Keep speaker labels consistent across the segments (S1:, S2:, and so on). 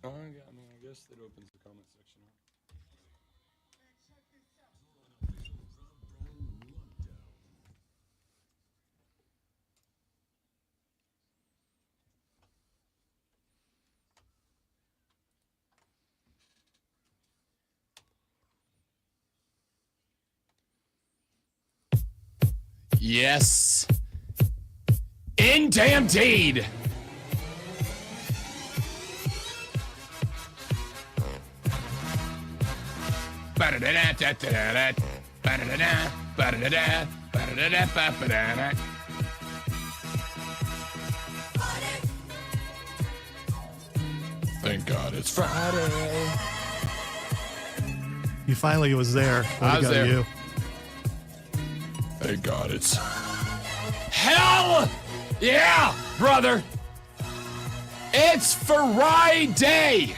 S1: Oh, yeah, I mean, I guess it opens the comment section up. Yes. Indeed. Thank God it's Friday.
S2: You finally was there.
S1: I was there.
S2: You.
S1: Thank God it's hell yeah, brother. It's Friday.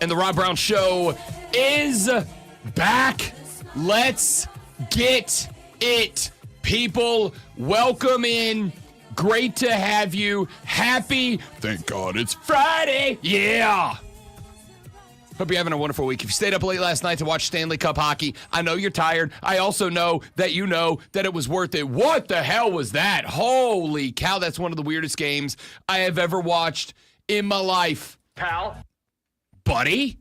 S1: And the Rob Brown Show is back. Let's get it, people. Welcome in. Great to have you. Happy. Thank God it's Friday. Yeah. Hope you're having a wonderful week. If you stayed up late last night to watch Stanley Cup hockey, I know you're tired. I also know that it was worth it. What the hell was that? Holy cow, that's one of the weirdest games I have ever watched in my life. Pal. Buddy.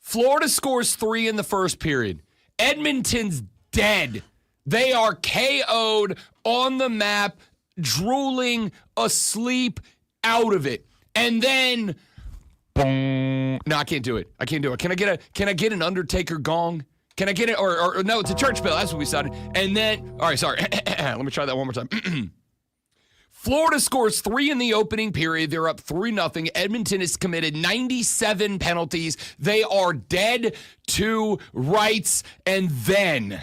S1: Florida scores 3 in the first period. Edmonton's dead. They are KO'd on the map, drooling, asleep, out of it. And then... boom. No, I can't do it. Can I get an Undertaker gong? Can I get it? Or no, it's a church bell. That's what we started. And then, all right, sorry. Let me try that one more time. Florida scores 3 in the opening period. They're up 3-0. Edmonton has committed 97 penalties. They are dead to rights. And then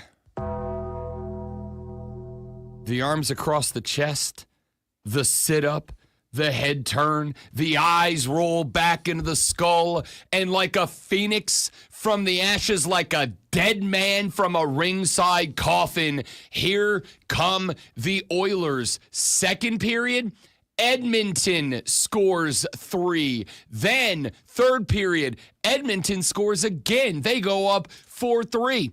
S1: the arms across the chest, the sit-up, the head turn, the eyes roll back into the skull, and like a phoenix from the ashes, like a dead man from a ringside coffin, here come the Oilers. Second period, Edmonton scores 3. Then, third period, Edmonton scores again. They go up 4-3.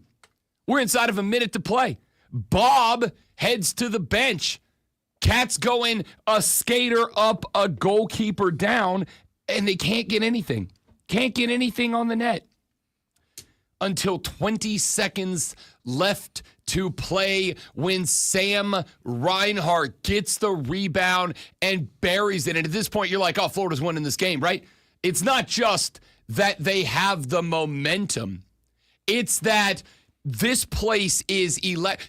S1: We're inside of a minute to play. Bob heads to the bench. Cats going a skater up, a goalkeeper down, and they can't get anything. Can't get anything on the net. Until 20 seconds left to play when Sam Reinhart gets the rebound and buries it. And at this point, you're like, oh, Florida's winning this game, right? It's not just that they have the momentum. It's that this place is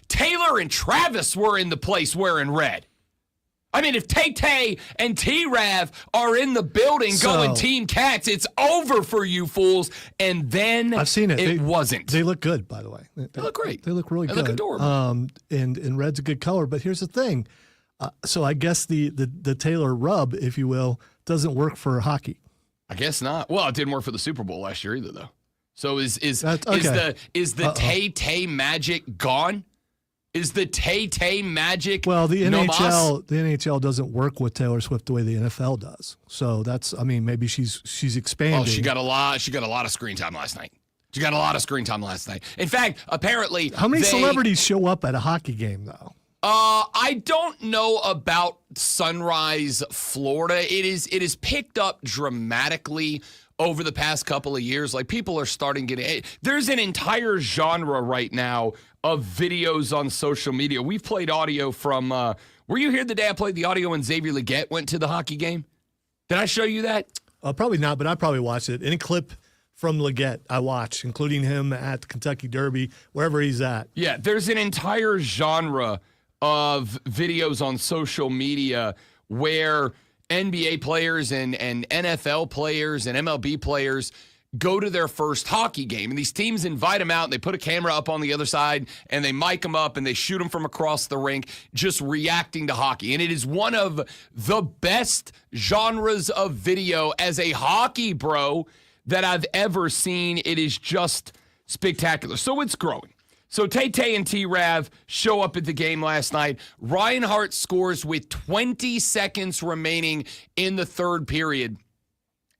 S1: Taylor and Travis were in the place wearing red. I mean, if Tay-Tay and T-Rav are in the building going Team Cats, it's over for you fools. And then
S2: I've seen it.
S1: It wasn't.
S2: They look good, by the way.
S1: They look great.
S2: They look really good.
S1: They look adorable.
S2: And red's a good color. But here's the thing. So I guess the Taylor rub, if you will, doesn't work for hockey.
S1: I guess not. Well, it didn't work for the Super Bowl last year either, though. So is the Tay-Tay magic gone? Is the Tay-Tay magic?
S2: Well, the NHL doesn't work with Taylor Swift the way the NFL does. So maybe she's expanding.
S1: Oh, she got a lot of screen time last night. In fact, apparently,
S2: how many celebrities show up at a hockey game though?
S1: I don't know about Sunrise, Florida. It is picked up dramatically over the past couple of years. Like, people are starting getting... There's an entire genre right now of videos on social media. We've played audio from... were you here the day I played the audio when Xavier Legette went to the hockey game? Did I show you that?
S2: Probably not, but I probably watched it. Any clip from Legette I watch, including him at the Kentucky Derby, wherever he's at.
S1: Yeah, there's an entire genre of videos on social media where NBA players and NFL players and MLB players go to their first hockey game. And these teams invite them out, and they put a camera up on the other side, and they mic them up, and they shoot them from across the rink, just reacting to hockey. And it is one of the best genres of video as a hockey bro that I've ever seen. It is just spectacular. So it's growing. So Tay-Tay and T-Rav show up at the game last night. Reinhart scores with 20 seconds remaining in the third period.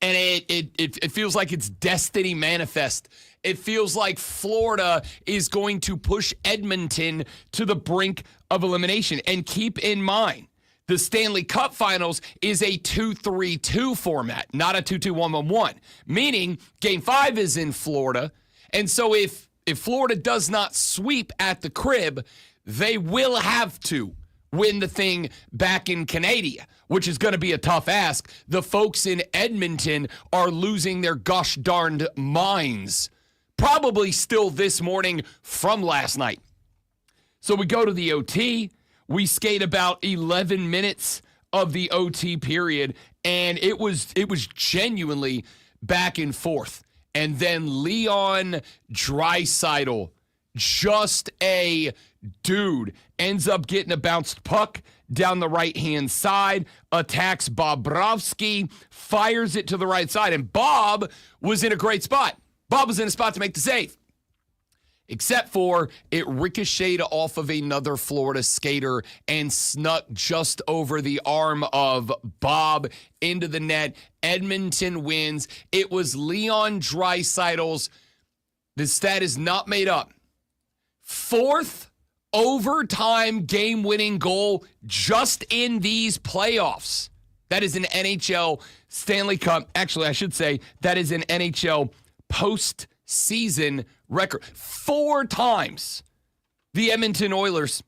S1: And it feels like it's destiny manifest. It feels like Florida is going to push Edmonton to the brink of elimination. And keep in mind, the Stanley Cup Finals is a 2-3-2 format, not a 2-2-1-1-1, meaning Game 5 is in Florida. And so if Florida does not sweep at the Crib, they will have to win the thing back in Canada, which is going to be a tough ask. The folks in Edmonton are losing their gosh darned minds, probably still this morning from last night. So we go to the OT. We skate about 11 minutes of the OT period, and it was genuinely back and forth. And then Leon Draisaitl, just a dude, ends up getting a bounced puck down the right-hand side, attacks Bobrovsky, fires it to the right side, and Bob was in a great spot. Bob was in a spot to make the save, except for it ricocheted off of another Florida skater and snuck just over the arm of Bob into the net. Edmonton wins. It was Leon Draisaitl's, the stat is not made up, 4th overtime game-winning goal just in these playoffs. That is an NHL Stanley Cup. Actually, I should say that is an NHL postseason record. 4 times the Edmonton Oilers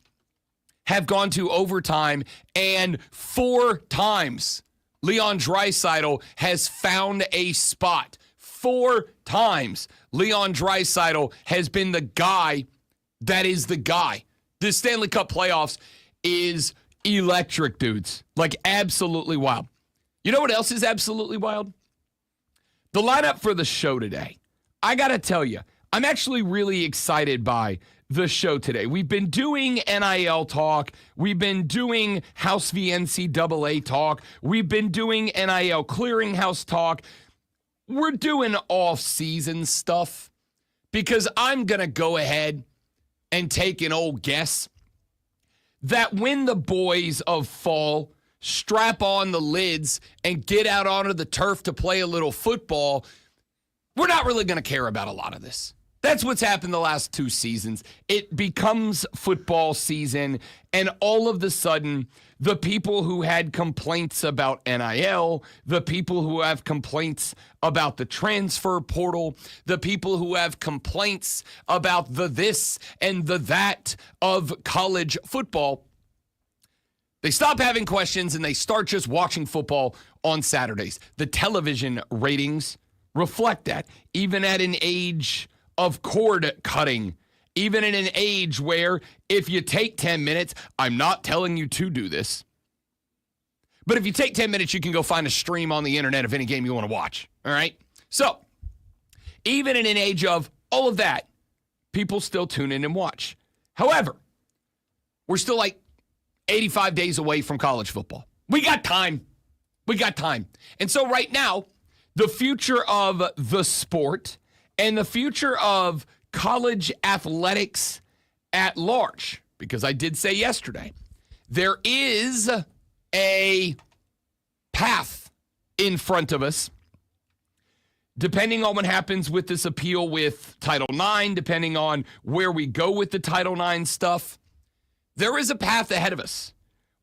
S1: have gone to overtime, and 4 times Leon Draisaitl has found a spot. 4 times Leon Draisaitl has been the guy that is the guy. The Stanley Cup playoffs is electric, dudes. Like, absolutely wild. You know what else is absolutely wild? The lineup for the show today. I got to tell you, I'm actually really excited by the show today. We've been doing NIL talk. We've been doing House v. NCAA talk. We've been doing NIL clearinghouse talk. We're doing off-season stuff because I'm going to go ahead and take an old guess that when the boys of fall strap on the lids and get out onto the turf to play a little football, we're not really going to care about a lot of this. That's what's happened the last 2 seasons. It becomes football season, and all of a sudden, the people who had complaints about NIL, the people who have complaints about the transfer portal, the people who have complaints about the this and the that of college football, they stop having questions and they start just watching football on Saturdays. The television ratings reflect that, even at an age of cord cutting, even in an age where if you take 10 minutes, I'm not telling you to do this, but if you take 10 minutes, you can go find a stream on the internet of any game you want to watch, all right? So even in an age of all of that, people still tune in and watch. However, we're still like 85 days away from college football. We got time. We got time. And so right now, the future of the sport and the future of college athletics at large, because I did say yesterday, there is a path in front of us, depending on what happens with this appeal with Title IX, depending on where we go with the Title IX stuff. There is a path ahead of us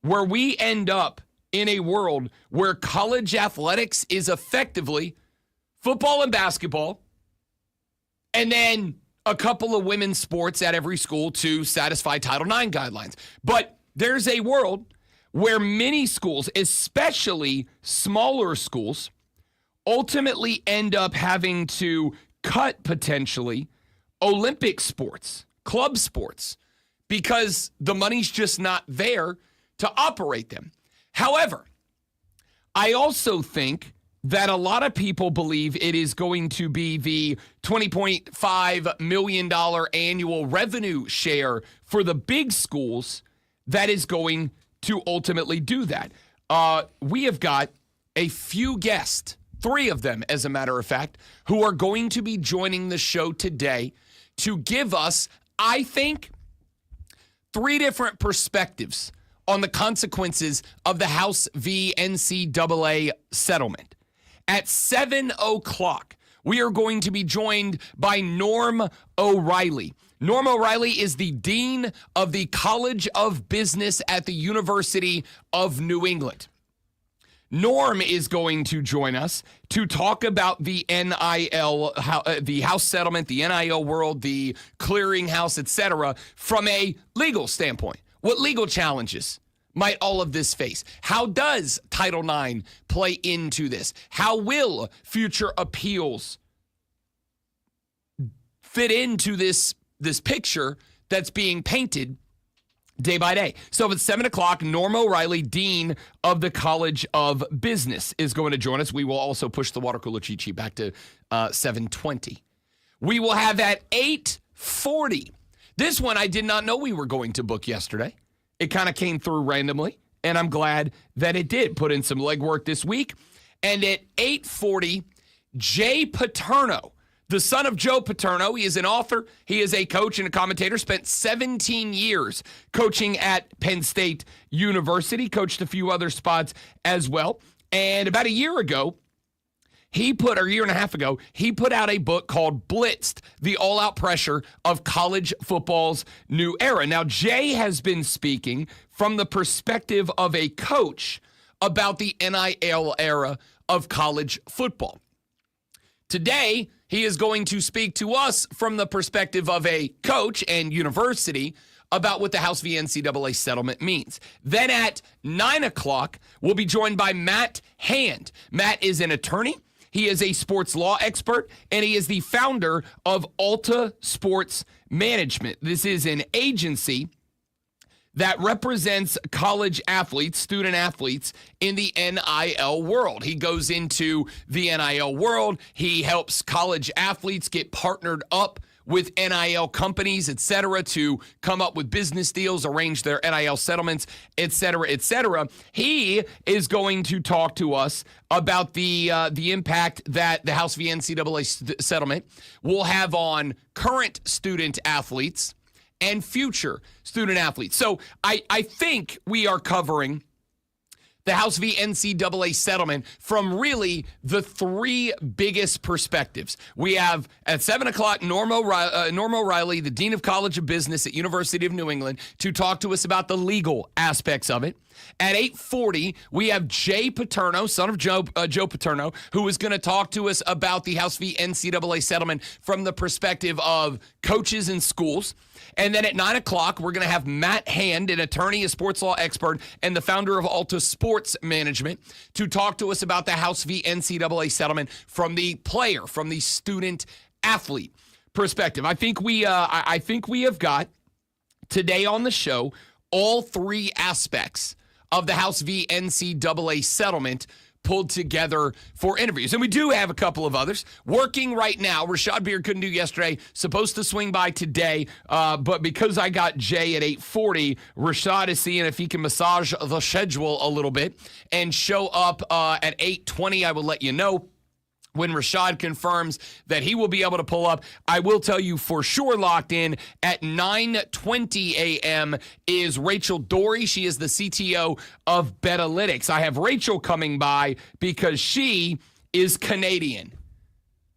S1: where we end up in a world where college athletics is effectively football and basketball, and then a couple of women's sports at every school to satisfy Title IX guidelines. But there's a world where many schools, especially smaller schools, ultimately end up having to cut potentially Olympic sports, club sports, because the money's just not there to operate them. However, I also think that a lot of people believe it is going to be the $20.5 million annual revenue share for the big schools that is going to ultimately do that. We have got a few guests, 3 of them, as a matter of fact, who are going to be joining the show today to give us, I think, 3 different perspectives on the consequences of the House v. NCAA settlement. At 7 o'clock, we are going to be joined by Norm O'Reilly. Norm O'Reilly is the Dean of the College of Business at the University of New England. Norm is going to join us to talk about the NIL, the house settlement, the NIL world, the clearinghouse, etc., from a legal standpoint. What legal challenges might all of this face? How does Title IX play into this? How will future appeals fit into this picture that's being painted day by day? So at 7 o'clock, Norm O'Reilly, Dean of the College of Business, is going to join us. We will also push the water cooler cheat sheet back to 7:20. We will have at 8:40. This one I did not know we were going to book yesterday. It kind of came through randomly, and I'm glad that it did. Put in some legwork this week. And at 8:40, Jay Paterno, the son of Joe Paterno. He is an author. He is a coach and a commentator. Spent 17 years coaching at Penn State University. Coached a few other spots as well. And about a year ago, a year and a half ago, he put out a book called Blitzed, the all-out pressure of college football's new era. Now, Jay has been speaking from the perspective of a coach about the NIL era of college football. Today, he is going to speak to us from the perspective of a coach and university about what the House v. NCAA settlement means. Then at 9 o'clock, we'll be joined by Matt Hand. Matt is an attorney. He is a sports law expert, and he is the founder of Alta Sports Management. This is an agency that represents college athletes, student athletes, in the NIL world. He goes into the NIL world. He helps college athletes get partnered up with NIL companies, et cetera, to come up with business deals, arrange their NIL settlements, et cetera, et cetera. He is going to talk to us about the impact that the House v. NCAA settlement will have on current student athletes and future student athletes. So I think we are covering the House v. NCAA settlement from really the three biggest perspectives. We have at 7 o'clock Norm O'Reilly, the Dean of College of Business at University of New England, to talk to us about the legal aspects of it. At 8:40, we have Jay Paterno, son of Joe Paterno, who is going to talk to us about the House v. NCAA settlement from the perspective of coaches and schools. And then at 9 o'clock, we're going to have Matt Hand, an attorney, a sports law expert, and the founder of Alta Sports Management, to talk to us about the House v. NCAA settlement from the player, from the student athlete perspective. I think we have got today on the show all three aspects of the House v. NCAA settlement pulled together for interviews. And we do have a couple of others working right now. Rashad Beard couldn't do yesterday, supposed to swing by today, but because I got Jay at 8:40, Rashad is seeing if he can massage the schedule a little bit and show up at 8:20. I will let you know when Rashad confirms that he will be able to pull up. I will tell you for sure locked in at 9:20 a.m. is Rachel Doerrie. She is the CTO of Betalytics. I have Rachel coming by because she is Canadian,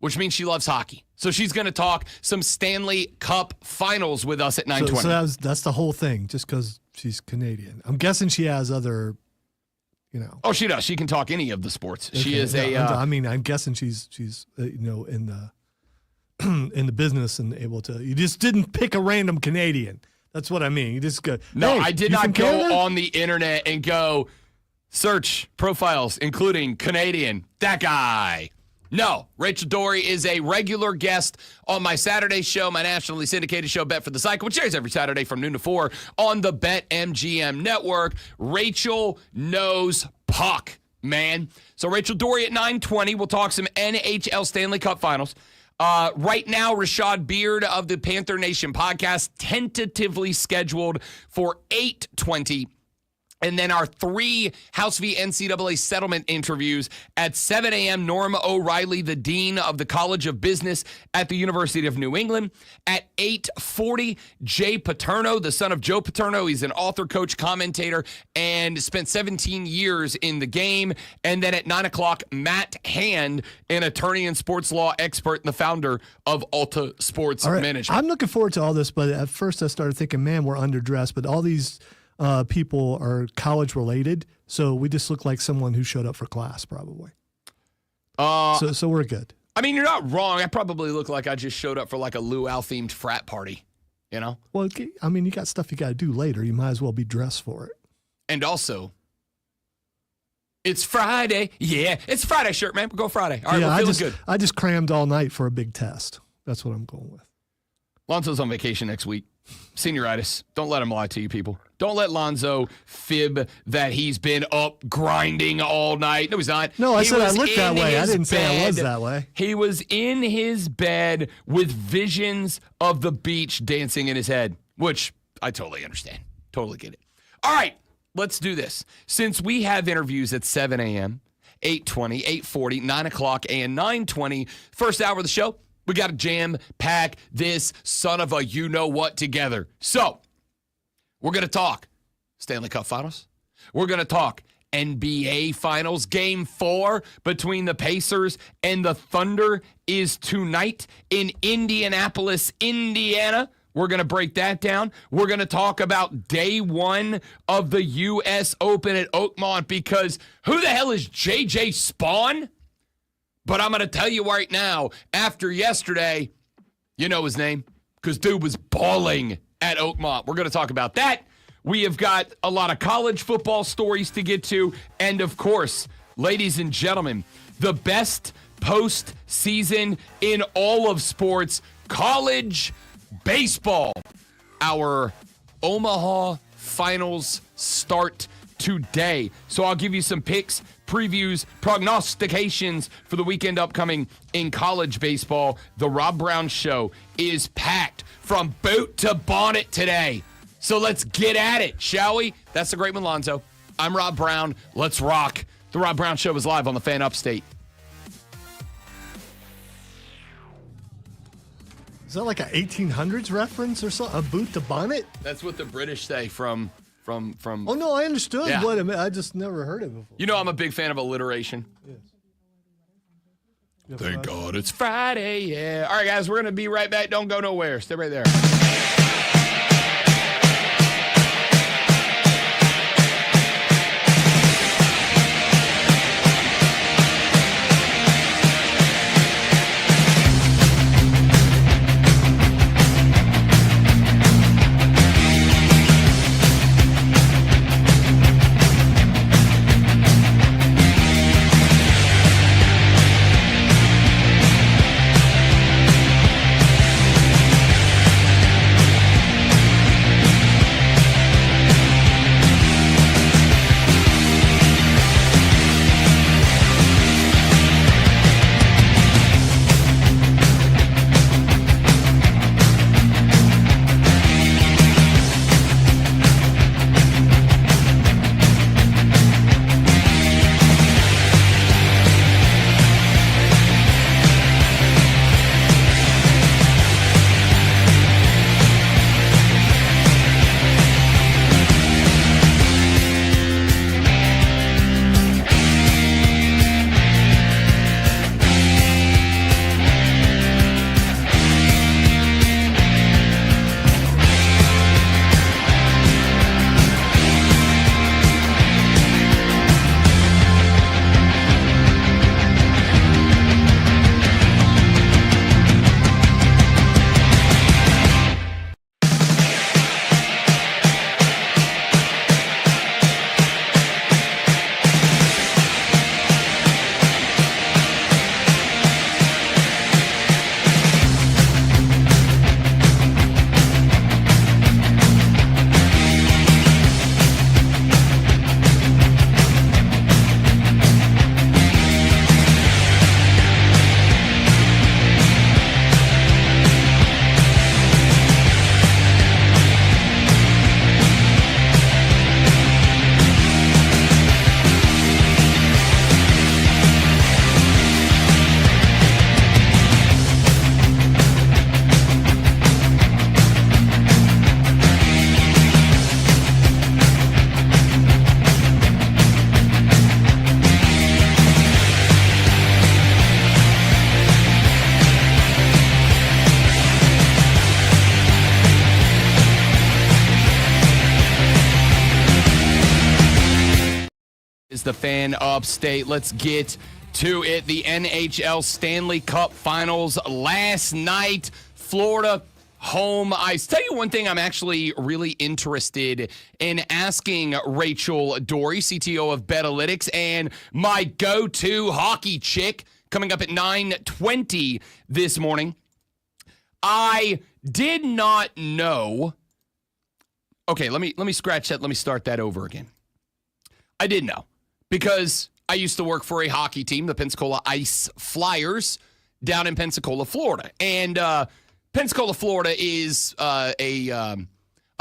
S1: which means she loves hockey. So she's going to talk some Stanley Cup finals with us at 9:20.
S2: So that's the whole thing, just because she's Canadian. I'm guessing she has other...
S1: Oh, she does. She can talk any of the sports.
S2: Okay.
S1: She is
S2: I'm guessing she's in the business and able to. You just didn't pick a random Canadian. That's what I mean. You just go.
S1: No,
S2: hey,
S1: I did not go on the internet and go search profiles, including Canadian. That guy. No, Rachel Doerrie is a regular guest on my Saturday show, my nationally syndicated show, Bet for the Cycle, which airs every Saturday from noon to 4 on the BetMGM network. Rachel knows puck, man. So Rachel Doerrie at 9:20. We'll talk some NHL Stanley Cup Finals. Right now, Rashad Beard of the Panther Nation podcast, tentatively scheduled for 8:20. And then our 3 House v. NCAA settlement interviews at 7 a.m. Norm O'Reilly, the Dean of the College of Business at the University of New England. At 8:40, Jay Paterno, the son of Joe Paterno. He's an author, coach, commentator, and spent 17 years in the game. And then at 9 o'clock, Matt Hand, an attorney and sports law expert and the founder of Alta Sports Management.
S2: I'm looking forward to all this, but at first I started thinking, man, we're underdressed. But all these people are college related, so we just look like someone who showed up for class, probably. So we're good.
S1: I mean, you're not wrong. I probably look like I just showed up for like a luau themed frat party, you know?
S2: Well, I mean, you got stuff you got to do later. You might as well be dressed for it.
S1: And also, it's Friday. Yeah, it's a Friday shirt, man. Go Friday. All right, we're feeling good.
S2: I just crammed all night for a big test. That's what I'm going with.
S1: Lonzo's on vacation next week. Senioritis. Don't let him lie to you, people. Don't let Lonzo fib that he's been up grinding all night. No, he's not.
S2: No, I said I looked that way. I didn't say I was that way.
S1: He was in his bed with visions of the beach dancing in his head, which I totally understand. Totally get it. All right, let's do this. Since we have interviews at 7 a.m., 8:20, 8:40, 9 o'clock, and 9:20, first hour of the show, we got to jam-pack this son of a you-know-what together. So, we're going to talk Stanley Cup Finals. We're going to talk NBA Finals. Game 4 between the Pacers and the Thunder is tonight in Indianapolis, Indiana. We're going to break that down. We're going to talk about day 1 of the U.S. Open at Oakmont, because who the hell is J.J. Spawn? But I'm going to tell you right now, after yesterday, you know his name, because dude was balling at Oakmont. We're going to talk about that. We have got a lot of college football stories to get to. And, of course, ladies and gentlemen, the best postseason in all of sports, college baseball. Our Omaha finals start today. So I'll give you some picks, previews, prognostications for the weekend upcoming in college baseball. The Rob Brown Show is packed from boot to bonnet today. So let's get at it, shall we? That's the Great Malonzo. I'm Rob Brown. Let's rock. The Rob Brown Show is live on the Fan Upstate.
S2: Is that like an 1800s reference or something? A boot to bonnet?
S1: That's what the British say from.
S2: Oh, no, I understood what it meant. I just never heard it before.
S1: You know I'm a big fan of alliteration.
S2: Yes.
S1: Thank God it's Friday, yeah. All right, guys, we're going to be right back. Don't go nowhere. Stay right there. the fan upstate. Let's get to it. The NHL Stanley Cup Finals last night. Florida home ice. Tell you one thing I'm actually really interested in asking Rachel Doerrie, CTO of Betalytics, and my go-to hockey chick, coming up at 9:20 this morning. I did not know. Okay, let me scratch that. Let me start that over again. I did know because I used to work for a hockey team, the Pensacola Ice Flyers, down in Pensacola, Florida. And Pensacola, Florida is a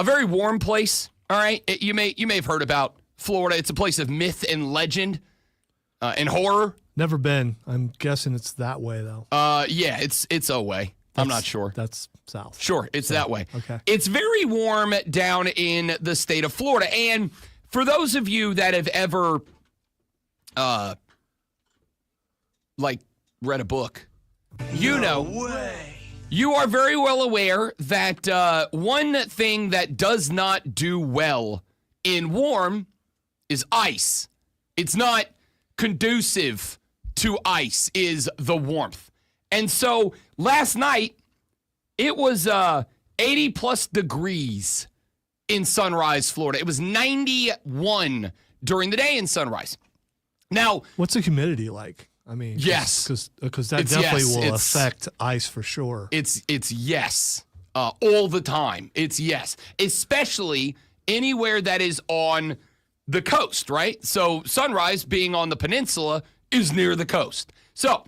S1: very warm place. All right, you may have heard about Florida. It's a place of myth and legend and horror.
S2: Never been. I'm guessing it's that way though.
S1: Yeah, it's away. I'm not sure.
S2: That's south.
S1: Sure, it's that way.
S2: Okay.
S1: It's very warm down in the state of Florida. And for those of you that have ever read a book, you are very well aware that one thing that does not do well in warm is ice. It's not conducive to ice, is the warmth. And so last night, it was 80 plus degrees in Sunrise, Florida. It was 91 during the day in Sunrise. Now,
S2: what's the humidity like? I mean,
S1: yes,
S2: because that definitely will affect ice for sure.
S1: It's yes, all the time. It's yes, especially anywhere that is on the coast, right? So Sunrise, being on the peninsula, is near the coast. So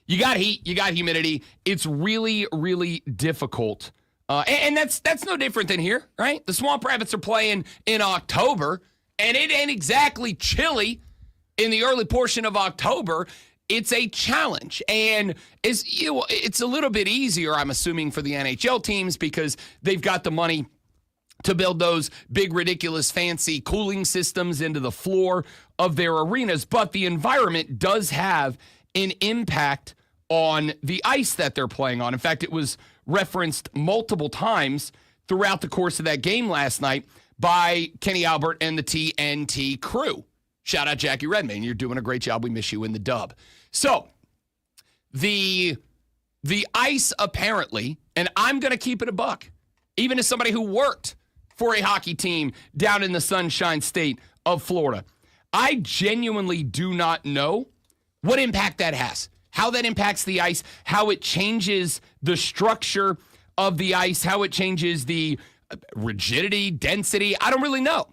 S1: you got heat, you got humidity. It's really, really difficult. And that's no different than here, right? The Swamp Rabbits are playing in October, and it ain't exactly chilly in the early portion of October. It's a challenge. And it's a little bit easier, I'm assuming, for the NHL teams because they've got the money to build those big, ridiculous, fancy cooling systems into the floor of their arenas. But the environment does have an impact on the ice that they're playing on. In fact, it was referenced multiple times throughout the course of that game last night by Kenny Albert and the TNT crew. Shout out Jackie Redmayne. You're doing a great job. We miss you in the dub. So the ice apparently, and I'm going to keep it a buck, even as somebody who worked for a hockey team down in the Sunshine State of Florida, I genuinely do not know what impact that has, how that impacts the ice, how it changes the structure of the ice, how it changes the rigidity, density. I don't really know.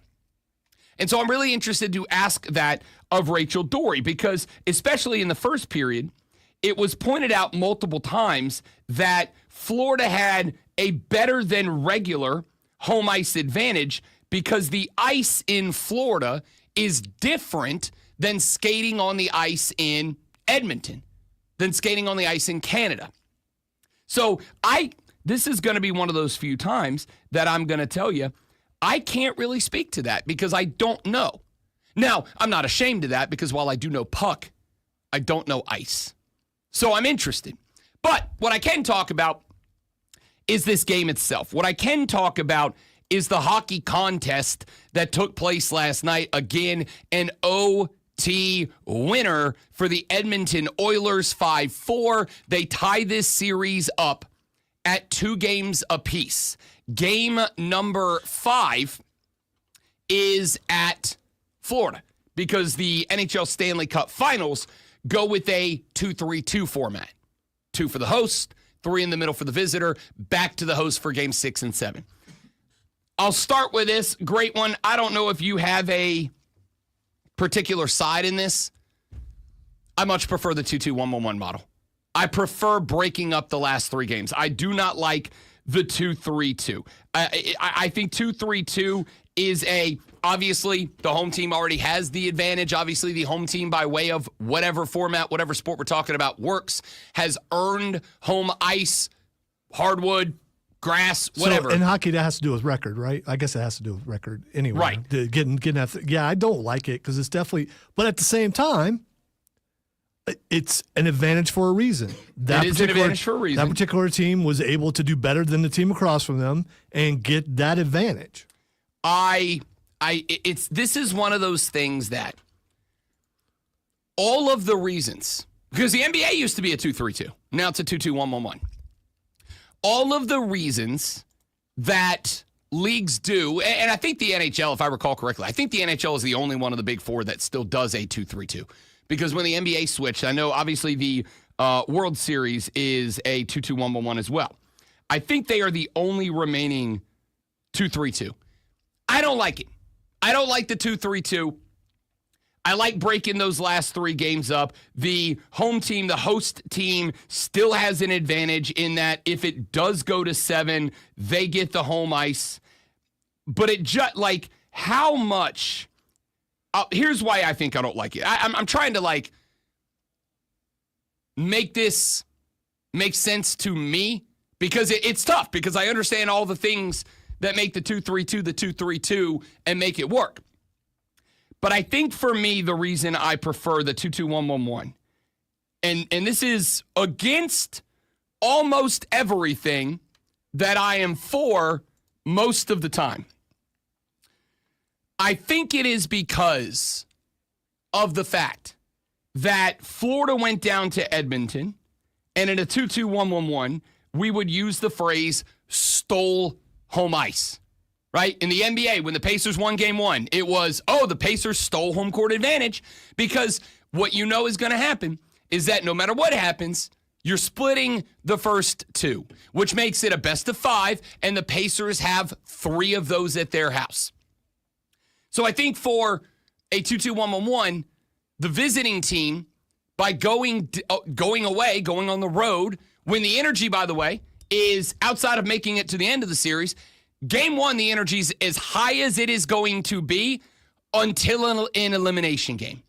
S1: And so I'm really interested to ask that of Rachel Doerrie because especially in the first period, it was pointed out multiple times that Florida had a better than regular home ice advantage because the ice in Florida is different than skating on the ice in Edmonton, than skating on the ice in Canada. So this is going to be one of those few times that I'm going to tell you, I can't really speak to that because I don't know. Now, I'm not ashamed of that because while I do know puck, I don't know ice. So I'm interested. But what I can talk about is this game itself. What I can talk about is the hockey contest that took place last night. Again, an OT winner for the Edmonton Oilers, 5-4. They tie this series up at 2 games apiece. Game number 5 is at Florida because the NHL Stanley Cup Finals go with a 2-3-2 format. 2 for the host, 3 in the middle for the visitor, back to the host for game 6 and 7. I'll start with this great one. I don't know if you have a particular side in this. I much prefer the 2-2-1-1-1 model. I prefer breaking up the last 3 games. I do not like the 2-3-2. I think 2-3-2 is obviously the home team already has the advantage. Obviously the home team, by way of whatever format, whatever sport we're talking about works, has earned home ice, hardwood, grass, whatever.
S2: So in hockey, that has to do with record, right? I guess it has to do with record anyway.
S1: Right.
S2: Getting that. Yeah, I don't like it because it's definitely, but at the same time, it's an advantage for a reason.
S1: It is an advantage for a reason.
S2: That particular team was able to do better than the team across from them and get that advantage.
S1: This is one of those things that all of the reasons, because the NBA used to be a 2-3-2. Now it's a 2-2-1-1-1. All of the reasons that leagues do, and I think the NHL, if I recall correctly, I think the NHL is the only one of the big four that still does a 2-3-2. Because when the NBA switched, I know obviously the World Series is a 2-2-1-1-1 as well. I think they are the only remaining 2-3-2. I don't like it. I don't like the 2-3-2. I like breaking those last 3 games up. The home team, the host team, still has an advantage in that if it does go to 7, they get the home ice. But it just, like, how much... here's why I think I don't like it. I'm trying to, like, make this make sense to me because it's tough because I understand all the things that make the 2-3-2 the 2-3-2 and make it work. But I think for me, the reason I prefer the 2-2-1-1-1, and this is against almost everything that I am for most of the time. I think it is because of the fact that Florida went down to Edmonton, and in a 2-2-1-1-1, we would use the phrase stole home ice. Right? In the NBA, when the Pacers won game 1, it was, the Pacers stole home court advantage because what you know is going to happen is that no matter what happens, you're splitting the first 2, which makes it a best of 5, and the Pacers have 3 of those at their house. So I think for a 2-2-1-1-1, the visiting team, by going away, going on the road, when the energy, by the way, is outside of making it to the end of the series, Game 1, the energy is as high as it is going to be until an elimination game.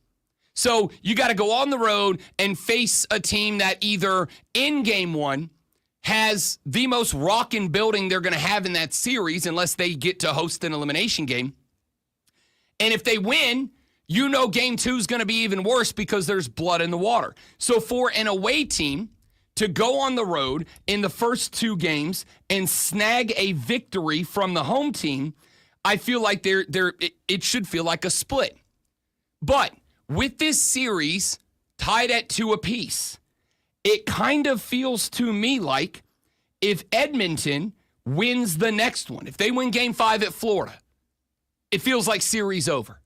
S1: So you got to go on the road and face a team that either in Game 1 has the most rockin' building they're going to have in that series unless they get to host an elimination game. And if they win, you know Game 2 is going to be even worse because there's blood in the water. So for an away team to go on the road in the first 2 games and snag a victory from the home team, I feel like it should feel like a split. But with this series tied at 2 apiece, it kind of feels to me like if Edmonton wins the next one, if they win Game 5 at Florida, it feels like series over.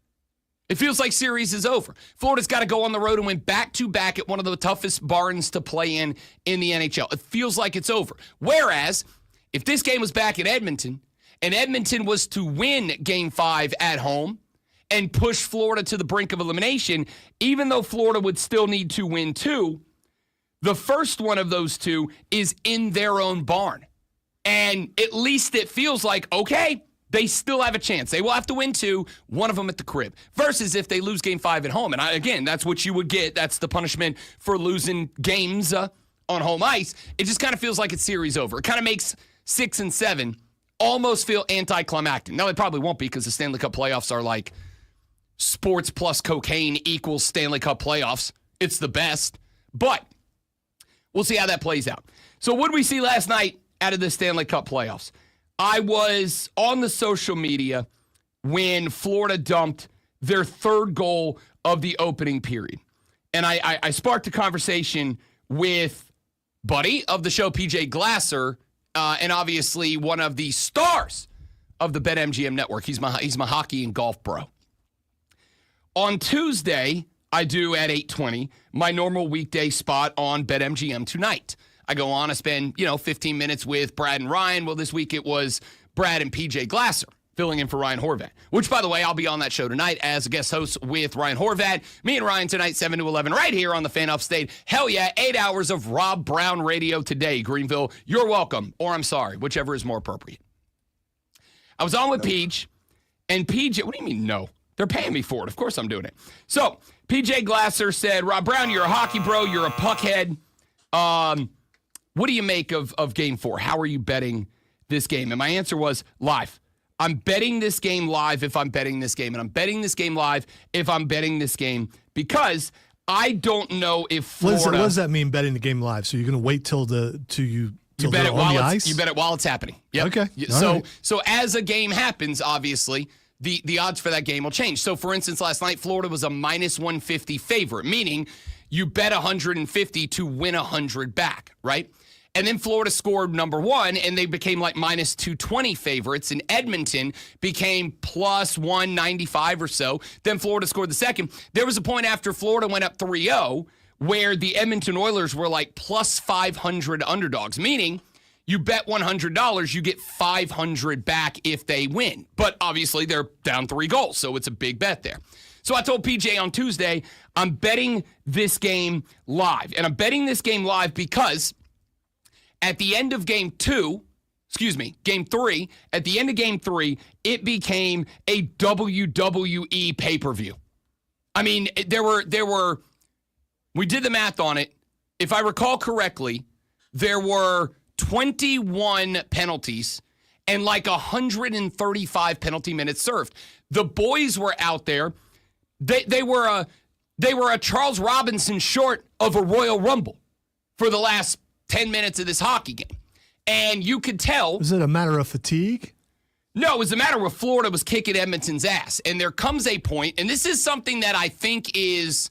S1: It feels like series is over. Florida's got to go on the road and win back-to-back at one of the toughest barns to play in the NHL. It feels like it's over. Whereas, if this game was back in Edmonton, and Edmonton was to win Game 5 at home and push Florida to the brink of elimination, even though Florida would still need to win 2, the first one of those 2 is in their own barn. And at least it feels like, okay, they still have a chance. They will have to win 2, one of them at the crib. Versus if they lose Game 5 at home. And again, that's what you would get. That's the punishment for losing games on home ice. It just kind of feels like it's series over. It kind of makes 6 and 7 almost feel anticlimactic. Now, they probably won't be because the Stanley Cup playoffs are like sports plus cocaine equals Stanley Cup playoffs. It's the best. But we'll see how that plays out. So what did we see last night out of the Stanley Cup playoffs? I was on the social media when Florida dumped their 3rd goal of the opening period. And I sparked a conversation with buddy of the show, PJ Glasser, and obviously one of the stars of the BetMGM network. He's my hockey and golf bro. On Tuesday, I do at 8:20 my normal weekday spot on BetMGM Tonight. I go on, I spend, 15 minutes with Brad and Ryan. Well, this week it was Brad and PJ Glasser filling in for Ryan Horvat, which, by the way, I'll be on that show tonight as a guest host with Ryan Horvat. Me and Ryan tonight, 7 to 11, right here on the Fan Upstate. Hell yeah, 8 hours of Rob Brown radio today, Greenville. You're welcome, or I'm sorry, whichever is more appropriate. I was on with Peach, and PJ, what do you mean no? They're paying me for it. Of course I'm doing it. So, PJ Glasser said, Rob Brown, you're a hockey bro, you're a puckhead. What do you make of Game 4? How are you betting this game? And my answer was live. I'm betting this game live if I'm betting this game. And I'm betting this game live if I'm betting this game because I don't know if Florida...
S2: What does that mean, betting the game live? So you're going to wait till you bet it
S1: while it's happening. Yep.
S2: Okay.
S1: So as a game happens, obviously, the odds for that game will change. So, for instance, last night, Florida was a minus 150 favorite, meaning you bet 150 to win 100 back, right? And then Florida scored number one, and they became like minus 220 favorites, and Edmonton became plus 195 or so. Then Florida scored the second. There was a point after Florida went up 3-0 where the Edmonton Oilers were like plus 500 underdogs, meaning you bet $100, you get $500 back if they win. But obviously, they're down 3 goals, so it's a big bet there. So I told PJ on Tuesday, I'm betting this game live. And I'm betting this game live because at the end of game 3, at the end of game 3, it became a WWE pay-per-view. I mean, we did the math on it. If I recall correctly, there were 21 penalties and like 135 penalty minutes served. The boys were out there. They were a Charles Robinson short of a Royal Rumble for the last 10 minutes of this hockey game. And you could tell.
S2: Was it a matter of fatigue?
S1: No, it was a matter of Florida was kicking Edmonton's ass. And there comes a point, and this is something that I think it's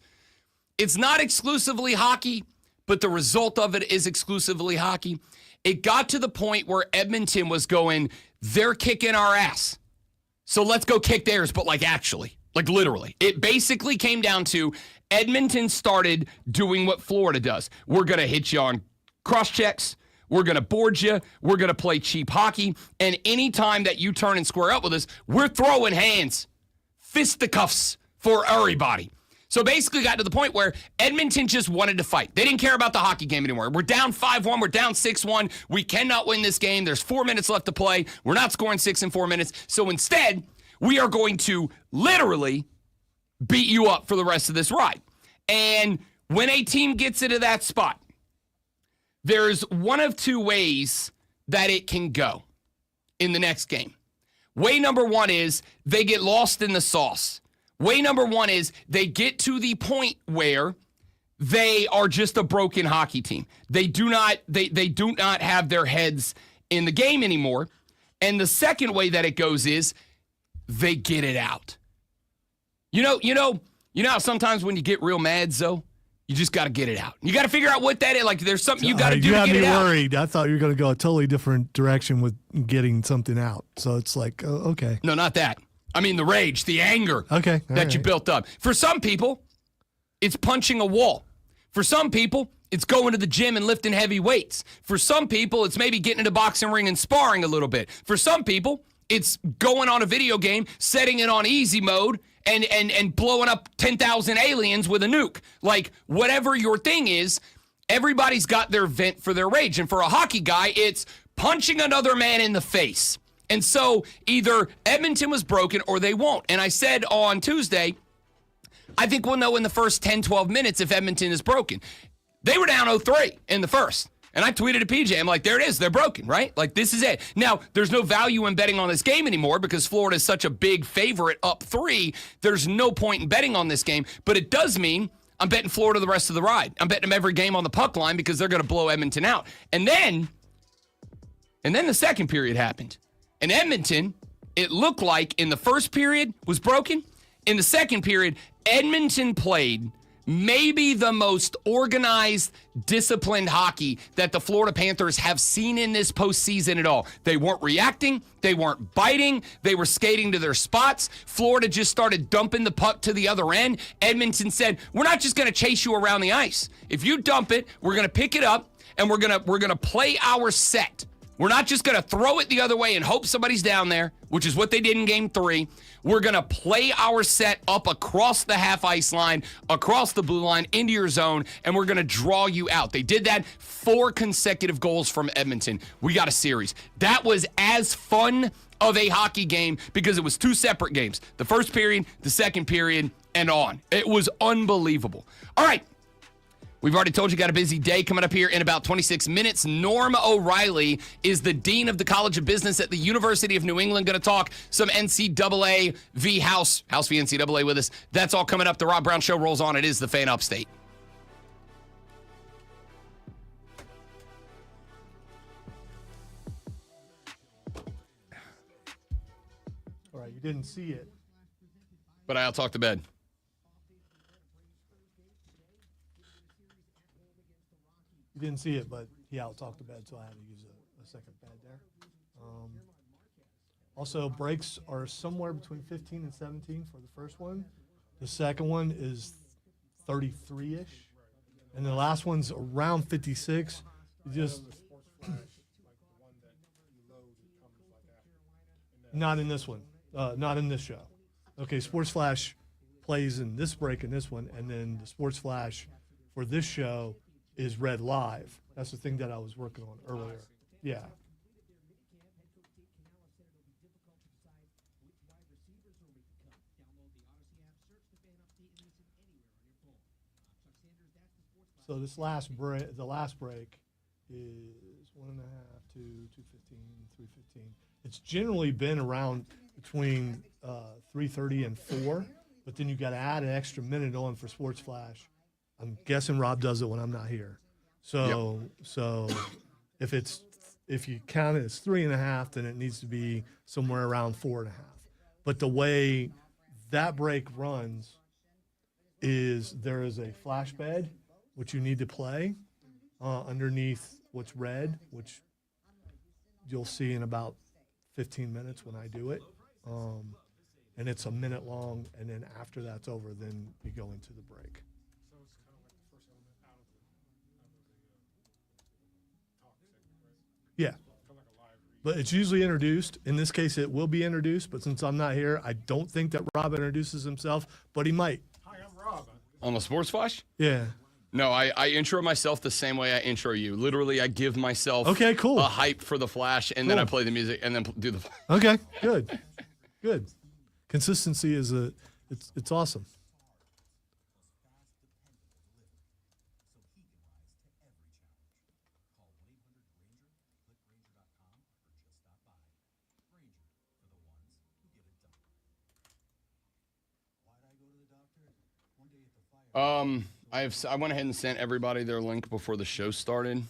S1: not exclusively hockey, but the result of it is exclusively hockey. It got to the point where Edmonton was going, they're kicking our ass, so let's go kick theirs, but like actually, like literally. It basically came down to Edmonton started doing what Florida does. We're going to hit you on cross-checks. We're going to board you. We're going to play cheap hockey. And anytime that you turn and square up with us, we're throwing hands, fisticuffs for everybody. So basically got to the point where Edmonton just wanted to fight. They didn't care about the hockey game anymore. We're down 5-1. We're down 6-1. We cannot win this game. There's 4 minutes left to play. We're not scoring 6 in 4 minutes. So instead, we are going to literally beat you up for the rest of this ride. And when a team gets into that spot, there's one of 2 ways that it can go in the next game. Way number 1 is they get lost in the sauce. Way number 1 is they get to the point where they are just a broken hockey team. They do not have their heads in the game anymore. And the second way that it goes is they get it out. You know how sometimes when you get real mad, Zoe, you just got to get it out. You got to figure out what that is. Like there's something you got to do to get it out.
S2: You had me worried. I thought you were going to go a totally different direction with getting something out. So it's like, okay.
S1: No, not that. I mean, the rage, the anger that you built up. For some people, it's punching a wall. For some people, it's going to the gym and lifting heavy weights. For some people, it's maybe getting in a boxing ring and sparring a little bit. For some people, it's going on a video game, setting it on easy mode, and blowing up 10,000 aliens with a nuke. Like, whatever your thing is, everybody's got their vent for their rage. And for a hockey guy, it's punching another man in the face. And so either Edmonton was broken or they won't. And I said on Tuesday, I think we'll know in the first 10, 12 minutes if Edmonton is broken. They were down 0-3 in the first. And I tweeted to PJ, I'm like, there it is. They're broken, right? Like, this is it. Now, there's no value in betting on this game anymore because Florida is such a big favorite up 3. There's no point in betting on this game. But it does mean I'm betting Florida the rest of the ride. I'm betting them every game on the puck line because they're going to blow Edmonton out. And then the second period happened. And Edmonton, it looked like in the first period was broken. In the second period, Edmonton played maybe the most organized, disciplined hockey that the Florida Panthers have seen in this postseason at all. They weren't reacting. They weren't biting. They were skating to their spots. Florida just started dumping the puck to the other end. Edmonton said, we're not just going to chase you around the ice. If you dump it, we're going to pick it up, and we're going to play our set. We're not just going to throw it the other way and hope somebody's down there, which is what they did in game 3. We're going to play our set up across the half ice line, across the blue line, into your zone, and we're going to draw you out. They did that. 4 consecutive goals from Edmonton. We got a series. That was as fun of a hockey game because it was 2 separate games. The first period, the second period, and on. It was unbelievable. All right. We've already told you got a busy day coming up here in about 26 minutes. Norm O'Reilly is the Dean of the College of Business at the University of New England. Going to talk some NCAA v. House v. NCAA with us. That's all coming up. The Rob Brown Show rolls on. It is the Fan Upstate.
S2: All right. you didn't see it.
S1: But I out-talked the bed.
S2: You didn't see it, but he out-talked the bed, so I had to use a second bed there. Also, breaks are somewhere between 15 and 17 for the first one. The second one is 33-ish. And the last one's around 56. You just not in this one. Not in this show. Okay, Sports Flash plays in this break in this one, and then the Sports Flash for this show is read live. That's the thing that I was working on earlier. Yeah. So this last break, the last break is 1.5, 2, 2:15, 3:15. It's generally been around between 3:30 and 4, but then you got to add an extra minute on for Sports Flash. I'm guessing Rob does it when I'm not here. So if you count it as 3.5, then it needs to be somewhere around 4.5. But the way that break runs is there is a flash bed, which you need to play underneath what's red, which you'll see in about 15 minutes when I do it. And it's a minute long, and then after that's over, then we go into the break.
S3: So it's kind of like the first element out of the talk segment, right?
S2: Yeah.
S3: Kind of like a live read.
S2: But it's usually introduced. In this case, it will be introduced, but since I'm not here, I don't think that Rob introduces himself, but he might.
S3: Hi, I'm Rob.
S1: On the Sports Flash?
S2: Yeah.
S1: No, I intro myself the same way I intro you. Literally, I give myself
S2: Okay, cool.
S1: a hype for the Flash, and then I play the music, and then do the.
S2: Okay, good. Good. Consistency is it's awesome.
S1: I went ahead and sent everybody their link before the show started.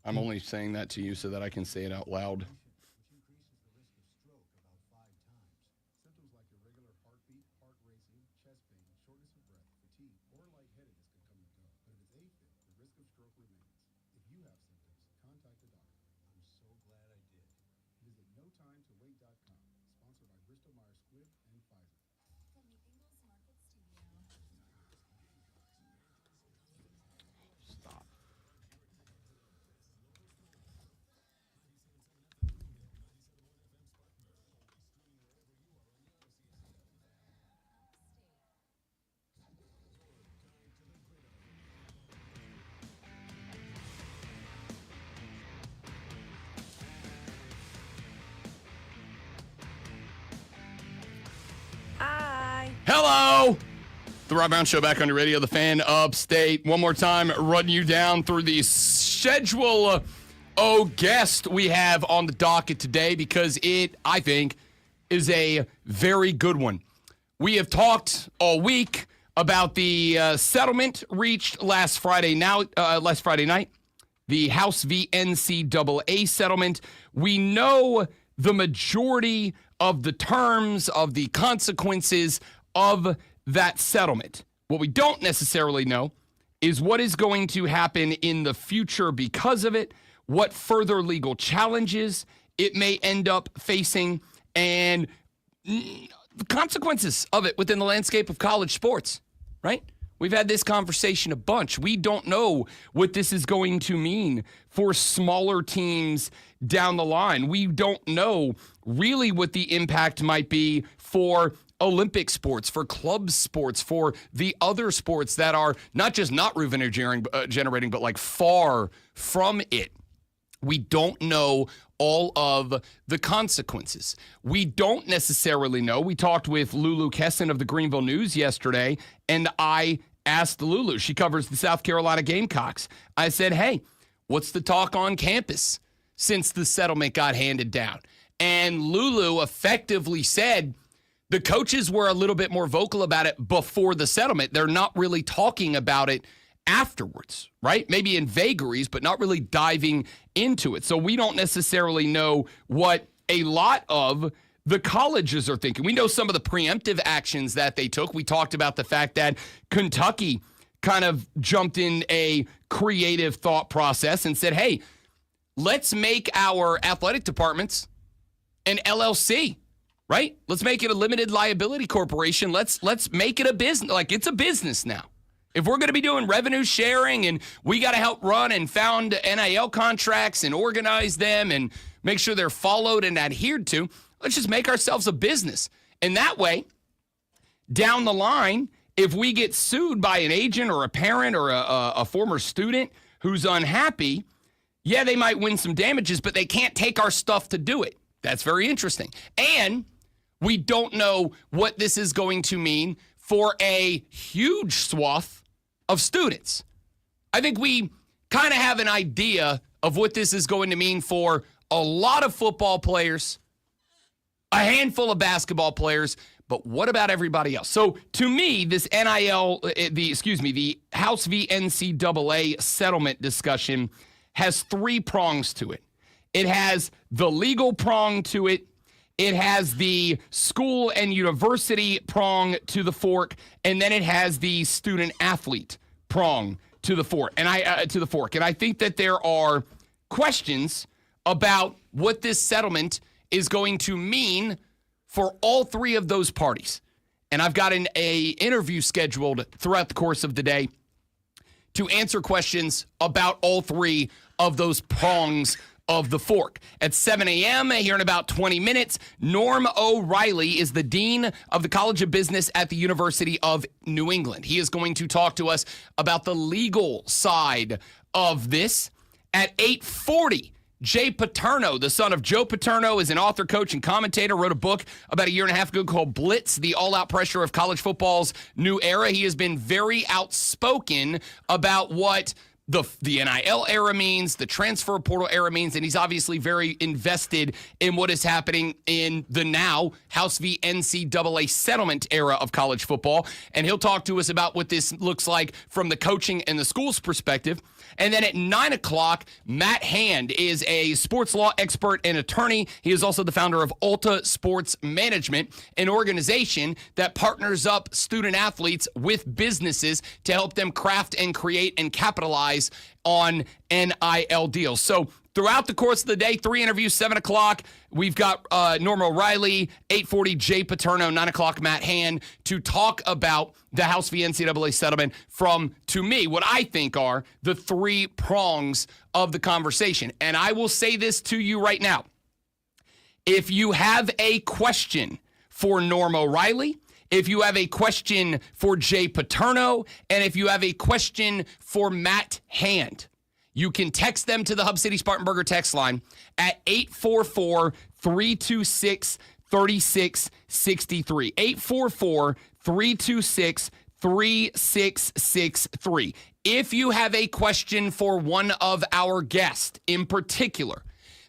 S1: I'm only saying that to you so that I can say it out loud.
S3: Symptoms like irregular heartbeat, heart racing, chest pain, shortness of breath, fatigue, or lightheadedness can come and go. But if it's AFib, the risk of stroke remains. If you have symptoms, contact a doctor. I'm so glad I did. Visit NoTimeToWait.com, sponsored by Bristol Myers Squibb and Pfizer.
S1: Stop.
S4: Hi.
S1: Hello! The Rob Brown Show back on your radio, the Fan Upstate. One more time, running you down through the schedule. Guest we have on the docket today because it, I think, is a very good one. We have talked all week about the settlement reached last Friday night, the House v. NCAA settlement. We know the majority of the terms, of the consequences of that settlement. What we don't necessarily know is what is going to happen in the future because of it, what further legal challenges it may end up facing, and the consequences of it within the landscape of college sports, right? We've had this conversation a bunch. We don't know what this is going to mean for smaller teams down the line. We don't know really what the impact might be for Olympic sports, for club sports, for the other sports that are not just not revenue generating, but like far from it. We don't know all of the consequences. We don't necessarily know. We talked with Lulu Kesson of the Greenville News yesterday, and I asked Lulu, she covers the South Carolina Gamecocks. I said, hey, what's the talk on campus since the settlement got handed down? And Lulu effectively said the coaches were a little bit more vocal about it before the settlement. They're not really talking about it afterwards, right? Maybe in vagaries, but not really diving into it. So we don't necessarily know what a lot of the colleges are thinking. We know some of the preemptive actions that they took. We talked about the fact that Kentucky kind of jumped in a creative thought process and said, hey, let's make our athletic departments an LLC, right? Let's make it a limited liability corporation. Let's make it a business. Like, it's a business now. If we're going to be doing revenue sharing and we got to help run and found NIL contracts and organize them and make sure they're followed and adhered to, let's just make ourselves a business. And that way, down the line, if we get sued by an agent or a parent or a former student who's unhappy, yeah, they might win some damages, but they can't take our stuff to do it. That's very interesting. And we don't know what this is going to mean for a huge swath of students. I think we kind of have an idea of what this is going to mean for a lot of football players, a handful of basketball players, but what about everybody else? So to me, this NIL, the House v. NCAA settlement discussion has three prongs to it. It has the legal prong to it. It has the school and university prong to the fork, and then it has the student athlete prong to the fork. And I think that there are questions about what this settlement is going to mean for all three of those parties. And I've got an interview scheduled throughout the course of the day to answer questions about all three of those prongs of the fork. At 7 a.m., here in about 20 minutes, Norm O'Reilly is the Dean of the College of Business at the University of New England. He is going to talk to us about the legal side of this. At 8:40, Jay Paterno, the son of Joe Paterno, is an author, coach, and commentator, wrote a book about a year and a half ago called Blitz, the all-out pressure of college football's new era. He has been very outspoken about what the NIL era means, the transfer portal era means, and he's obviously very invested in what is happening in the now House v. NCAA settlement era of college football. And he'll talk to us about what this looks like from the coaching and the school's perspective. And then at 9 o'clock, Matt Hand is a sports law expert and attorney. He is also the founder of Alta Sports Management, an organization that partners up student athletes with businesses to help them craft and create and capitalize on NIL deals. So throughout the course of the day, 3 interviews, 7 o'clock, we've got Norm O'Reilly, 8:40, Jay Paterno, 9 o'clock, Matt Hand, to talk about the House v. NCAA settlement from, to me, what I think are the three prongs of the conversation. And I will say this to you right now. If you have a question for Norm O'Reilly, if you have a question for Jay Paterno, and if you have a question for Matt Hand, you can text them to the Hub City Spartanburger text line at 844-326-3663. 844-326-3663. If you have a question for one of our guests in particular,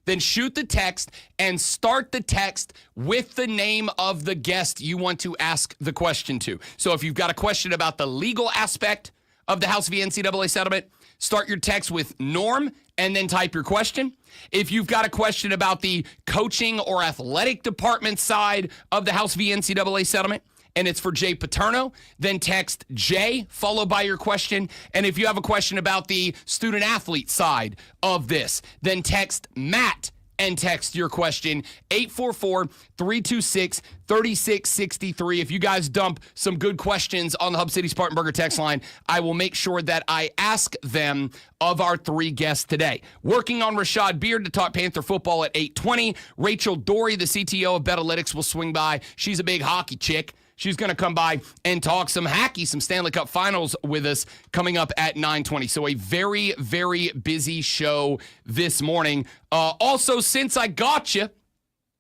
S1: then shoot the text and start the text with the name of the guest you want to ask the question to. So if you've got a question about the legal aspect of the House v. NCAA settlement, start your text with Norm and then type your question. If you've got a question about the coaching or athletic department side of the House v. NCAA settlement, and it's for Jay Paterno, then text Jay, followed by your question. And if you have a question about the student athlete side of this, then text Matt and text your question, 844-326-3663. If you guys dump some good questions on the Hub City Spartanburger text line, I will make sure that I ask them of our three guests today. Working on Rashad Beard to talk Panther football at 8:20. Rachel Doerrie, the CTO of Betalytics, will swing by. She's a big hockey chick. She's going to come by and talk some hockey, some Stanley Cup Finals with us coming up at 9:20. So a very, very busy show this morning. Also, since I got you,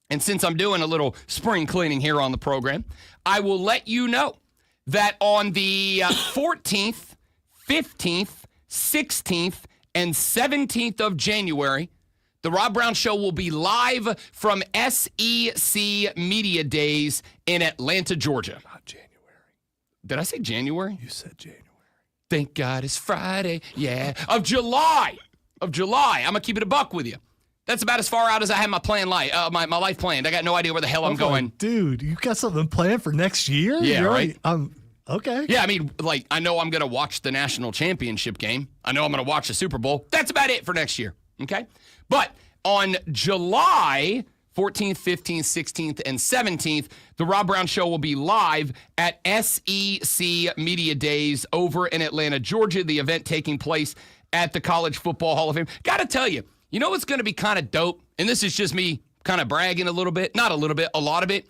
S1: and since I'm doing a little spring cleaning here on the program, I will let you know that on the 14th, 15th, 16th, and 17th of January, the Rob Brown Show will be live from SEC Media Days in Atlanta, Georgia.
S2: Not January.
S1: Did I say January?
S2: You said January.
S1: Thank God it's Friday. Yeah. Of July. I'm going to keep it a buck with you. That's about as far out as I have my life planned. I got no idea where the hell I'm going.
S2: Dude, you got something planned for next year?
S1: Yeah, right.
S2: Okay.
S1: Yeah, I mean, like, I know I'm going to watch the national championship game. I know I'm going to watch the Super Bowl. That's about it for next year, okay? But on July 14th, 15th, 16th, and 17th, the Rob Brown Show will be live at SEC Media Days over in Atlanta, Georgia, the event taking place at the College Football Hall of Fame. Got to tell you, you know what's going to be kind of dope? And this is just me kind of bragging a little bit. Not a little bit, a lot of it.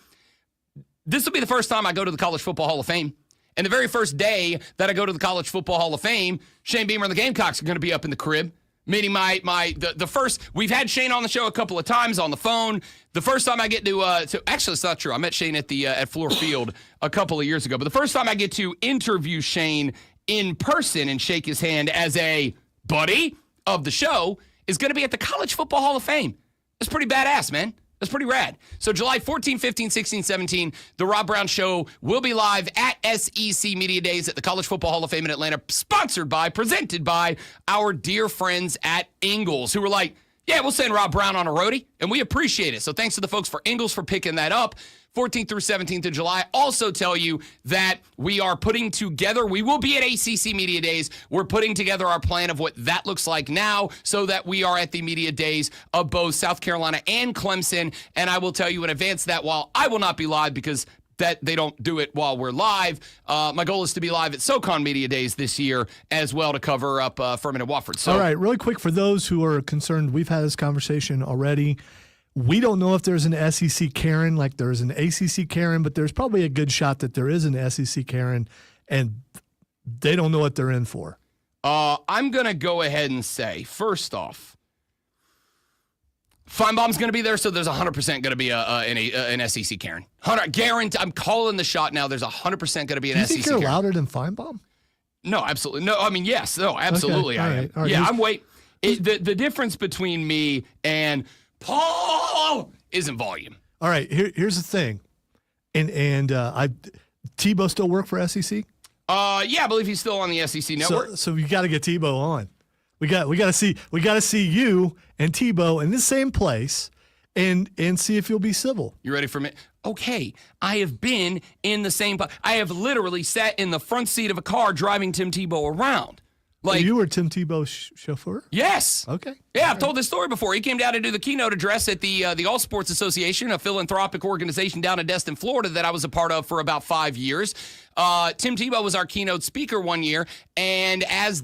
S1: This will be the first time I go to the College Football Hall of Fame. And the very first day that I go to the College Football Hall of Fame, Shane Beamer and the Gamecocks are going to be up in the crib. Meaning the first, we've had Shane on the show a couple of times on the phone. The first time I get to actually, it's not true. I met Shane at Fluor Field a couple of years ago. But the first time I get to interview Shane in person and shake his hand as a buddy of the show is going to be at the College Football Hall of Fame. That's pretty badass, man. That's pretty rad. So July 14, 15, 16, 17, the Rob Brown Show will be live at SEC Media Days at the College Football Hall of Fame in Atlanta, presented by our dear friends at Ingles, who were like, yeah, we'll send Rob Brown on a roadie, and we appreciate it. So thanks to the folks for Ingles for picking that up. 14th through 17th of July. Also tell you that we are putting together, we will be at ACC Media Days. We're putting together our plan of what that looks like now so that we are at the Media Days of both South Carolina and Clemson. And I will tell you in advance that while I will not be live because that they don't do it while we're live, my goal is to be live at SoCon Media Days this year as well to cover up Furman and Wofford. So,
S2: all right, really quick for those who are concerned, we've had this conversation already. We don't know if there's an SEC Karen like there's an ACC Karen, but there's probably a good shot that there is an SEC Karen, and they don't know what they're in for.
S1: I'm going to go ahead and say, first off, Feinbaum's going to be there, so there's 100% going to be an SEC Karen. 100 guarantee. I'm calling the shot now. There's 100% going to be an SEC Karen.
S2: You think you're louder than Feinbaum?
S1: No, absolutely. No, I mean, yes. No, absolutely.
S2: Okay, all right.
S1: Yeah, the difference between me and Paul isn't volume.
S2: All right, here's the thing. And Tebow still work for SEC?
S1: Yeah, I believe he's still on the SEC network.
S2: So you got to get Tebow on. We got to see you and Tebow in the same place and see if you'll be civil.
S1: You ready for me? Okay, I have been in the same. I have literally sat in the front seat of a car driving Tim Tebow around. Like,
S2: you were Tim Tebow's chauffeur?
S1: Yes.
S2: Okay.
S1: Yeah, I've told this story before. He came down to do the keynote address at the Alta Sports Association, a philanthropic organization down in Destin, Florida that I was a part of for about 5 years. Tim Tebow was our keynote speaker one year, and as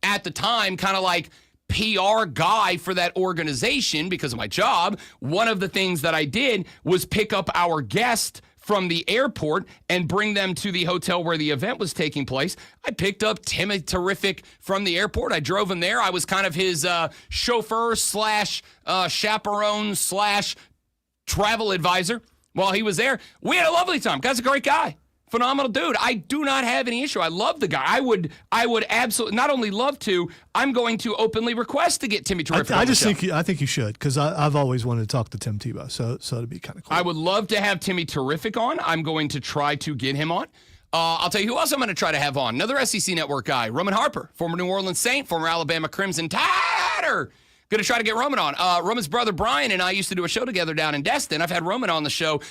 S1: at the time, kind of like PR guy for that organization because of my job, one of the things that I did was pick up our guest from the airport and bring them to the hotel where the event was taking place. I picked up Timmy Terrific from the airport. I drove him there. I was kind of his chauffeur / chaperone / travel advisor while he was there. We had a lovely time. Guy's a great guy. Phenomenal dude. I do not have any issue. I love the guy. I would absolutely not only love to, I'm going to openly request to get Timmy Terrific.
S2: I think you should, because I've always wanted to talk to Tim Tebow, so it'd be kind of cool.
S1: I would love to have Timmy Terrific on. I'm going to try to get him on. I'll tell you who else I'm going to try to have on. Another SEC Network guy, Roman Harper, former New Orleans Saint, former Alabama Crimson Tide. Going to try to get Roman on. Roman's brother Brian and I used to do a show together down in Destin. I've had Roman on the show,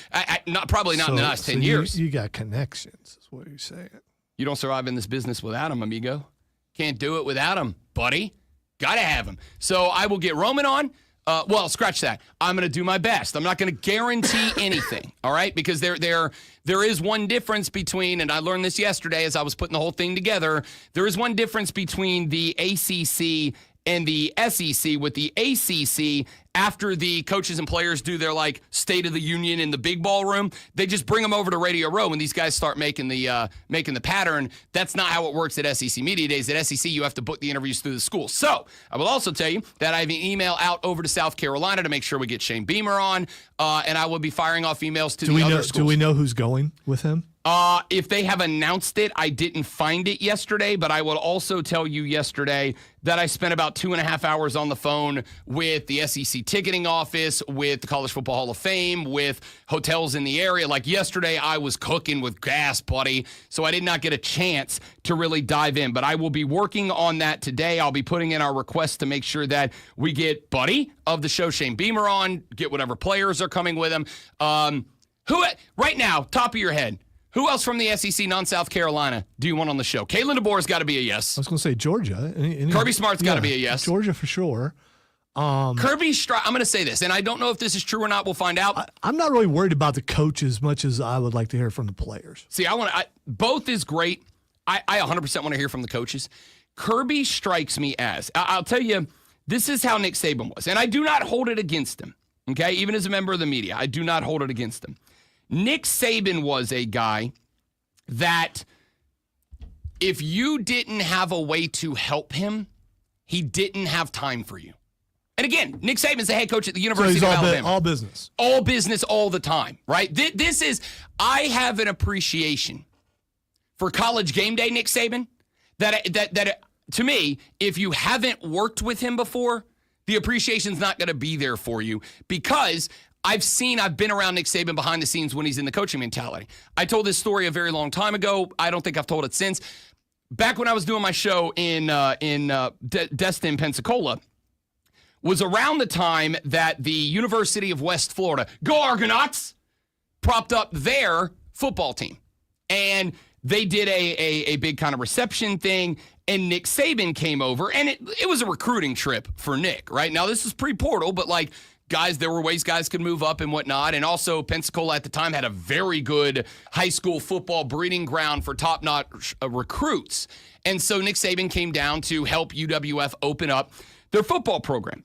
S1: probably not in the last 10 years.
S2: You got connections, is what you're saying.
S1: You don't survive in this business without him, amigo. Can't do it without him, buddy. Got to have him. So I will get Roman on. Well, scratch that. I'm going to do my best. I'm not going to guarantee anything, all right? Because there is one difference between, and I learned this yesterday as I was putting the whole thing together, there is one difference between the ACC and the SEC. With the ACC, after the coaches and players do their State of the Union in the big ballroom, they just bring them over to Radio Row and these guys start making the pattern. That's not how it works at SEC Media Days. At SEC, you have to book the interviews through the school. So I will also tell you that I have an email out over to South Carolina to make sure we get Shane Beamer on, and I will be firing off emails to the other schools.
S2: Do we know who's going with him?
S1: If they have announced it, I didn't find it yesterday, but I will also tell you yesterday that I spent about 2.5 hours on the phone with the SEC ticketing office, with the College Football Hall of Fame, with hotels in the area. Like yesterday, I was cooking with gas, buddy, so I did not get a chance to really dive in, but I will be working on that today. I'll be putting in our request to make sure that we get Buddy of the show, Shane Beamer, on, get whatever players are coming with him. Who, right now, top of your head, who else from the SEC, non-South Carolina, do you want on the show? Kalen DeBoer's got to be a yes.
S2: I was going to say Georgia.
S1: Kirby Smart's got to be a yes.
S2: Georgia for sure.
S1: I'm going to say this, and I don't know if this is true or not. We'll find out.
S2: I'm not really worried about the coach as much as I would like to hear from the players.
S1: See, both is great. I 100% want to hear from the coaches. Kirby strikes me as, I'll tell you, this is how Nick Saban was, and I do not hold it against him, okay? Even as a member of the media, I do not hold it against him. Nick Saban was a guy that if you didn't have a way to help him, he didn't have time for you. And again, Nick Saban's the head coach at the University of Alabama.
S2: All business.
S1: All business all the time, right? This is, I have an appreciation for College Game Day, Nick Saban, that to me, if you haven't worked with him before, the appreciation's not going to be there for you, because I've been around Nick Saban behind the scenes when he's in the coaching mentality. I told this story a very long time ago. I don't think I've told it since. Back when I was doing my show in Destin, Pensacola, was around the time that the University of West Florida, go Argonauts, propped up their football team. And they did a big kind of reception thing, and Nick Saban came over, and it was a recruiting trip for Nick, right? Now, this was pre-portal, but like, guys, there were ways guys could move up and whatnot. And also, Pensacola at the time had a very good high school football breeding ground for top-notch recruits. And so Nick Saban came down to help UWF open up their football program.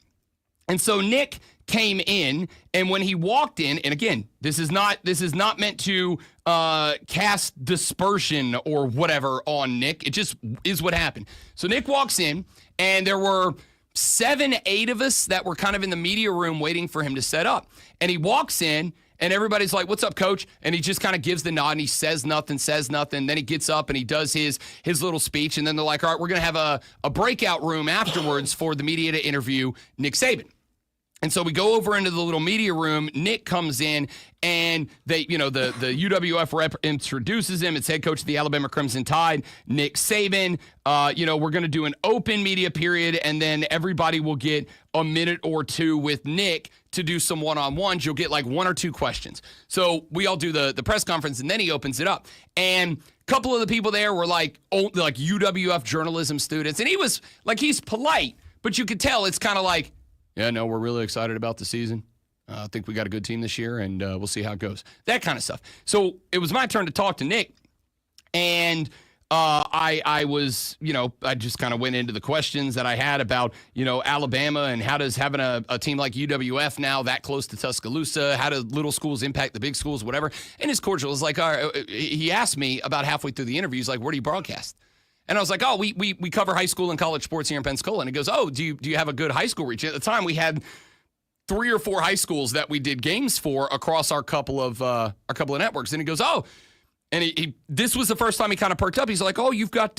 S1: And so Nick came in, and when he walked in, and again, this is not meant to cast dispersion or whatever on Nick. It just is what happened. So Nick walks in, and there were 7, 8 of us that were kind of in the media room waiting for him to set up. And he walks in, and everybody's like, "What's up, coach?" And he just kind of gives the nod, and he says nothing. Then he gets up, and he does his little speech. And then they're like, "All right, we're going to have a breakout room afterwards for the media to interview Nick Saban." And so we go over into the little media room. Nick comes in, and the UWF rep introduces him. It's head coach of the Alabama Crimson Tide, Nick Saban. We're going to do an open media period, and then everybody will get a minute or two with Nick to do some one-on-ones. You'll get like 1 or 2 questions. So we all do the press conference, and then he opens it up. And a couple of the people there were like UWF journalism students, and he was like, he's polite, but you could tell it's kind of like, "Yeah, no, we're really excited about the season. I think we got a good team this year, and we'll see how it goes." That kind of stuff. So it was my turn to talk to Nick, and I was, I just kind of went into the questions that I had about, Alabama, and how does having a team like UWF now that close to Tuscaloosa, how do little schools impact the big schools, whatever. And his cordial was like, all right, he asked me about halfway through the interview, he's like, "Where do you broadcast?" And I was like, "Oh, we cover high school and college sports here in Pensacola." And he goes, "Oh, do you have a good high school reach?" At the time, we had 3 or 4 high schools that we did games for across our couple of networks. And he goes, "Oh," and he this was the first time he kind of perked up. He's like, "Oh, you got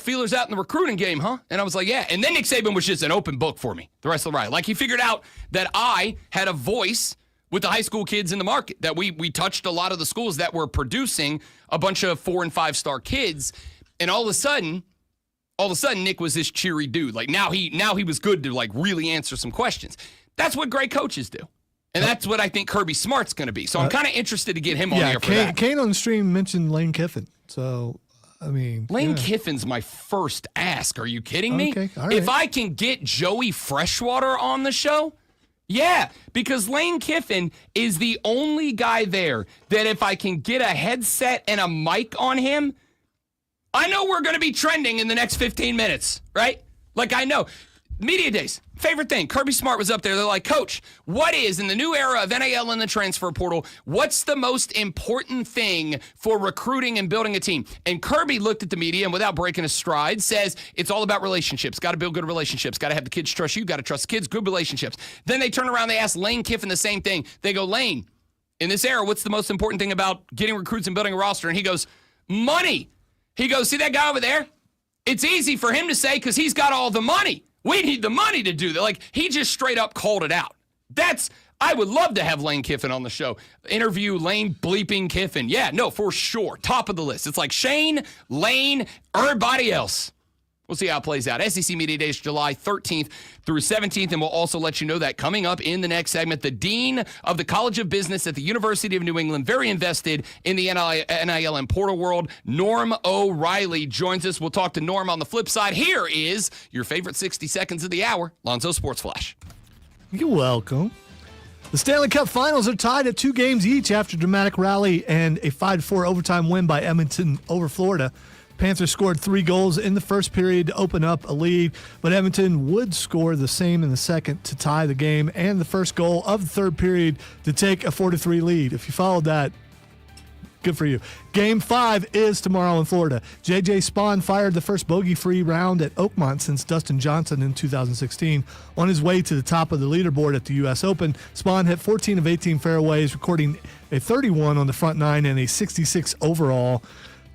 S1: feelers out in the recruiting game, huh?" And I was like, "Yeah." And then Nick Saban was just an open book for me the rest of the ride. Like, he figured out that I had a voice with the high school kids in the market, that we touched a lot of the schools that were producing a bunch of 4- and 5-star kids. And all of a sudden, Nick was this cheery dude. Like, now he was good to like really answer some questions. That's what great coaches do. And that's what I think Kirby Smart's going to be. So I'm kind of interested to get him on here for that.
S2: Kane on the stream mentioned Lane Kiffin. So, I mean.
S1: Lane Kiffin's my first ask. Are you kidding me?
S2: Okay, all right.
S1: If I can get Joey Freshwater on the show, yeah, because Lane Kiffin is the only guy there that if I can get a headset and a mic on him, I know we're going to be trending in the next 15 minutes, right? Like, I know. Media days, favorite thing. Kirby Smart was up there. They're like, "Coach, what is, in the new era of NIL and the transfer portal, what's the most important thing for recruiting and building a team?" And Kirby looked at the media and, without breaking a stride, says, "It's all about relationships. Got to build good relationships. Got to have the kids trust you. Got to trust the kids. Good relationships." Then they turn around, they ask Lane Kiffin the same thing. They go, "Lane, in this era, what's the most important thing about getting recruits and building a roster? And he goes, money. He goes, see that guy over there? It's easy for him to say because he's got all the money. We need the money to do that. Like, he just straight up called it out. I would love to have Lane Kiffin on the show. Interview Lane bleeping Kiffin. Yeah, no, for sure. Top of the list. It's like Shane, Lane, everybody else. We'll see how it plays out. SEC Media Days, July 13th through 17th, and we'll also let you know that coming up in the next segment, the Dean of the College of Business at the University of New England, very invested in the NIL and portal world, Norm O'Reilly joins us. We'll talk to Norm on the flip side. Here is your favorite 60 seconds of the hour, Lonzo Sports Flash.
S2: You're welcome. The Stanley Cup Finals are tied at 2 games each after a dramatic rally and a 5-4 overtime win by Edmonton over Florida. Panther scored 3 goals in the first period to open up a lead, but Edmonton would score the same in the second to tie the game and the first goal of the third period to take a 4-3 lead. If you followed that, good for you. Game 5 is tomorrow in Florida. J.J. Spahn fired the first bogey-free round at Oakmont since Dustin Johnson in 2016. On his way to the top of the leaderboard at the U.S. Open, Spahn hit 14 of 18 fairways, recording a 31 on the front 9 and a 66 overall.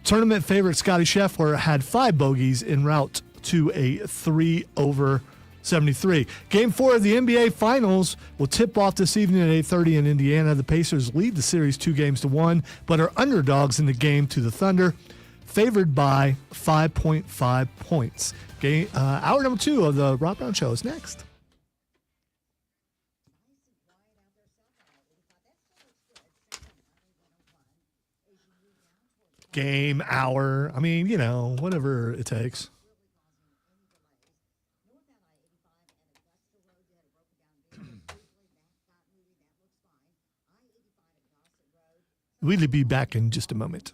S2: Tournament favorite Scottie Scheffler had 5 bogeys en route to a 3 over 73. Game 4 of the NBA Finals will tip off this evening at 8:30 in Indiana. The Pacers lead the series 2-1, but are underdogs in the game to the Thunder, favored by 5.5 points. Hour number 2 of the Rob Brown Show is next. Game hour. I mean, whatever it takes. We'll be back in just a moment.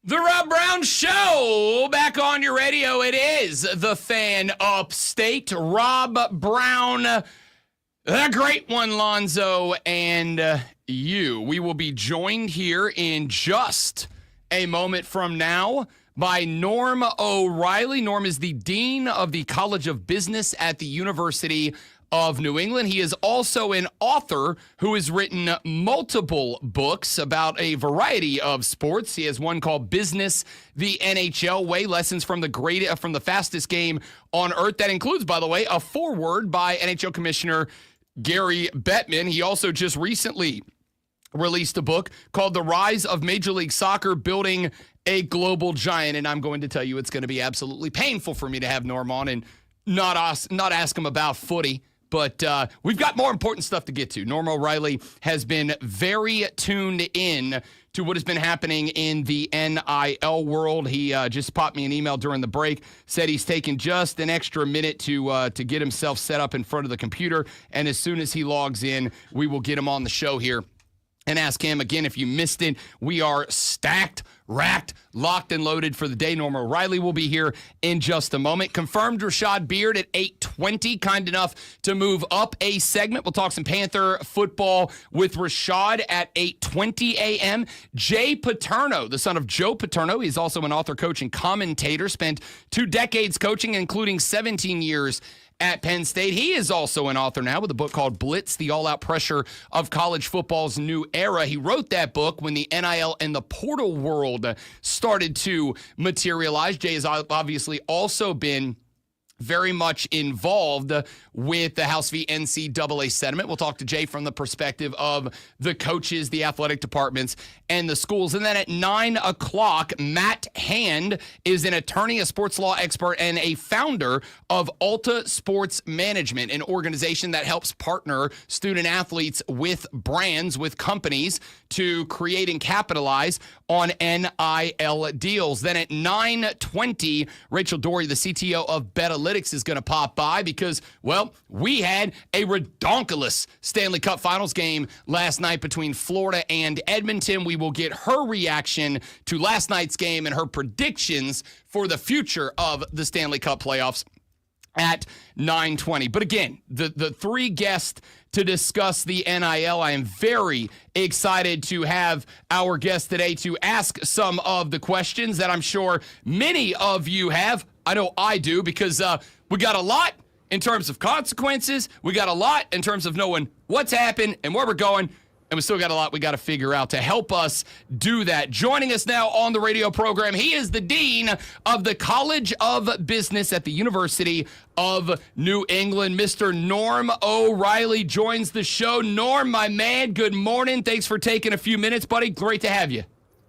S1: The Rob Brown Show, back on your radio. It is the fan upstate, Rob Brown, the great one, Lonzo, and you. We will be joined here in just a moment from now by Norm O'Reilly. Norm is the Dean of the College of Business at the University of New England. He is also an author who has written multiple books about a variety of sports. He has one called Business, the NHL Way, Lessons from the Fastest Game on Earth. That includes, by the way, a foreword by NHL Commissioner Gary Bettman. He also just recently released a book called The Rise of Major League Soccer, Building a Global Giant. And I'm going to tell you it's going to be absolutely painful for me to have Norm on and not ask him about footy. But we've got more important stuff to get to. Norm O'Reilly has been very tuned in to what has been happening in the NIL world. He just popped me an email during the break, said he's taken just an extra minute to get himself set up in front of the computer. And as soon as he logs in, we will get him on the show here and ask him. Again, if you missed it, we are stacked, racked, locked, and loaded for the day. Norm O'Reilly will be here in just a moment. Confirmed Rashad Beard at 8:20, kind enough to move up a segment. We'll talk some Panther football with Rashad at 8:20 a.m. Jay Paterno, the son of Joe Paterno, he's also an author, coach, and commentator, spent 2 decades coaching, including 17 years at Penn State. He is also an author now with a book called Blitz, the All-Out Pressure of College Football's New Era. He wrote that book when the NIL and the portal world started to materialize. Jay has obviously also been very much involved with the House v. NCAA settlement. We'll talk to Jay from the perspective of the coaches, the athletic departments, and the schools. And then at 9 o'clock, Matt Hand is an attorney, a sports law expert, and a founder of Alta Sports Management, an organization that helps partner student athletes with brands, with companies, to create and capitalize on NIL deals. Then at 9:20, Rachel Doerrie, the CTO of Betalytics, is going to pop by because, well, we had a redonkulous Stanley Cup Finals game last night between Florida and Edmonton. We will get her reaction to last night's game and her predictions for the future of the Stanley Cup playoffs at 9:20. But again, the 3 guests to discuss the NIL. I am very excited to have our guest today to ask some of the questions that I'm sure many of you have. I know I do, because we got a lot in terms of consequences. We got a lot in terms of knowing what's happened and where we're going. And we still got a lot we got to figure out to help us do that. Joining us now on the radio program, he is the Dean of the College of Business at the University of New England. Mr. Norm O'Reilly joins the show. Norm, my man, good morning. Thanks for taking a few minutes, buddy. Great to have you.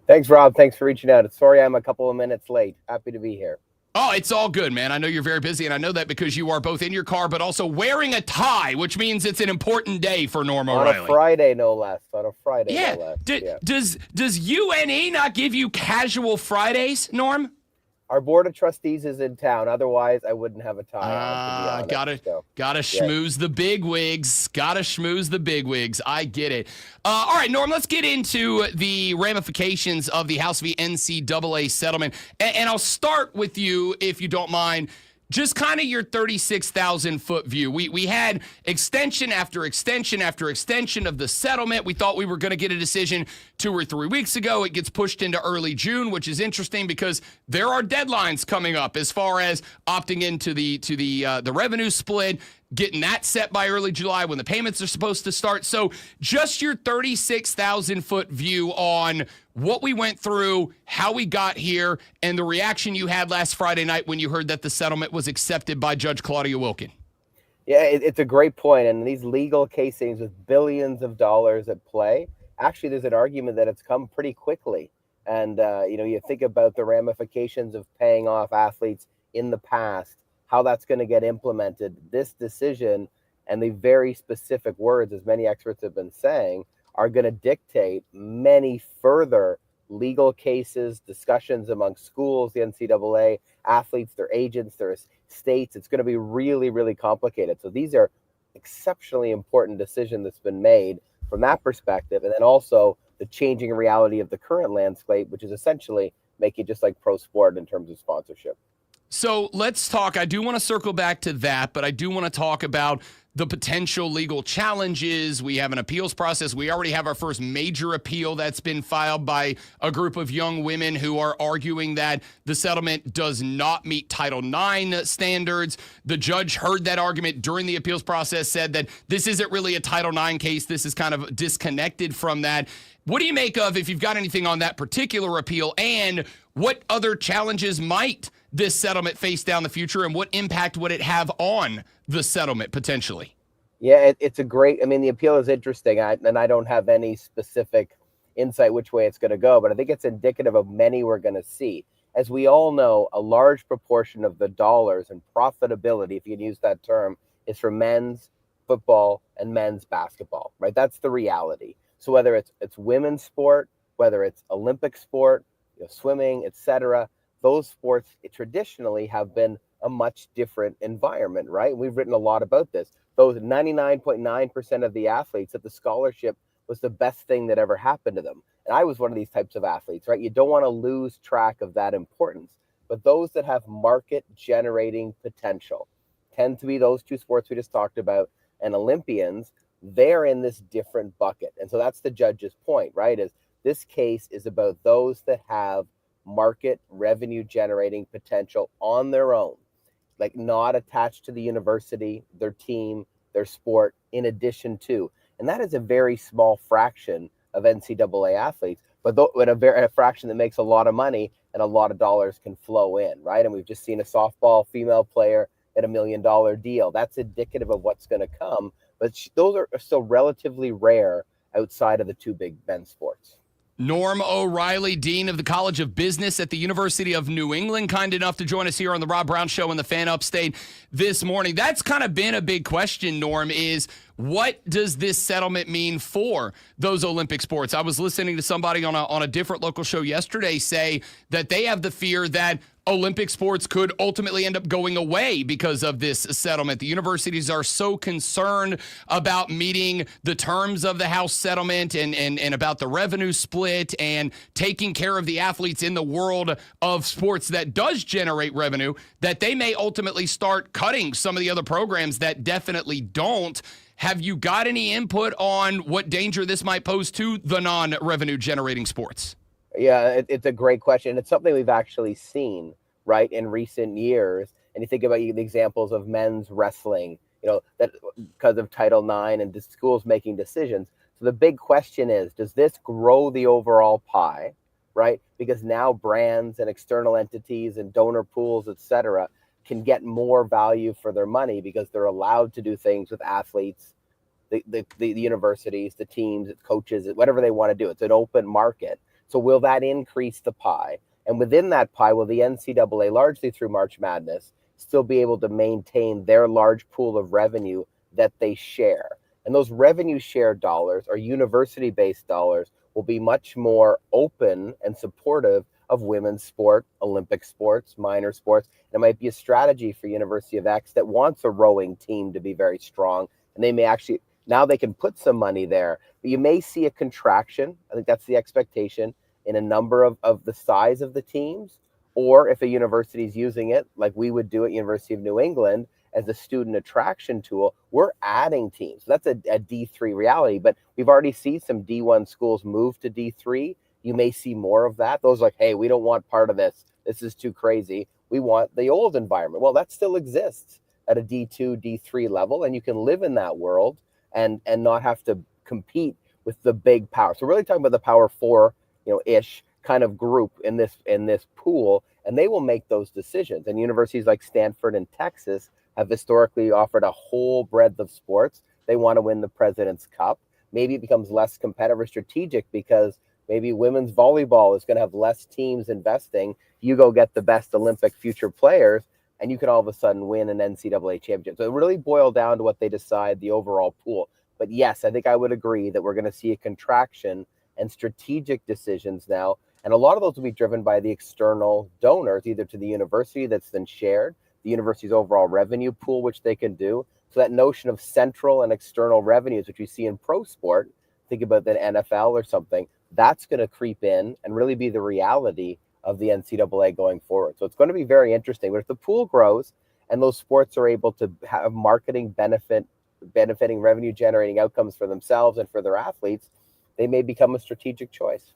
S4: Thanks, Rob. Thanks for reaching out. Sorry I'm a couple of minutes late. Happy to be here.
S1: Oh, it's all good, man. I know you're very busy, and I know that because you are both in your car, but also wearing a tie, which means it's an important day for Norm O'Reilly.
S4: On a Friday, no less. No less.
S1: Yeah. Does UNE not give you casual Fridays, Norm?
S4: Our board of trustees is in town. Otherwise, I wouldn't have a tie on, to be honest.
S1: Gotta schmooze the bigwigs. Gotta schmooze the bigwigs. I get it. All right, Norm, let's get into the ramifications of the House v. NCAA settlement. And I'll start with you, if you don't mind. Just kind of your 36,000-foot view. We had extension after extension after extension of the settlement. We thought we were going to get a decision 2 or 3 weeks ago. It gets pushed into early June, which is interesting because there are deadlines coming up as far as opting into the revenue split, getting that set by early July when the payments are supposed to start. So just your 36,000-foot view on what we went through, how we got here, and the reaction you had last Friday night when you heard that the settlement was accepted by Judge Claudia Wilkin.
S4: Yeah, it's a great point. And these legal casings with billions of dollars at play, actually, there's an argument that it's come pretty quickly. And, you think about the ramifications of paying off athletes in the past, how that's going to get implemented. This decision and the very specific words, as many experts have been saying, are going to dictate many further legal cases, discussions among schools, the NCAA, athletes, their agents, their states. It's going to be really, really complicated. So these are exceptionally important decisions that's been made from that perspective. And then also the changing reality of the current landscape, which is essentially make it just like pro sport in terms of sponsorship.
S1: So let's talk. I do want to circle back to that, but I do want to talk about the potential legal challenges. We have an appeals process. We already have our first major appeal that's been filed by a group of young women who are arguing that the settlement does not meet Title IX standards. The judge heard that argument during the appeals process, said that this isn't really a Title IX case. This is kind of disconnected from that. What do you make of, if you've got anything on that particular appeal, and what other challenges might this settlement face down the future, and what impact would it have on the settlement potentially?
S4: Yeah, it's a great, I mean, the appeal is interesting, and I don't have any specific insight which way it's going to go, but I think it's indicative of many we're going to see. As we all know, a large proportion of the dollars and profitability, if you can use that term, is for men's football and men's basketball, right? That's the reality. So whether it's women's sport, whether it's Olympic sport, swimming, etc., those sports traditionally have been a much different environment, right? We've written a lot about this. Those 99.9% of the athletes, that the scholarship was the best thing that ever happened to them. And I was one of these types of athletes, right? You don't want to lose track of that importance. But those that have market generating potential tend to be those two sports we just talked about, and Olympians. They're in this different bucket. And so that's the judge's point, right? Is this case is about those that have market revenue generating potential on their own, like not attached to the university, their team, their sport, in addition to. And that is a very small fraction of NCAA athletes, but a fraction that makes a lot of money and a lot of dollars can flow in, right? And we've just seen a softball female player at $1 million deal. That's indicative of what's going to come, but those are still relatively rare outside of the two big men's sports.
S1: Norm O'Reilly, Dean of the College of Business at the University of New England, kind enough to join us here on the Rob Brown Show in the Fan Upstate this morning. That's kind of been a big question, Norm, is what does this settlement mean for those Olympic sports? I was listening to somebody on a different local show yesterday say that they have the fear that Olympic sports could ultimately end up going away because of this settlement. The universities are so concerned about meeting the terms of the House settlement and about the revenue split and taking care of the athletes in the world of sports that does generate revenue, that they may ultimately start cutting some of the other programs that definitely don't. Have you got any input on what danger this might pose to the non-revenue generating sports?
S4: Yeah, it's a great question. It's something we've actually seen, right, in recent years. And you think about the examples of men's wrestling, that because of Title IX and schools making decisions. So the big question is, does this grow the overall pie, right? Because now brands and external entities and donor pools, et cetera, can get more value for their money because they're allowed to do things with athletes, the universities, the teams, coaches, whatever they want to do. It's an open market. So will that increase the pie? And within that pie, will the NCAA, largely through March Madness, still be able to maintain their large pool of revenue that they share? And those revenue share dollars, or university-based dollars, will be much more open and supportive of women's sport, Olympic sports, minor sports. And it might be a strategy for University of X that wants a rowing team to be very strong. And they may actually, now they can put some money there. But you may see a contraction. I think that's the expectation in a number of the size of the teams, or if a university is using it, like we would do at University of New England, as a student attraction tool, we're adding teams. So that's a D3 reality, but we've already seen some D1 schools move to D3. You may see more of that. Those like, hey, we don't want part of this. This is too crazy. We want the old environment. Well, that still exists at a D2, D3 level, and you can live in that world and not have to compete with the big power. So we're really talking about the Power Four, ish kind of group in this pool, and they will make those decisions. And universities like Stanford and Texas have historically offered a whole breadth of sports. They want to win the President's Cup. Maybe it becomes less competitive or strategic because maybe women's volleyball is going to have less teams investing. You go get the best Olympic future players, and you can all of a sudden win an NCAA championship. So it really boiled down to what they decide, the overall pool. But yes, I think I would agree that we're going to see a contraction and strategic decisions now. And a lot of those will be driven by the external donors, either to the university that's then shared, the university's overall revenue pool, which they can do. So that notion of central and external revenues, which you see in pro sport, think about the NFL or something, that's going to creep in and really be the reality of the NCAA going forward. So it's going to be very interesting. But if the pool grows and those sports are able to have marketing benefiting revenue generating outcomes for themselves and for their athletes, they may become a strategic choice.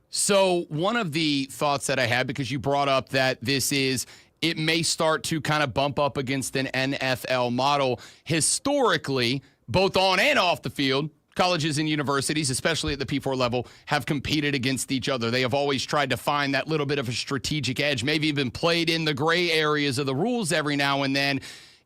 S1: So one of the thoughts that I had, because you brought up that it may start to kind of bump up against an NFL model. Historically, both on and off the field, colleges and universities, especially at the P4 level, have competed against each other. They have always tried to find that little bit of a strategic edge, maybe even played in the gray areas of the rules every now and then.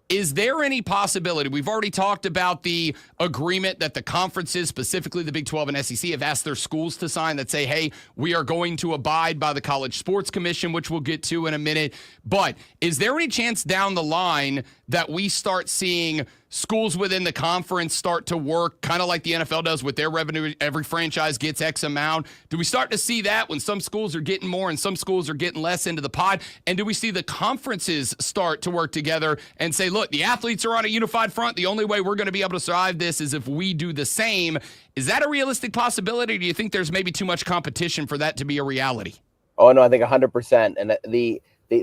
S1: Is there any possibility? We've already talked about the agreement that the conferences, specifically the Big 12 and SEC, have asked their schools to sign that say, hey, we are going to abide by the College Sports Commission, which we'll get to in a minute. But is there any chance down the line that we start seeing schools within the conference start to work kind of like the NFL does with their revenue? Every franchise gets X amount. Do we start to see that when some schools are getting more and some schools are getting less into the pot? And do we see the conferences start to work together and say, look, the athletes are on a unified front. The only way we're going to be able to survive this is if we do the same. Is that a realistic possibility? Or do you think there's maybe too much competition for that to be a reality?
S4: Oh, no, I think 100%. And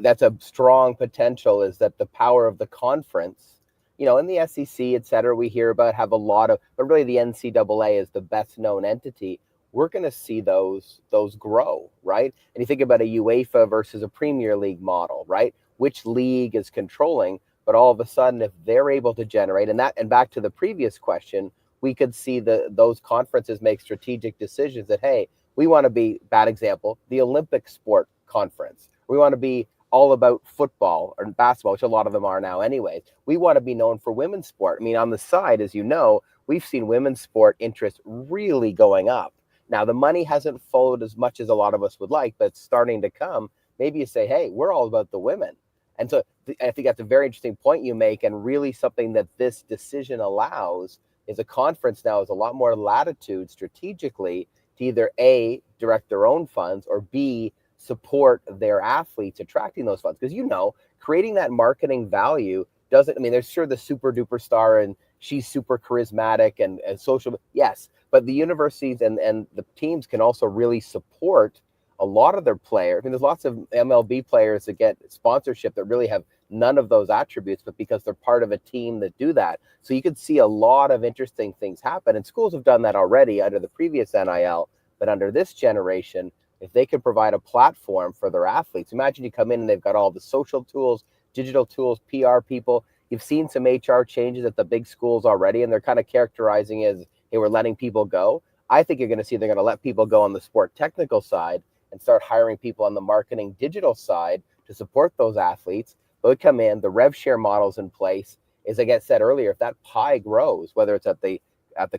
S4: that's a strong potential, is that the power of the conference, you know, in the SEC, et cetera, we hear about have a lot of, but really the NCAA is the best known entity. We're going to see those grow, right? And you think about a UEFA versus a Premier League model, right? Which league is controlling? But all of a sudden, if they're able to generate, and back to the previous question, we could see those conferences make strategic decisions that, hey, we want to be, bad example, the Olympic sport conference. We want to be all about football or basketball, which a lot of them are now anyways. We want to be known for women's sport. I mean, on the side, as you know, we've seen women's sport interest really going up. Now, the money hasn't followed as much as a lot of us would like, but it's starting to come. Maybe you say, hey, we're all about the women. And so I think that's a very interesting point you make, and really something that this decision allows is a conference now has a lot more latitude strategically to either A, direct their own funds, or B, support their athletes attracting those funds. Because, you know, creating that marketing value doesn't, I mean, there's sure the super duper star and she's super charismatic and social, yes, but the universities and the teams can also really support a lot of their players. I mean, there's lots of MLB players that get sponsorship that really have none of those attributes, but because they're part of a team that do that. So you could see a lot of interesting things happen, and schools have done that already under the previous NIL, but under this generation, if they could provide a platform for their athletes, imagine you come in and they've got all the social tools, digital tools, PR people. You've seen some HR changes at the big schools already, and they're kind of characterizing it as, hey, we're letting people go. I think you're going to see they're going to let people go on the sport technical side and start hiring people on the marketing digital side to support those athletes. They would come in, the rev share models in place. As I said earlier, if that pie grows, whether it's at the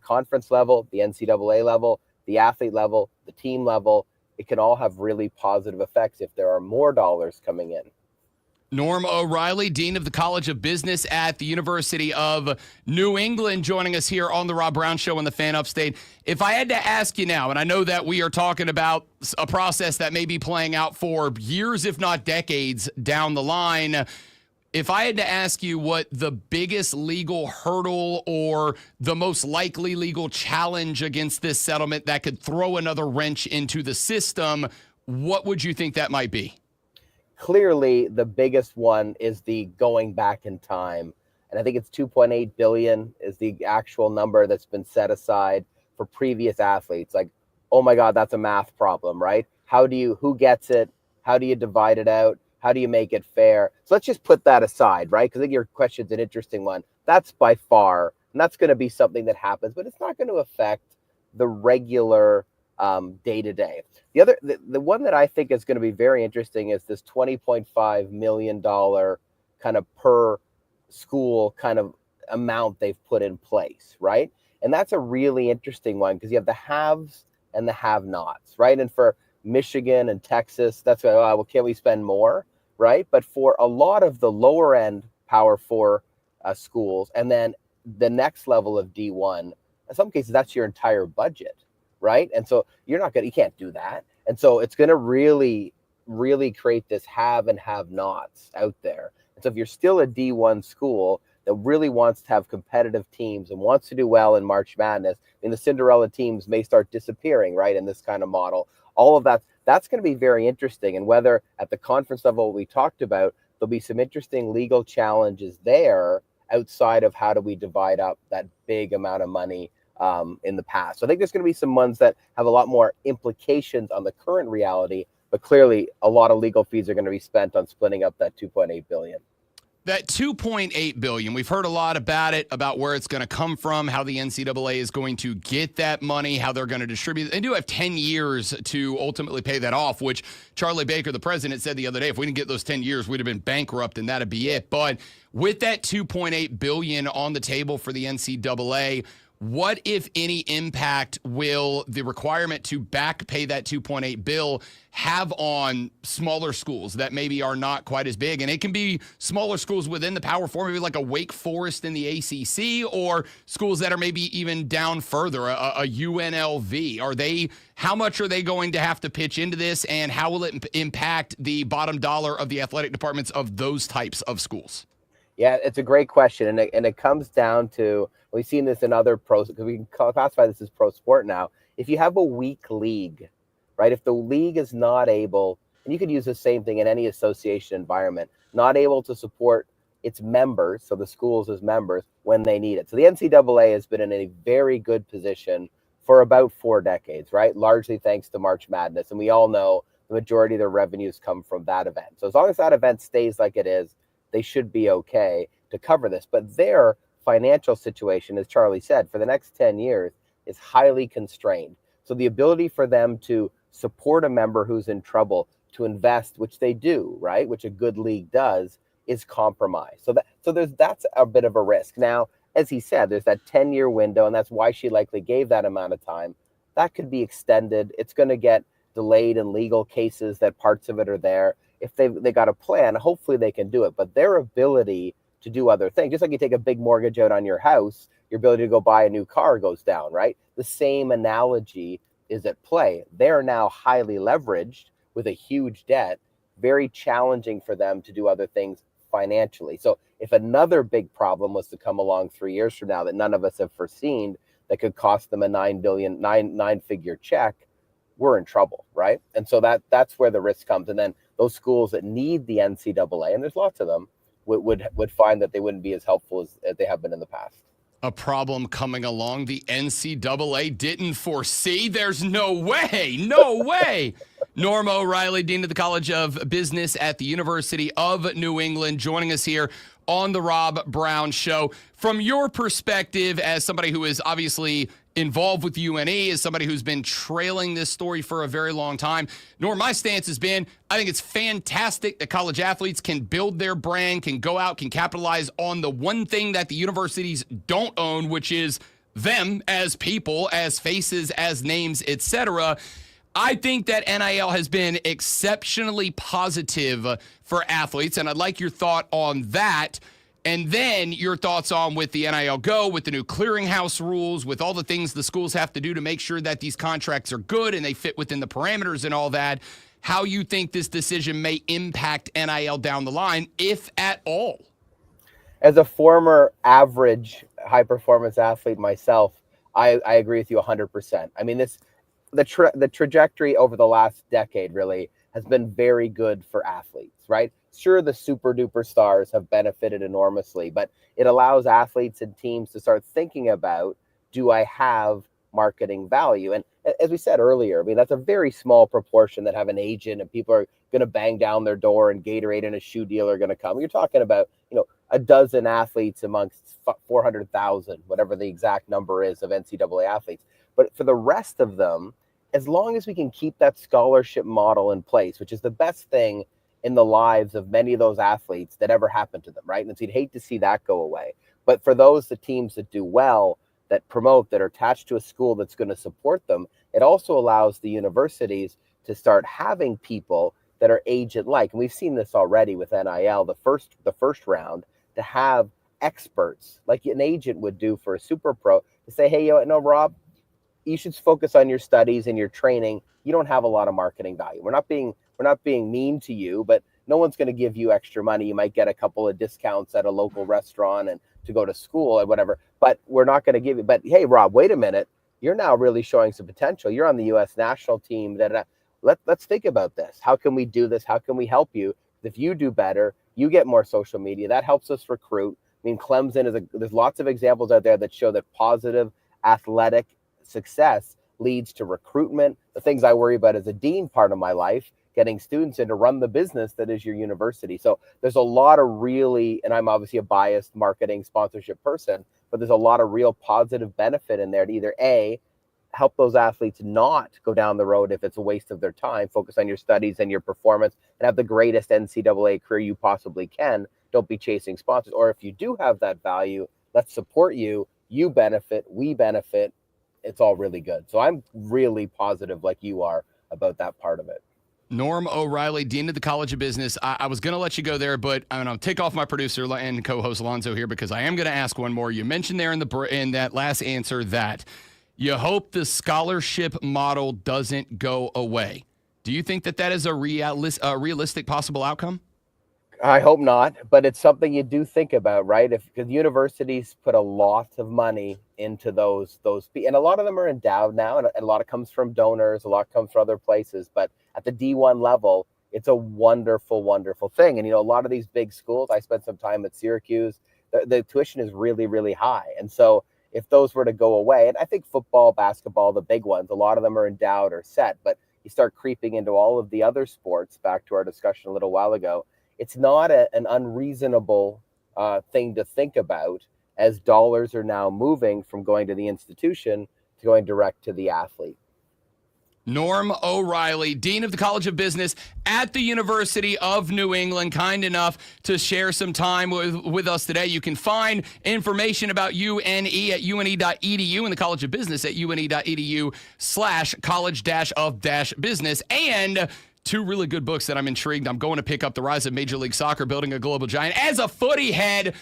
S4: conference level, the NCAA level, the athlete level, the team level, it can all have really positive effects if there are more dollars coming in.
S1: Norm O'Reilly, Dean of the College of Business at the University of New England, joining us here on the Rob Brown Show on the Fan Upstate. If I had to ask you now, and I know that we are talking about a process that may be playing out for years, if not decades down the line, if I had to ask you what the biggest legal hurdle or the most likely legal challenge against this settlement that could throw another wrench into the system, what would you think that might be?
S4: Clearly, the biggest one is the going back in time. And I think it's 2.8 billion is the actual number that's been set aside for previous athletes. Like, oh my God, that's a math problem, right? Who gets it? How do you divide it out? How do you make it fair? So let's just put that aside, right? Because I think your question's an interesting one. That's by far, and that's going to be something that happens, but it's not going to affect the regular day-to-day. The one that I think is going to be very interesting is this $20.5 million kind of per school kind of amount they've put in place, right? And that's a really interesting one because you have the haves and the have-nots, right? And for Michigan and Texas, that's why, well, can we spend more, right? But for a lot of the lower end Power 4 schools, and then the next level of D1, in some cases, that's your entire budget, right? And so you can't do that. And so it's going to really, really create this have and have nots out there. And so if you're still a D1 school, that really wants to have competitive teams and wants to do well in March Madness, and the Cinderella teams may start disappearing, right, in this kind of model. All of that's going to be very interesting. And whether at the conference level we talked about, there'll be some interesting legal challenges there outside of how do we divide up that big amount of money in the past. So I think there's going to be some ones that have a lot more implications on the current reality, but clearly a lot of legal fees are going to be spent on splitting up that $2.8 billion.
S1: That $2.8 billion, we've heard a lot about it, about where it's going to come from, how the NCAA is going to get that money, how they're going to distribute it. They do have 10 years to ultimately pay that off, which Charlie Baker, the president, said the other day, if we didn't get those 10 years, we'd have been bankrupt and that'd be it. But with that $2.8 billion on the table for the NCAA, what, if any, impact will the requirement to back pay that $2.8 billion have on smaller schools that maybe are not quite as big? And it can be smaller schools within the Power Four, maybe like a Wake Forest in the ACC, or schools that are maybe even down further, a UNLV. How much are they going to have to pitch into this, and how will it impact the bottom dollar of the athletic departments of those types of schools?
S4: Yeah, it's a great question, and it comes down to, we've seen this in other pros, because we can classify this as pro sport now. If you have a weak league, right, if the league is not able, and you could use the same thing in any association environment, not able to support its members, so the schools as members, when they need it. So the NCAA has been in a very good position for about 4 decades, right, largely thanks to March Madness, and we all know the majority of their revenues come from that event. So as long as that event stays like it is, they should be okay to cover this. But their financial situation, as Charlie said, for the next 10 years is highly constrained. So the ability for them to support a member who's in trouble, to invest, which they do, right, which a good league does, is compromised. So that's a bit of a risk. Now, as he said, there's that 10-year window, and that's why she likely gave that amount of time. That could be extended. It's going to get delayed in legal cases that parts of it are there. If they got a plan, hopefully they can do it. But their ability to do other things, just like you take a big mortgage out on your house, your ability to go buy a new car goes down, right? The same analogy is at play. They're now highly leveraged with a huge debt, very challenging for them to do other things financially. So if another big problem was to come along 3 years from now that none of us have foreseen, that could cost them a nine-figure check, we're in trouble, right? And so that's where the risk comes. And then those schools that need the NCAA, and there's lots of them, would find that they wouldn't be as helpful as they have been in the past.
S1: A problem coming along the NCAA didn't foresee? There's no way. Norm O'Reilly, Dean of the College of Business at the University of New England, joining us here on the Rob Brown Show. From your perspective, as somebody who is obviously involved with UNE, as somebody who's been trailing this story for a very long time, Norm, my stance has been, I think it's fantastic that college athletes can build their brand, can go out, can capitalize on the one thing that the universities don't own, which is them as people, as faces, as names, etc. I think that NIL has been exceptionally positive for athletes, and I'd like your thought on that. And then your thoughts on with the NIL Go, with the new clearinghouse rules, with all the things the schools have to do to make sure that these contracts are good and they fit within the parameters and all that, how you think this decision may impact NIL down the line, if at all.
S4: As a former average high-performance athlete myself, I agree with you 100%. I mean, the trajectory over the last decade really has been very good for athletes, right? Sure, the super duper stars have benefited enormously, but it allows athletes and teams to start thinking about, do I have marketing value? And as we said earlier, I mean, that's a very small proportion that have an agent and people are going to bang down their door and Gatorade and a shoe dealer are going to come. You're talking about, a dozen athletes amongst 400,000, whatever the exact number is of NCAA athletes. But for the rest of them, as long as we can keep that scholarship model in place, which is the best thing in the lives of many of those athletes that ever happened to them, right? And so you'd hate to see that go away. But for the teams that do well, that promote, that are attached to a school that's going to support them, it also allows the universities to start having people that are agent-like. And we've seen this already with NIL, the first round, to have experts like an agent would do for a super pro to say, hey, Rob, you should focus on your studies and your training. You don't have a lot of marketing value. We're not being mean to you, but no one's going to give you extra money. You might get a couple of discounts at a local restaurant and to go to school and whatever, but we're not going to give you. But hey, Rob, wait a minute. You're now really showing some potential. You're on the U.S. national team. Let's think about this. How can we do this? How can we help you? If you do better, you get more social media. That helps us recruit. I mean, Clemson there's lots of examples out there that show that positive athletic success leads to recruitment. The things I worry about as a dean part of my life, getting students in to run the business that is your university. So there's a lot of really, and I'm obviously a biased marketing sponsorship person, but there's a lot of real positive benefit in there to either A, help those athletes not go down the road if it's a waste of their time, focus on your studies and your performance, and have the greatest NCAA career you possibly can. Don't be chasing sponsors. Or if you do have that value, let's support you. You benefit, we benefit. It's all really good. So I'm really positive, like you are, about that part of it.
S1: Norm O'Reilly, Dean of the College of Business. I was going to let you go there, but I'm going to take off my producer and co-host Alonzo here because I am going to ask one more. You mentioned there in that last answer that you hope the scholarship model doesn't go away. Do you think that is a realistic possible outcome?
S4: I hope not, but it's something you do think about, right? Because universities put a lot of money into those, and a lot of them are endowed now, and a lot of comes from donors, a lot comes from other places. But at the D1 level, it's a wonderful, wonderful thing. And a lot of these big schools, I spent some time at Syracuse. The tuition is really, really high, and so if those were to go away, and I think football, basketball, the big ones, a lot of them are endowed or set, but you start creeping into all of the other sports. Back to our discussion a little while ago. It's not an unreasonable thing to think about, as dollars are now moving from going to the institution to going direct to the athlete.
S1: Norm O'Reilly, Dean of the College of Business at the University of New England, kind enough to share some time with us today. You can find information about UNE at une.edu and the College of Business at une.edu/college-of-business. And two really good books that I'm intrigued. I'm going to pick up The Rise of Major League Soccer, Building a Global Giant. As a footy head,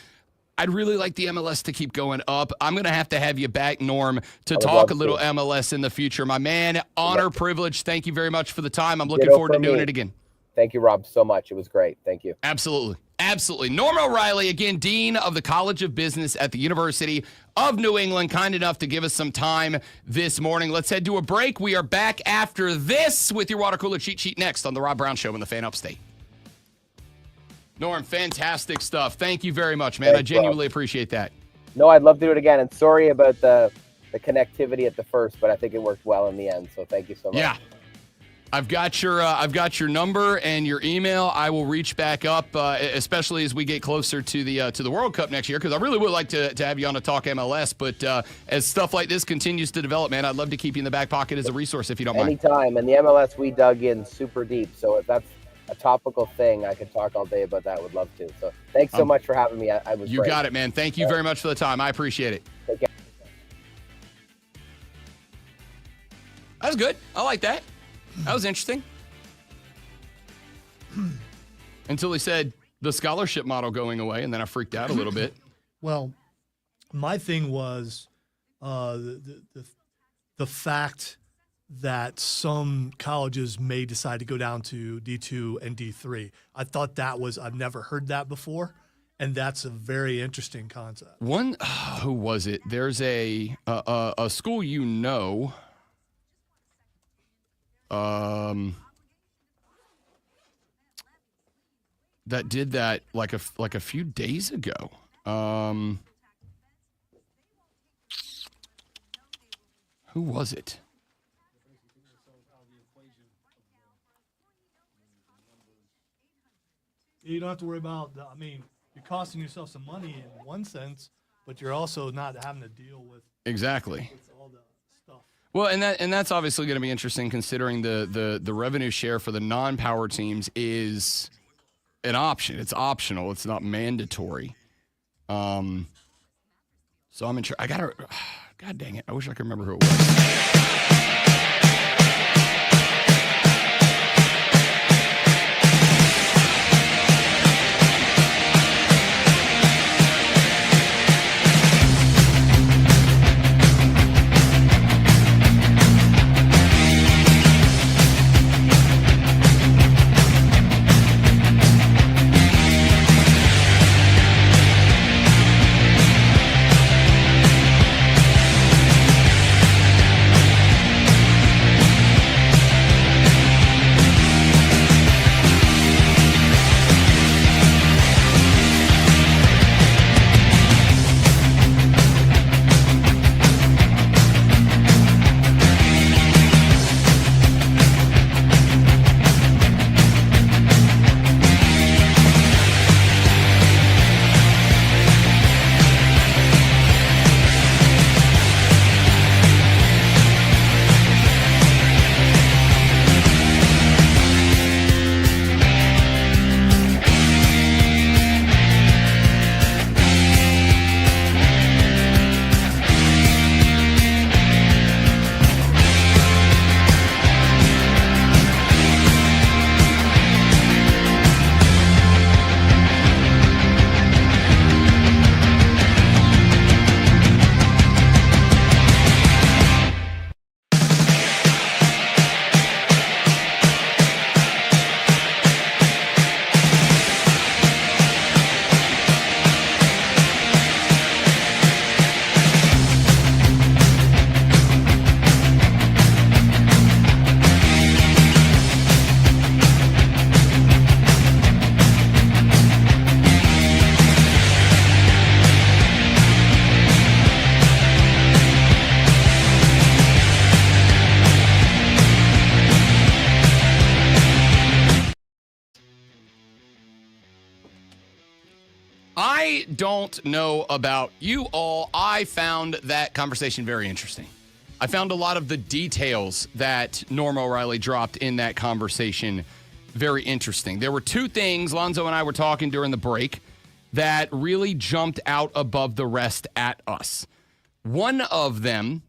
S1: I'd really like the MLS to keep going up. I'm going to have you back, Norm, to talk a little MLS in the future. My man, honor, privilege. Thank you very much for the time. I'm looking forward to doing it again.
S4: Thank you, Rob, so much. It was great. Thank you.
S1: Absolutely. Absolutely. Norm O'Reilly, again, Dean of the College of Business at the University of New England, kind enough to give us some time this morning. Let's head to a break. We are back after this with your water cooler cheat sheet next on The Rob Brown Show in the Fan Upstate. Norm, fantastic stuff. Thank you very much, man.
S4: Thanks,
S1: I genuinely appreciate that.
S4: No, I'd love to do it again. And sorry about the connectivity at the first, but I think it worked well in the end. So thank you so much.
S1: Yeah. I've got your number and your email. I will reach back up, especially as we get closer to the World Cup next year, because I really would like to have you on to talk MLS. But as stuff like this continues to develop, man, I'd love to keep you in the back pocket as a resource if you don't mind.
S4: Anytime. And the MLS, we dug in super deep. So if that's a topical thing, I could talk all day about that. Would love to. So thanks so much for having me. I was
S1: You
S4: great.
S1: got it, man. Thank you very much for the time. I appreciate it.
S4: Take care.
S1: That was good. I like that. That was interesting. Until he said the scholarship model going away, and then I freaked out a little bit.
S2: Well, my thing was the fact that some colleges may decide to go down to D2 and D3. I thought I've never heard that before, and that's a very interesting concept.
S1: Who was it? There's a school that did that like a few days ago. Who was it?
S2: You don't have to worry about, you're costing yourself some money in one sense, but you're also not having to deal with
S1: Exactly.
S2: all the stuff.
S1: Well, and that's obviously going to be interesting considering the revenue share for the non-power teams is an option. It's optional. It's not mandatory. So I'm sure God dang it. I wish I could remember who it was. don't know about you all, I found that conversation very interesting. I found a lot of the details that Norm O'Reilly dropped in that conversation very interesting. There were two things, Lonzo and I were talking during the break, that really jumped out above the rest at us. One of them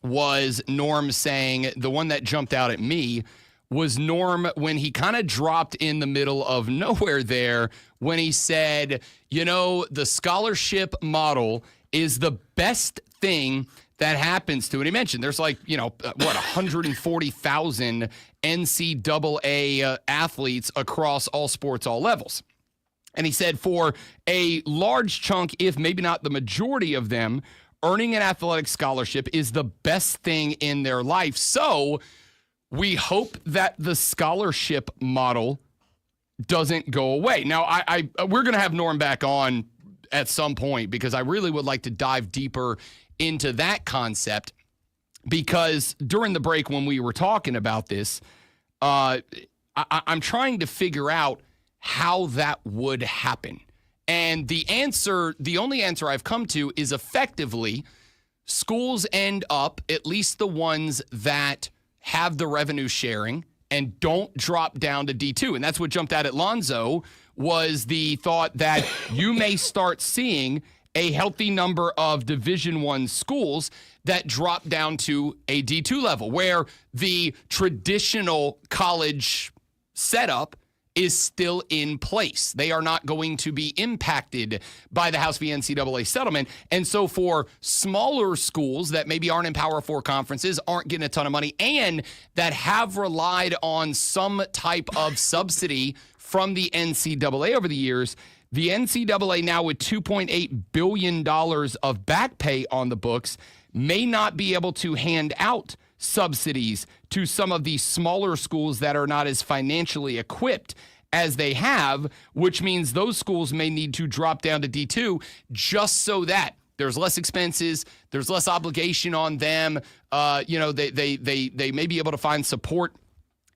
S1: was Norm saying, the one that jumped out at me was Norm when he kind of dropped in the middle of nowhere there when he said, the scholarship model is the best thing that happens to it. He mentioned there's 140,000 NCAA athletes across all sports, all levels. And he said for a large chunk, if maybe not the majority of them, earning an athletic scholarship is the best thing in their life. So we hope that the scholarship model doesn't go away. Now, we're going to have Norm back on at some point because I really would like to dive deeper into that concept, because during the break when we were talking about this, I'm trying to figure out how that would happen. And the only answer I've come to is effectively schools end up, at least the ones that have the revenue sharing and don't drop down to D2. And that's what jumped out at Lonzo, was the thought that you may start seeing a healthy number of Division I schools that drop down to a D2 level, where the traditional college setup is still in place. They are not going to be impacted by the House v. NCAA settlement. And so for smaller schools that maybe aren't in Power 4 conferences, aren't getting a ton of money, and that have relied on some type of subsidy from the NCAA over the years, the NCAA now with $2.8 billion of back pay on the books may not be able to hand out subsidies to some of these smaller schools that are not as financially equipped as they have, which means those schools may need to drop down to D2 just so that there's less expenses, there's less obligation on them. They may be able to find support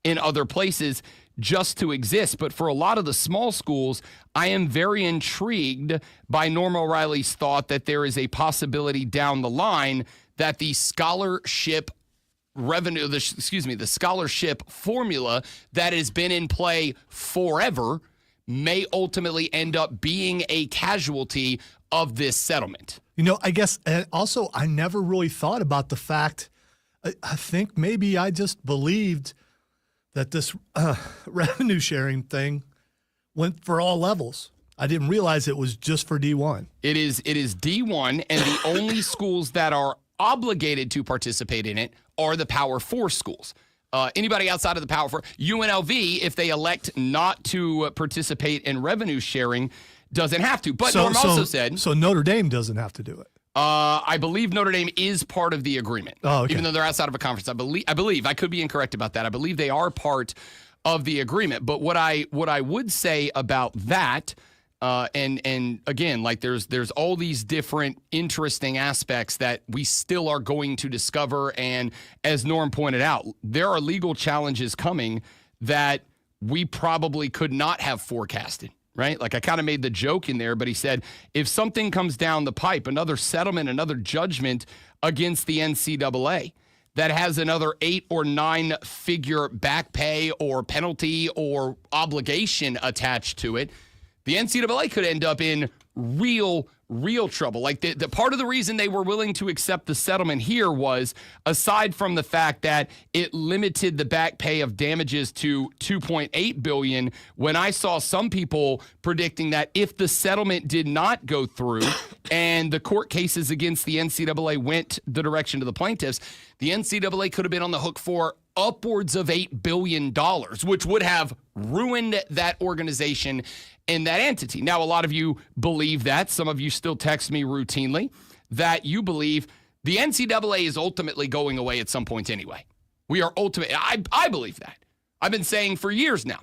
S1: in other places just to exist. But for a lot of the small schools, I am very intrigued by Norm O'Reilly's thought that there is a possibility down the line that the scholarship the scholarship formula that has been in play forever may ultimately end up being a casualty of this settlement.
S2: I guess also I never really thought about the fact, I think maybe I just believed that this revenue sharing thing went for all levels. I didn't realize it was just for D1. It is
S1: D1, and the only schools that are obligated to participate in it are the Power 4 schools. Anybody outside of the Power 4, UNLV, if they elect not to participate in revenue sharing, doesn't have to. But Norm also said...
S2: So Notre Dame doesn't have to do it.
S1: I believe Notre Dame is part of the agreement.
S2: Oh, okay.
S1: Even though they're outside of a conference. I believe, I could be incorrect about that. I believe they are part of the agreement. But what I would say about that, and again, there's all these different interesting aspects that we still are going to discover. And as Norm pointed out, there are legal challenges coming that we probably could not have forecasted. Right? I kind of made the joke in there, but he said, if something comes down the pipe, another settlement, another judgment against the NCAA that has another 8 or 9 figure back pay or penalty or obligation attached to it, the NCAA could end up in real trouble. The part of the reason they were willing to accept the settlement here was, aside from the fact that it limited the back pay of damages to $2.8 billion, when I saw some people predicting that if the settlement did not go through and the court cases against the NCAA went the direction of the plaintiffs, the NCAA could have been on the hook for upwards of $8 billion, which would have ruined that organization and that entity. Now, a lot of you believe that. Some of you still text me routinely that you believe the NCAA is ultimately going away at some point anyway. I believe that. I've been saying for years now.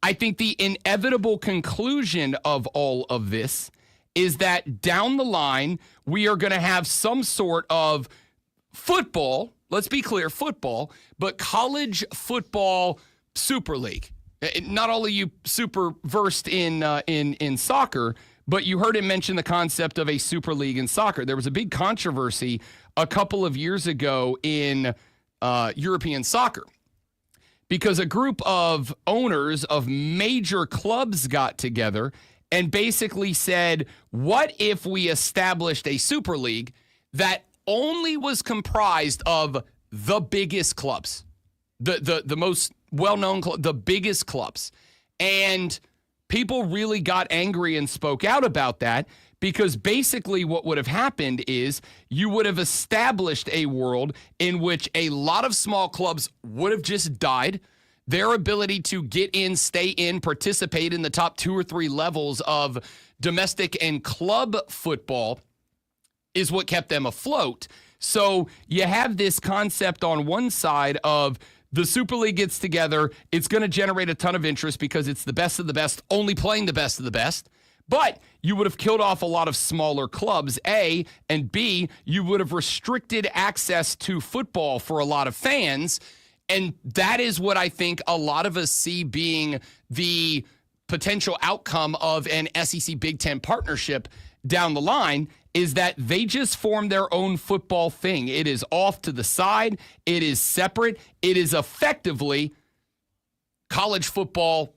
S1: I think the inevitable conclusion of all of this is that down the line, we are going to have some sort of football, let's be clear, football, but college football Super League. Not all of you super versed in soccer, but you heard him mention the concept of a super league in soccer. There was a big controversy a couple of years ago in European soccer because a group of owners of major clubs got together and basically said, what if we established a super league that only was comprised of the biggest clubs, the most well-known, the biggest clubs? And people really got angry and spoke out about that because basically what would have happened is you would have established a world in which a lot of small clubs would have just died. Their ability to get in, stay in, participate in the top 2 or 3 levels of domestic and club football is what kept them afloat. So you have this concept on one side of the Super League gets together. It's going to generate a ton of interest because it's the best of the best, only playing the best of the best. But you would have killed off a lot of smaller clubs, A, and B, you would have restricted access to football for a lot of fans. And that is what I think a lot of us see being the potential outcome of an SEC Big Ten partnership down the line, is that they just form their own football thing. It is off to the side. It is separate. It is effectively college football,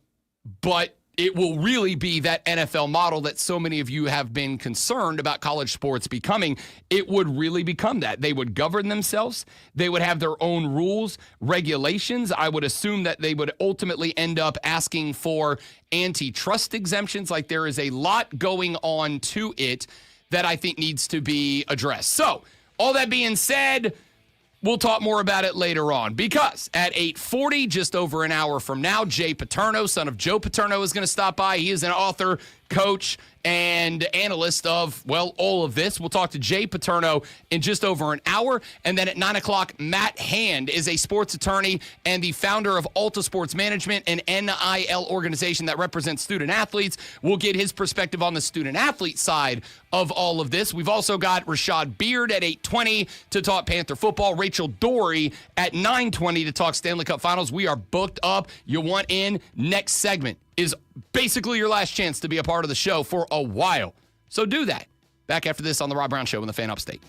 S1: but it will really be that NFL model that so many of you have been concerned about college sports becoming. It would really become that. They would govern themselves. They would have their own rules, regulations. I would assume that they would ultimately end up asking for antitrust exemptions. Like, there is a lot going on to it that I think needs to be addressed. So, all that being said, we'll talk more about it later on, because at 8:40, just over an hour from now, Jay Paterno, son of Joe Paterno, is going to stop by. He is an author, coach, and analyst of, well, all of this. We'll talk to Jay Paterno in just over an hour. And then at 9 o'clock, Matt Hand is a sports attorney and the founder of Alta Sports Management, an NIL organization that represents student athletes. We'll get his perspective on the student athlete side of all of this. We've also got Rashad Beard at 8:20 to talk Panther football. Rachel Doerrie at 9:20 to talk Stanley Cup Finals. We are booked up. You want in? Next segment is basically your last chance to be a part of the show for a while. So do that. Back after this on The Rob Brown Show in the Fan Upstate.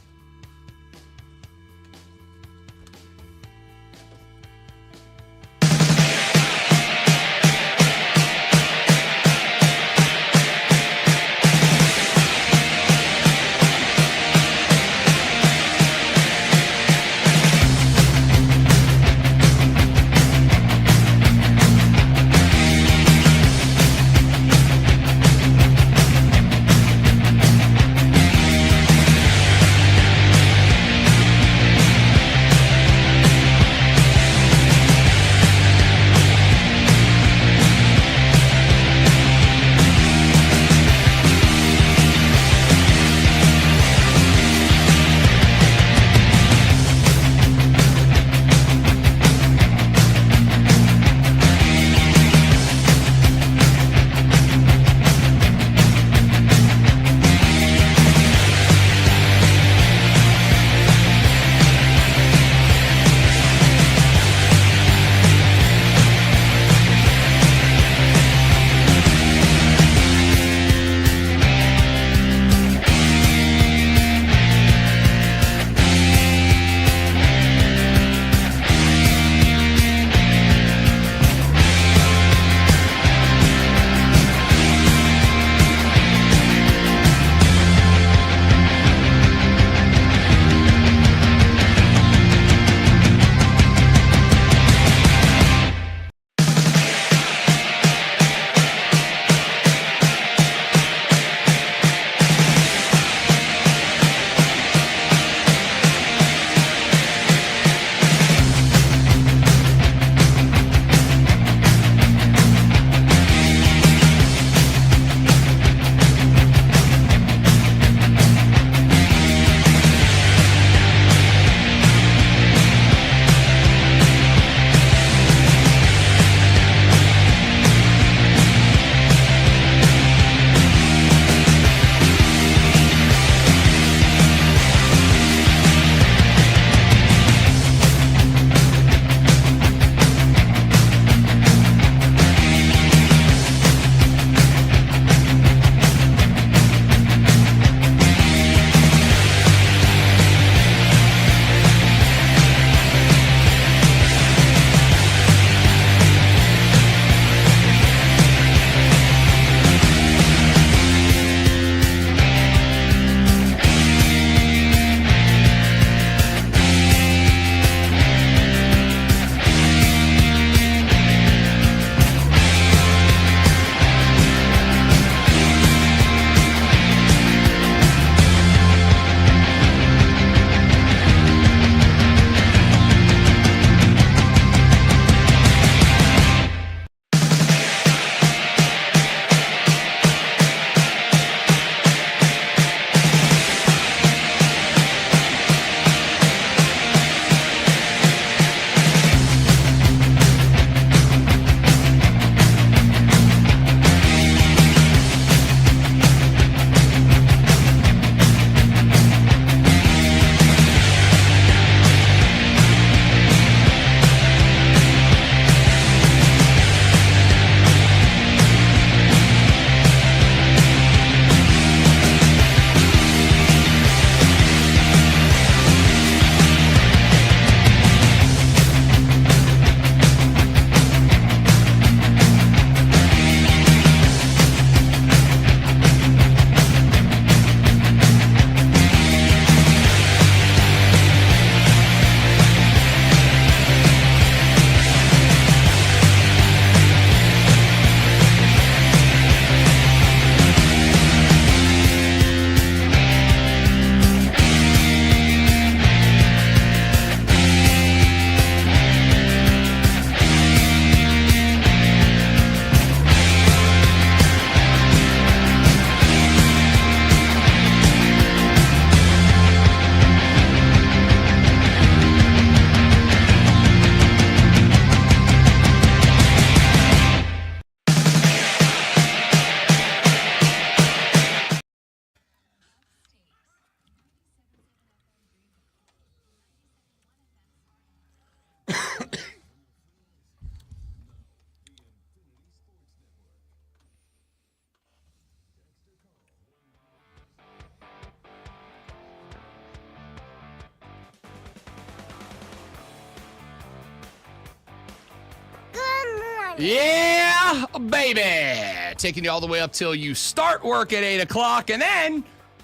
S1: Yeah, baby. Taking you all the way up till you start work at 8 o'clock, and then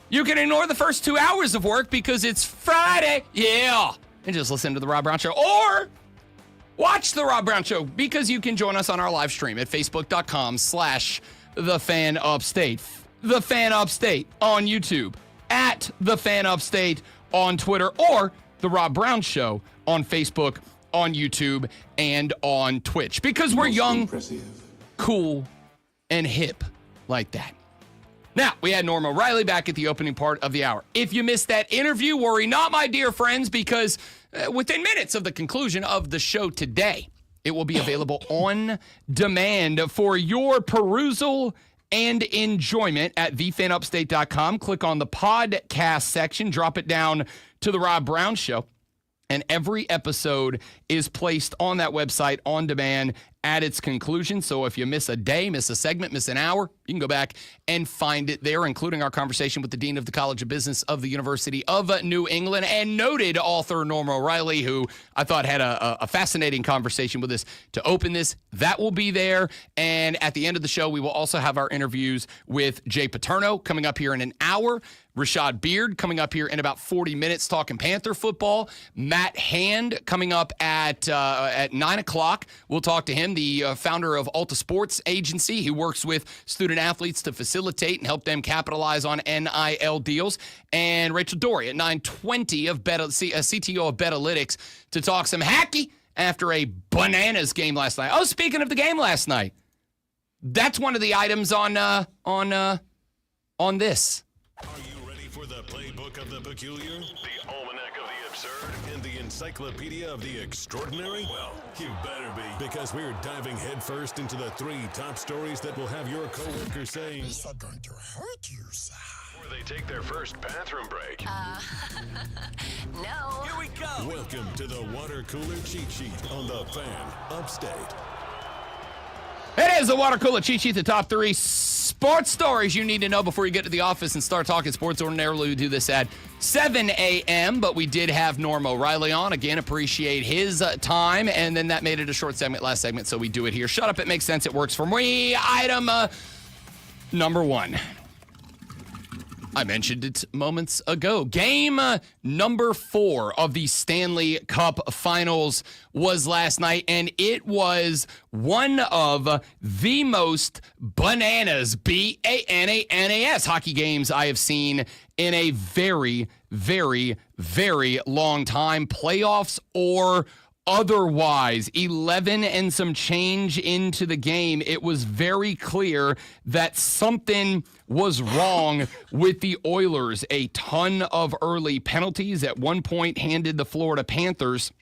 S1: you can ignore the first 2 hours of work because it's Friday. Yeah. And just listen to The Rob Brown Show. Or watch The Rob Brown Show because you can join us on our live stream at facebook.com/TheFanUpstate. The Fan Upstate on YouTube, at The Fan Upstate on Twitter, or The Rob Brown Show on Facebook, on YouTube, and on Twitch. Because we're young, cool, and hip like that. Now, we had Norma Riley back at the opening part of the hour. If you missed that interview, worry not, my dear friends, because within minutes of the conclusion of the show today, it will be available on demand for your perusal and enjoyment at thefanupstate.com. Click on the podcast section, drop it down to The Rob Brown Show, and every episode is placed on that website on demand at its conclusion. So if you miss a day, miss a segment, miss an hour, you can go back and find it there, including our conversation with the Dean of the College of Business of the University of New England and noted author Norma O'Reilly, who I thought had a fascinating conversation with us to open this. That will be there. And at the end of the show, we will also have our interviews with Jay Paterno coming up here in an hour. Rashad Beard coming up here in about 40 minutes talking Panther football. Matt Hand coming up at 9 o'clock. We'll talk to him, the founder of Alta Sports Agency, who works with student athletes to facilitate and help them capitalize on NIL deals. And Rachel Doerrie at 9:20 of CTO of Betalytics to talk some hacky after a bananas game last night. Oh, speaking of the game last night, that's one of the items on this.
S5: Are you ready for the playbook of the peculiar, the almanac of the absurd, and the encyclopedia of the extraordinary? Well, you better be, because we're diving headfirst into the 3 top stories that will have your coworkers saying, "These are going to hurt you, sir." Before they take their first bathroom break.
S6: No.
S5: Here we go. Welcome to the water cooler cheat sheet on the Fan Upstate.
S1: It is the water cooler cheat sheet, the top 3 sports stories you need to know before you get to the office and start talking sports. Ordinarily, we do this at 7 a.m., but we did have Norm O'Reilly on. Again, appreciate his time, and then that made it a short segment last segment, so we do it here. Shut up, it makes sense, it works for me. Item number 1. I mentioned it moments ago. Game number 4 of the Stanley Cup Finals was last night, and it was one of the most bananas, B-A-N-A-N-A-S, hockey games I have seen in a very, very, very long time. Playoffs or otherwise, 11 and some change into the game, it was very clear that something was wrong with the Oilers. A ton of early penalties at one point handed the Florida Panthers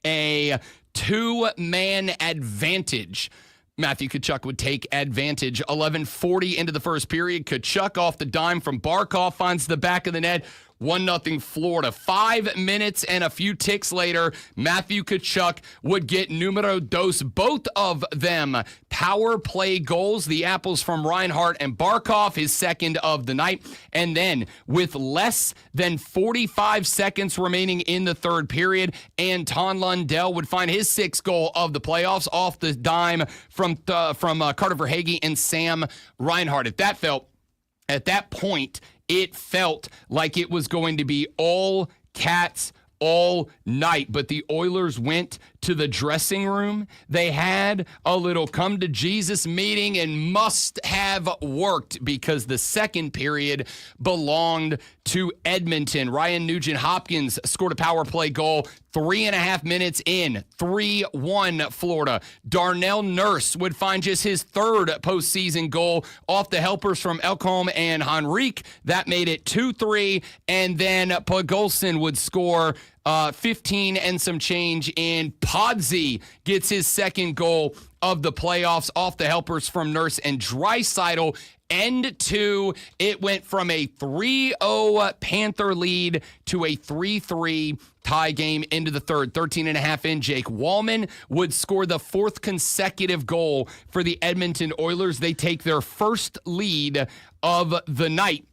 S1: a 2-man advantage. Matthew Tkachuk would take advantage. 11:40 into the first period. Tkachuk off the dime from Barkov finds the back of the net. 1-0 Florida. 5 minutes and a few ticks later, Matthew Tkachuk would get numero dos, both of them power play goals. The apples from Reinhart and Barkov, his second of the night. And then with less than 45 seconds remaining in the third period, Anton Lundell would find his 6th goal of the playoffs off the dime from Carter Verhaeghe and Sam Reinhart. At that point, it felt like it was going to be all cats all night, but the Oilers went to the dressing room. They had a little come to Jesus meeting and must have worked because the second period belonged to Edmonton. Ryan Nugent-Hopkins scored a power play goal 3.5 minutes in, 3-1 Florida. Darnell Nurse would find just his 3rd postseason goal off the helpers from Ekholm and Henrique. That made it 2-3, and then Pogolson would score 15 and some change in. Podsy gets his 2nd goal of the playoffs off the helpers from Nurse and Draisaitl. End 2, it went from a 3-0 Panther lead to a 3-3 tie game into the third. 13.5 in, Jake Wallman would score the 4th consecutive goal for the Edmonton Oilers. They take their first lead of the night.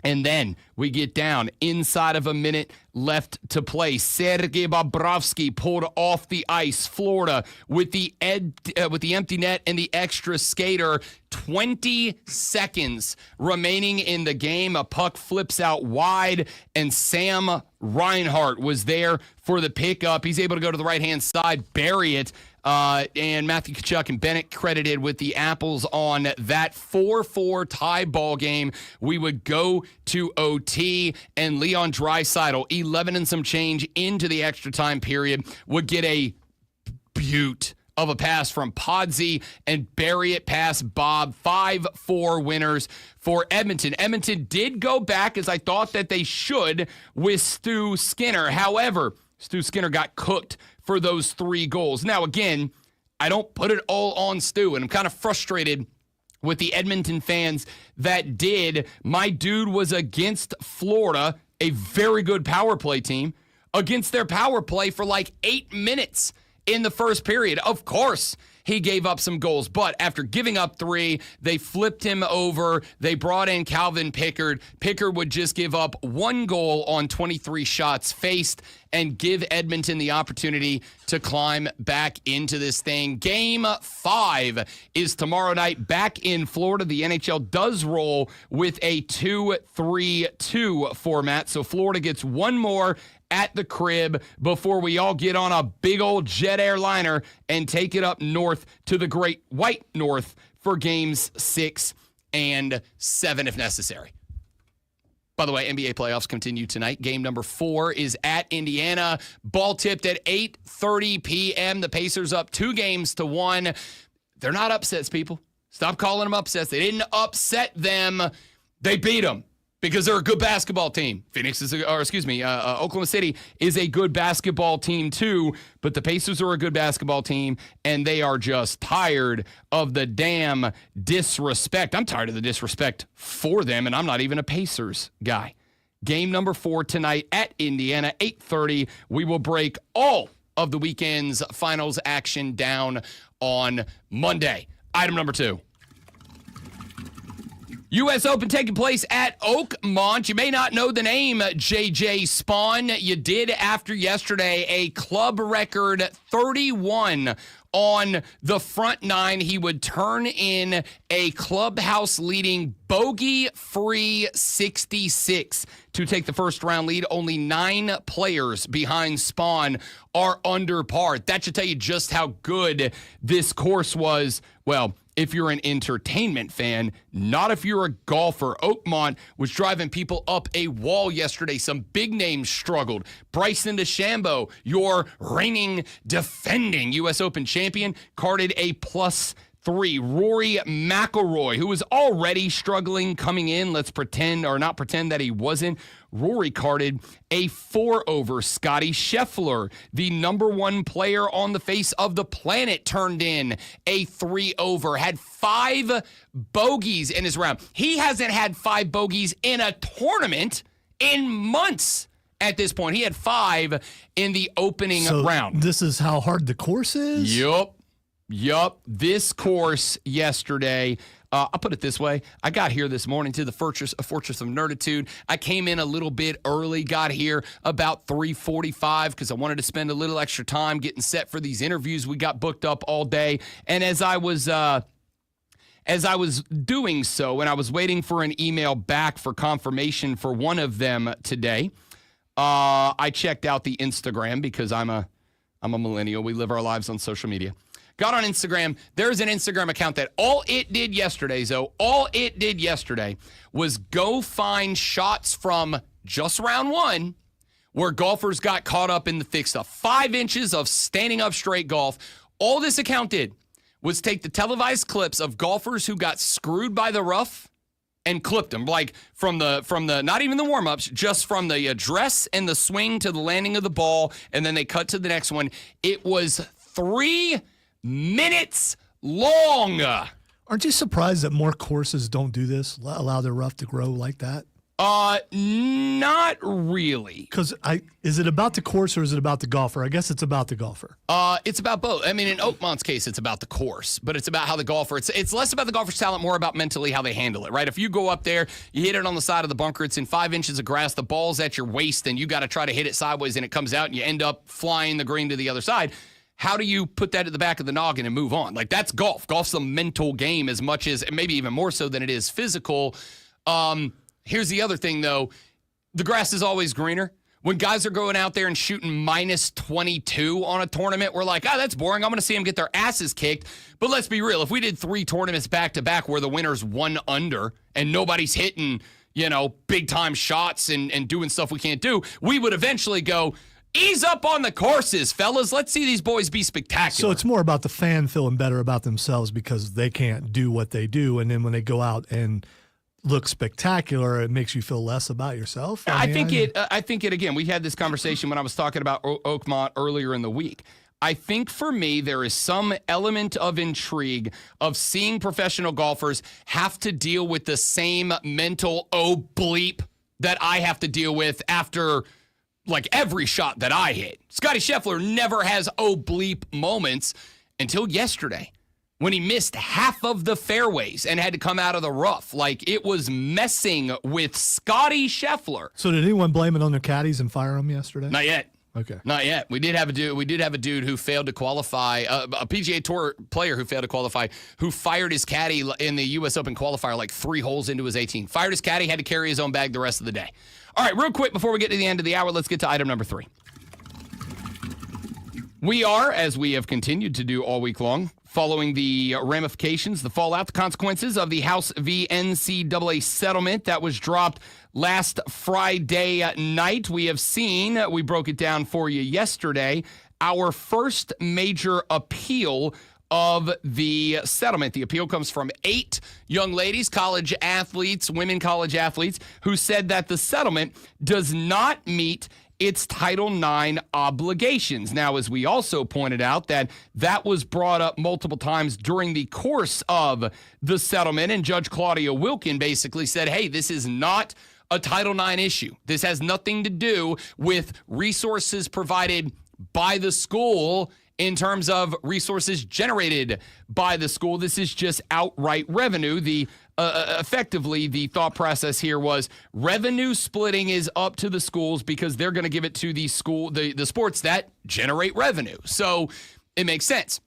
S1: And then we get down inside of a minute left to play. Sergei Bobrovsky pulled off the ice. Florida with the empty net and the extra skater. 20 seconds remaining in the game. A puck flips out wide, and Sam Reinhart was there for the pickup. He's able to go to the right-hand side, bury it. And Matthew Tkachuk and Bennett credited with the apples on that 4-4 tie ball game. We would go to OT, and Leon Draisaitl, 11 and some change into the extra time period, would get a beaut of a pass from Podsy and bury it past Bob. 5-4 winners for Edmonton. Edmonton did go back, as I thought that they should, with Stu Skinner. However, Stu Skinner got cooked for those 3 goals. Now, again, I don't put it all on Stu, and I'm kind of frustrated with the Edmonton fans that did. My dude was against Florida, a very good power play team, against their power play for like 8 minutes in the first period. Of course, he gave up some goals, but after giving up 3, they flipped him over. They brought in Calvin Pickard. Pickard would just give up 1 goal on 23 shots faced and give Edmonton the opportunity to climb back into this thing. Game 5 is tomorrow night back in Florida. The NHL does roll with a 2-3-2 format, so Florida gets 1 more at the crib before we all get on a big old jet airliner and take it up north to the great white north for games 6 and 7 if necessary. By the way, NBA playoffs continue tonight. Game number 4 is at Indiana. Ball tipped at 8:30 p.m. The Pacers up 2-1. They're not upsets, people. Stop calling them upsets. They didn't upset them. They beat them. Because they're a good basketball team. Oklahoma City is a good basketball team too, but the Pacers are a good basketball team, and they are just tired of the damn disrespect. I'm tired of the disrespect for them, and I'm not even a Pacers guy. Game number 4 tonight at Indiana, 8:30. We will break all of the weekend's finals action down on Monday. Item number 2. U.S. Open taking place at Oakmont. You may not know the name J.J. Spawn. You did after yesterday. A club record 31 on the front 9. He would turn in a clubhouse-leading bogey-free 66 to take the first-round lead. Only 9 players behind Spawn are under par. That should tell you just how good this course was. Well, if you're an entertainment fan, not if you're a golfer. Oakmont was driving people up a wall yesterday. Some big names struggled. Bryson DeChambeau, your reigning, defending U.S. Open champion, carded a +3. Rory McIlroy, who was already struggling coming in, let's pretend or not pretend that he wasn't. Rory carded a 4-over. Scotty Scheffler, the #1 player on the face of the planet, turned in a 3-over. Had 5 bogeys in his round. He hasn't had 5 bogeys in a tournament in months. At this point, he had 5 in the opening round.
S2: This is how hard the course is?
S1: Yup. This course yesterday, I'll put it this way. I got here this morning to the Fortress of Nerditude. I came in a little bit early, got here about 3:45 because I wanted to spend a little extra time getting set for these interviews. We got booked up all day. And as I was doing so, and I was waiting for an email back for confirmation for one of them today, I checked out the Instagram because I'm a millennial. We live our lives on social media. Got on Instagram. There's an Instagram account that all it did yesterday was go find shots from just round 1 where golfers got caught up in the thick stuff. 5 inches of standing up straight golf. All this account did was take the televised clips of golfers who got screwed by the rough and clipped them, like from the not even the warm-ups, just from the address and the swing to the landing of the ball, and then they cut to the next one. It was 3 minutes long.
S2: Aren't you surprised that more courses don't do this, allow their rough to grow like that?
S1: Not really.
S2: Because is it about the course or is it about the golfer? I guess it's about the golfer.
S1: It's about both. I mean, in Oakmont's case, it's about the course, but it's about how the golfer. It's less about the golfer's talent, more about mentally how they handle it. Right? If you go up there, you hit it on the side of the bunker, it's in 5 inches of grass, the ball's at your waist, and you got to try to hit it sideways, and it comes out, and you end up flying the green to the other side. How do you put that at the back of the noggin and move on? Like, that's golf. Golf's a mental game as much as, maybe even more so than it is physical. Here's the other thing, though. The grass is always greener. When guys are going out there and shooting minus 22 on a tournament, we're like, that's boring. I'm going to see them get their asses kicked. But let's be real. If we did 3 tournaments back-to-back where the winner's 1 under and nobody's hitting, big-time shots and doing stuff we can't do, we would eventually go, ease up on the courses, fellas. Let's see these boys be spectacular.
S2: So it's more about the fan feeling better about themselves because they can't do what they do. And then when they go out and look spectacular, it makes you feel less about yourself.
S1: I think it, again, we had this conversation when I was talking about Oakmont earlier in the week. I think for me, there is some element of intrigue of seeing professional golfers have to deal with the same mental bleep that I have to deal with after like every shot that I hit. Scotty Scheffler never has bleep moments until yesterday when he missed half of the fairways and had to come out of the rough. Like, it was messing with Scotty Scheffler.
S2: So did anyone blame it on their caddies and fire them yesterday?
S1: Not yet.
S2: Okay.
S1: Not yet. We did have a dude who failed to qualify, a PGA Tour player who failed to qualify, who fired his caddy in the U.S. Open qualifier like 3 holes into his 18. Fired his caddy, had to carry his own bag the rest of the day. All right, real quick before we get to the end of the hour, let's get to item number 3. We are, as we have continued to do all week long, following the ramifications, the fallout, the consequences of the House v. NCAA settlement that was dropped last Friday night. We have seen, we broke it down for you yesterday, our first major appeal of the settlement. The appeal comes from 8 young ladies, college athletes, women college athletes, who said that the settlement does not meet its Title IX obligations. Now, as we also pointed out, that was brought up multiple times during the course of the settlement, and Judge Claudia Wilkin basically said, hey, this is not a Title IX issue. This has nothing to do with resources provided by the school in terms of resources generated by the school. This is just outright revenue. Effectively, the thought process here was revenue splitting is up to the schools because they're going to give it to the sports that generate revenue. So it makes sense.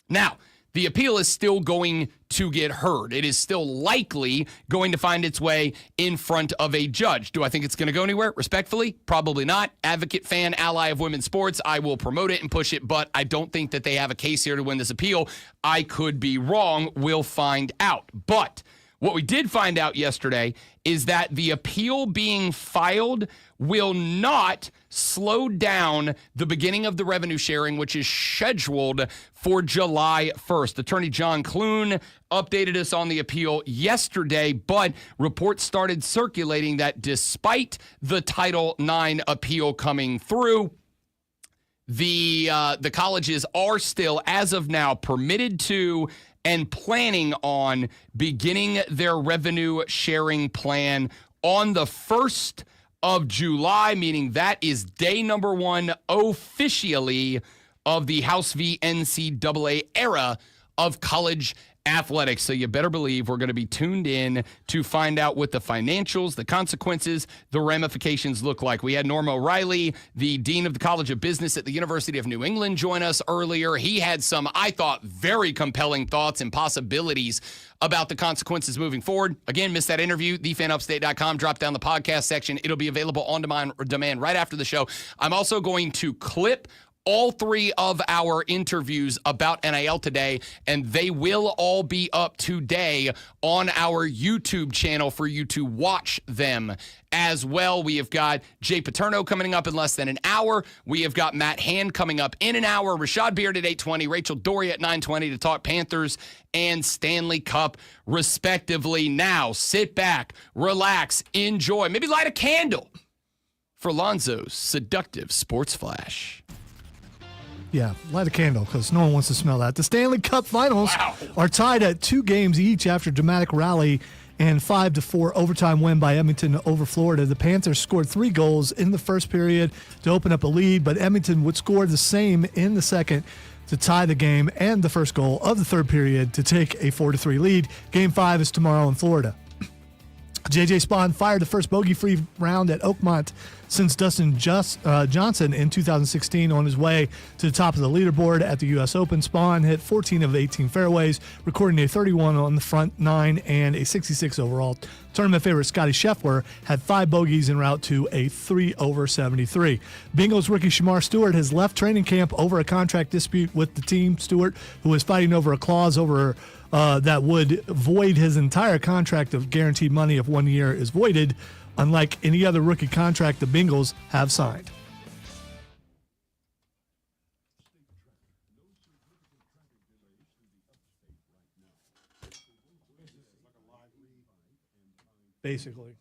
S1: Now, the appeal is still going to get heard. It is still likely going to find its way in front of a judge. Do I think it's going to go anywhere? Respectfully, probably not. Advocate, fan, ally of women's sports, I will promote it and push it, but I don't think that they have a case here to win this appeal. I could be wrong. We'll find out. But what we did find out yesterday is that the appeal being filed will not slow down the beginning of the revenue sharing, which is scheduled for July 1st. Attorney John Clune updated us on the appeal yesterday, but reports started circulating that despite the Title IX appeal coming through, the colleges are still, as of now, permitted to and planning on beginning their revenue sharing plan on the 1st of July, meaning that is day number 1 officially of the House v. NCAA era of college athletics. So you better believe we're going to be tuned in to find out what the financials, the consequences, the ramifications look like. We had Norm O'Reilly, the Dean of the College of Business at the University of New England, join us earlier. He had some, I thought, very compelling thoughts and possibilities about the consequences moving forward. Again, missed that interview, thefanupstate.com. Drop down the podcast section. It'll be available on demand right after the show. I'm also going to clip all 3 of our interviews about NIL today, and they will all be up today on our YouTube channel for you to watch them as well. We have got Jay Paterno coming up in less than an hour. We have got Matt Hand coming up in an hour. Rashad Beard at 8:20. Rachel Doerrie at 9:20 to talk Panthers and Stanley Cup, respectively. Now, sit back, relax, enjoy. Maybe light a candle for Lonzo's seductive sports flash.
S2: Yeah, light a candle because no one wants to smell that. The Stanley Cup Finals are tied at 2 games each after dramatic rally and 5-4 overtime win by Edmonton over Florida. The Panthers scored 3 goals in the first period to open up a lead, but Edmonton would score the same in the second to tie the game and the first goal of the third period to take a 4-3 lead. Game 5 is tomorrow in Florida. J.J. Spahn fired the first bogey-free round at Oakmont since Dustin Johnson in 2016 on his way to the top of the leaderboard at the U.S. Open. Spahn hit 14 of 18 fairways, recording a 31 on the front 9 and a 66 overall. Tournament favorite Scotty Scheffler had 5 bogeys en route to a 3 over 73. Bengals rookie Shamar Stewart has left training camp over a contract dispute with the team. Stewart, who is fighting over a clause over that would void his entire contract of guaranteed money if 1 year is voided, unlike any other rookie contract the Bengals have signed. Basically.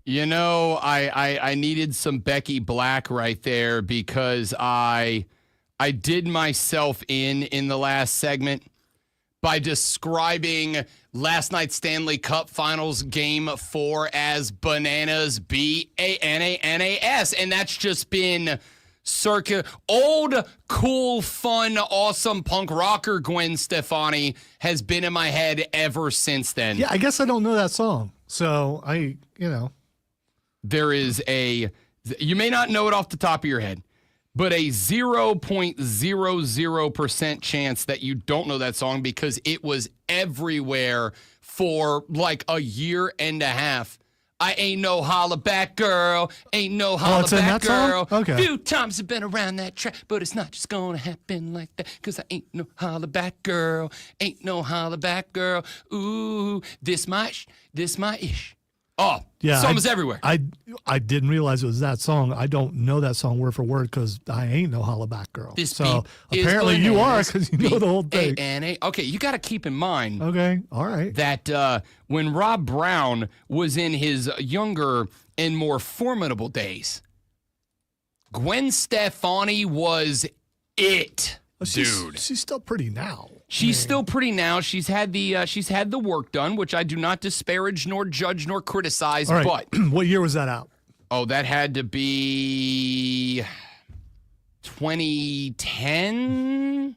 S1: You know, I needed some Becky Black right there because I did myself in the last segment by describing last night's Stanley Cup Finals Game 4 as bananas, BANANAS, and that's just been circa old, cool, fun, awesome punk rocker Gwen Stefani has been in my head ever since then.
S2: Yeah, I guess I don't know that song, so
S1: There is you may not know it off the top of your head, but a 0.00% chance that you don't know that song because it was everywhere for like a year and a half. I ain't no holla back girl, ain't no holla back girl.
S2: Okay.
S1: Few times I've been around that track, but it's not just gonna happen like that, cause I ain't no holla back girl, ain't no holla back girl. Ooh, this my ish. Oh,
S2: yeah,
S1: song was everywhere.
S2: I didn't realize it was that song. I don't know that song word for word because I ain't no holla back girl. So apparently you are because you know the whole thing.
S1: Okay, you got to keep in mind.
S2: Okay, all right.
S1: That when Rob Brown was in his younger and more formidable days, Gwen Stefani was it. Dude,
S2: she's still pretty now.
S1: She's still pretty now. She's had the work done, which I do not disparage nor judge nor criticize.
S2: All right.
S1: But
S2: what year was that out?
S1: Oh, that had to be 2010.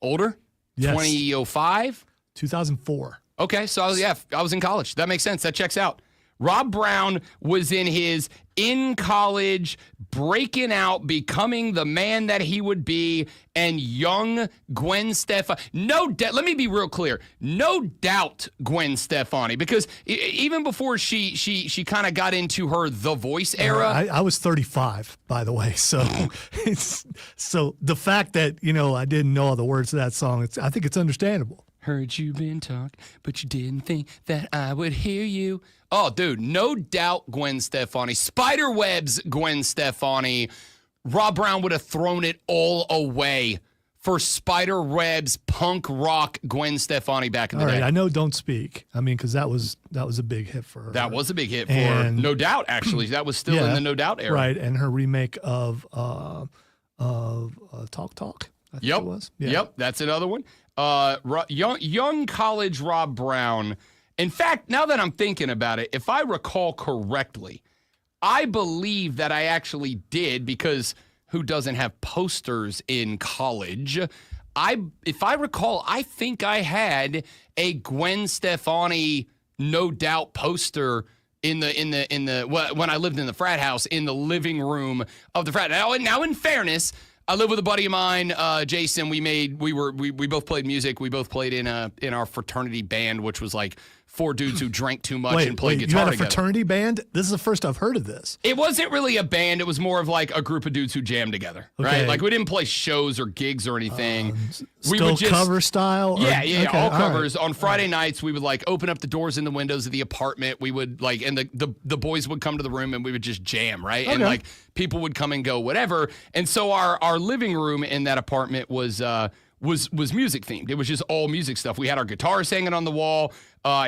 S1: Older?
S2: Yes.
S1: 2005.
S2: 2004.
S1: Okay, so I was in college. That makes sense. That checks out. Rob Brown was in college, breaking out, becoming the man that he would be, and young Gwen Stefani. No doubt. Let me be real clear. No doubt, Gwen Stefani, because even before she kind of got into her The Voice era.
S2: I was 35, by the way. So, so the fact that I didn't know all the words to that song, I think it's understandable.
S1: Heard you been talk, but you didn't think that I would hear you. Oh, dude, no doubt Gwen Stefani. Spiderwebs Gwen Stefani. Rob Brown would have thrown it all away for Spiderwebs punk rock Gwen Stefani back in the day.
S2: All right, I know Don't Speak. I mean, because that was a big hit for her.
S1: That was a big hit for her. No Doubt, actually. That was still in the No Doubt era.
S2: Right, and her remake of Talk Talk, I think it was. Yeah.
S1: Yep, that's another one. Young college Rob Brown. In fact, now that I'm thinking about it, if I recall correctly, I believe that I actually did, because who doesn't have posters in college? If I recall, I think I had a Gwen Stefani No Doubt poster when I lived in the frat house, in the living room of the frat. Now in fairness, I live with a buddy of mine, Jason. We both played music. We both played in our fraternity band, which was like 4 dudes who drank too much and played guitar
S2: together. You had a
S1: together.
S2: fraternity band? This is the first I've heard of this.
S1: It wasn't really a band. It was more of like a group of dudes who jammed together, right? Like we didn't play shows or gigs or anything. We would just
S2: cover style?
S1: Yeah,
S2: okay,
S1: all covers.
S2: Right.
S1: On Friday nights, we would like open up the doors and the windows of the apartment. We would and the boys would come to the room and we would just jam, right? Okay. And like people would come and go, whatever. And so our living room in that apartment was music themed. It was just all music stuff. We had our guitars hanging on the wall.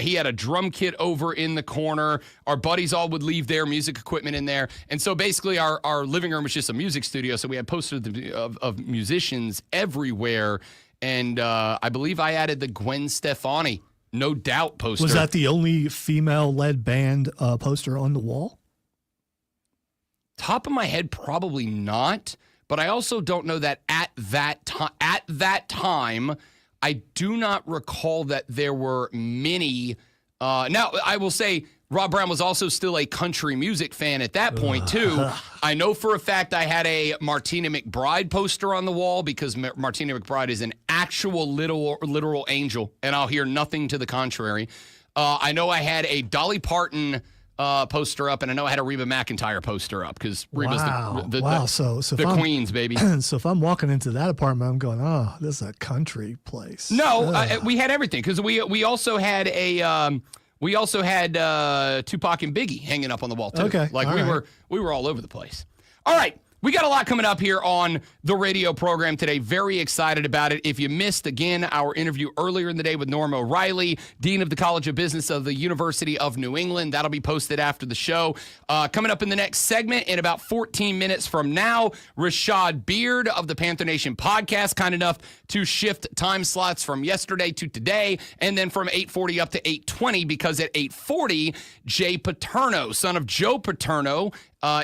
S1: He had a drum kit over in the corner. Our buddies all would leave their music equipment in there. And so basically our living room was just a music studio. So we had posters of musicians everywhere. And I believe I added the Gwen Stefani No Doubt poster.
S2: Was that the only female-led band poster on the wall?
S1: Top of my head, probably not. But I also don't know that at that time, I do not recall that there were many. Now, I will say Rob Brown was also still a country music fan at that point, too. I know for a fact I had a Martina McBride poster on the wall because Martina McBride is an actual literal angel, and I'll hear nothing to the contrary. I know I had a Dolly Parton poster up, and I know I had a Reba McEntire poster up because Reba's the Queens, baby.
S2: So if I'm walking into that apartment, I'm going, oh, this is a country place.
S1: No, we had everything because we also had Tupac and Biggie hanging up on the wall too.
S2: Okay,
S1: like we were all over the place. All right, We got a lot coming up here on the radio program today. Very excited about it. If you missed, again, our interview earlier in the day with Norm O'Reilly, Dean of the College of Business of the University of New England, that'll be posted after the show. Coming up in the next segment in about 14 minutes from now, Rashad Beard of the Panther Nation podcast, kind enough to shift time slots from yesterday to today, and then from 8:40 up to 8:20, because at 8:40, Jay Paterno, son of Joe Paterno,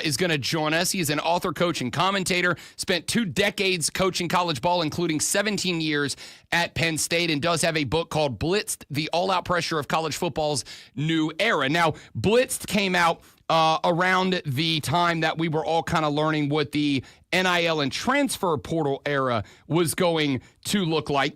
S1: is going to join us. He is an author, coach, and commentator. Spent 2 decades coaching college ball, including 17 years at Penn State, and does have a book called Blitzed, The All-Out Pressure of College Football's New Era. Now, Blitzed came out around the time that we were all kind of learning what the NIL and transfer portal era was going to look like.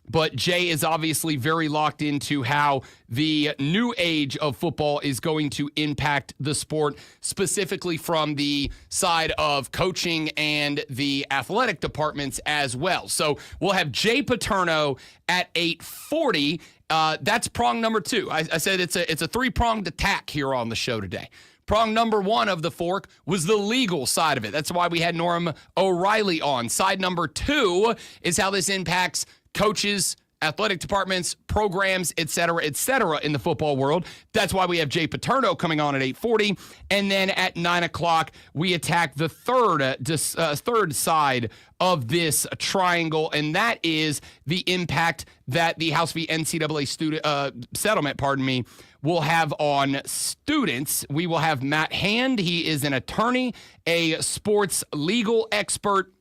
S1: But Jay is obviously very locked into how the new age of football is going to impact the sport, specifically from the side of coaching and the athletic departments as well. So we'll have Jay Paterno at 8:40. That's prong number 2. I said it's a 3-pronged attack here on the show today. Prong number 1 of the fork was the legal side of it. That's why we had Norm O'Reilly on. Side number 2 is how this impacts coaches, athletic departments, programs, et cetera, in the football world. That's why we have Jay Paterno coming on at 8:40. And then at 9 o'clock, we attack the third side of this triangle, and that is the impact that the House v. NCAA settlement, will have on students. We will have Matt Hand. He is an attorney, a sports legal expert,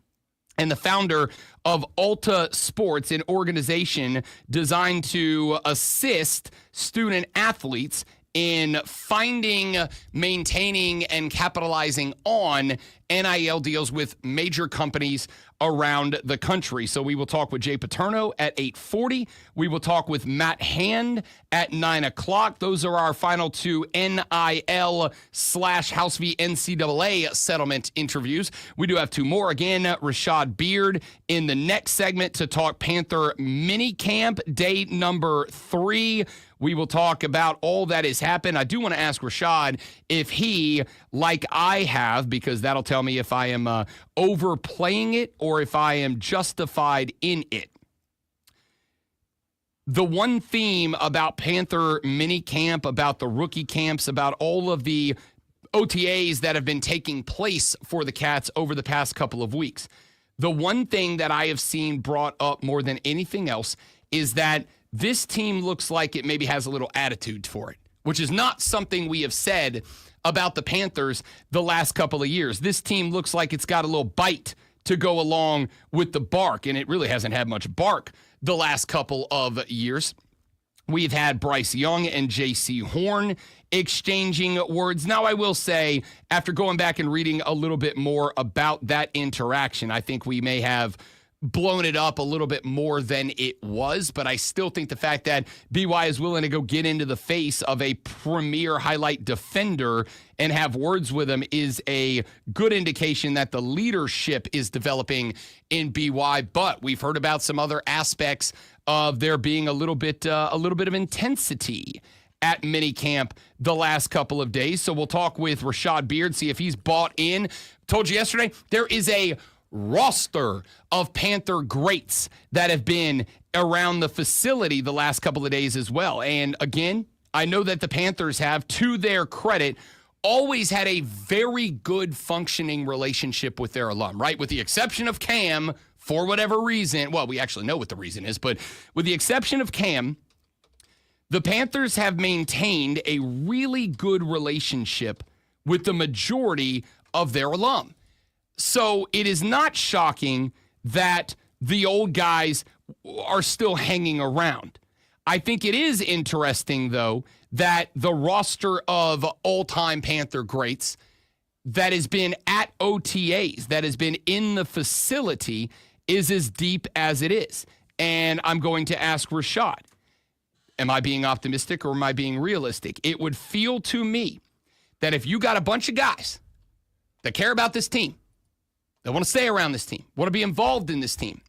S1: and the founder of Alta Sports, an organization designed to assist student athletes in finding, maintaining, and capitalizing on NIL deals with major companies around the country. So we will talk with Jay Paterno at 8:40. We will talk with Matt Hand at 9 o'clock. Those are our final 2 NIL/House v. NCAA settlement interviews. We do have 2 more. Again, Rashad Beard in the next segment to talk Panther minicamp, day number 3. We will talk about all that has happened. I do want to ask Rashad if he, like I have, because that'll tell me if I am overplaying it or if I am justified in it. The one theme about Panther minicamp, about the rookie camps, about all of the OTAs that have been taking place for the Cats over the past couple of weeks, the one thing that I have seen brought up more than anything else is that this team looks like it maybe has a little attitude for it, which is not something we have said about the Panthers the last couple of years. This team looks like it's got a little bite to go along with the bark, and it really hasn't had much bark the last couple of years. We've had Bryce Young and J.C. Horn exchanging words. Now, I will say, after going back and reading a little bit more about that interaction, I think we may have blown it up a little bit more than it was, but I still think the fact that BY is willing to go get into the face of a premier highlight defender and have words with him is a good indication that the leadership is developing in BY. But we've heard about some other aspects of there being a little bit of intensity at minicamp the last couple of days. So we'll talk with Rashad Beard, see if he's bought in. Told you yesterday, there is a roster of Panther greats that have been around the facility the last couple of days as well. And again, I know that the Panthers have, to their credit, always had a very good functioning relationship with their alum, right? With the exception of Cam, for whatever reason. Well, we actually know what the reason is, but with the exception of Cam, the Panthers have maintained a really good relationship with the majority of their alum. So it is not shocking that the old guys are still hanging around. I think it is interesting, though, that the roster of all-time Panther greats that has been at OTAs, that has been in the facility, is as deep as it is. And I'm going to ask Rashad, am I being optimistic or am I being realistic? It would feel to me that if you got a bunch of guys that care about this team, that want to stay around this team, want to be involved in this team,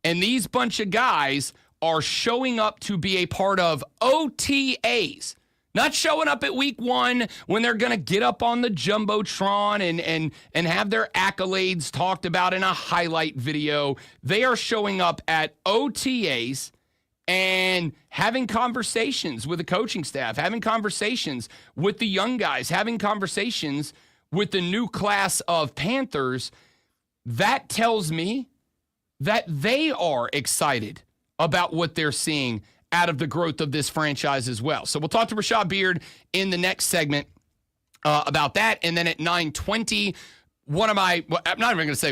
S1: and these bunch of guys are showing up to be a part of OTAs Not showing up at week 1 when they're going to get up on the Jumbotron and have their accolades talked about in a highlight video. They are showing up at OTAs and having conversations with the coaching staff, having conversations with the young guys, having conversations with the new class of Panthers. That tells me that they are excited about what they're seeing out of the growth of this franchise as well. So we'll talk to Rashad Beard in the next segment about that. And then at 9:20, I'm not even going to say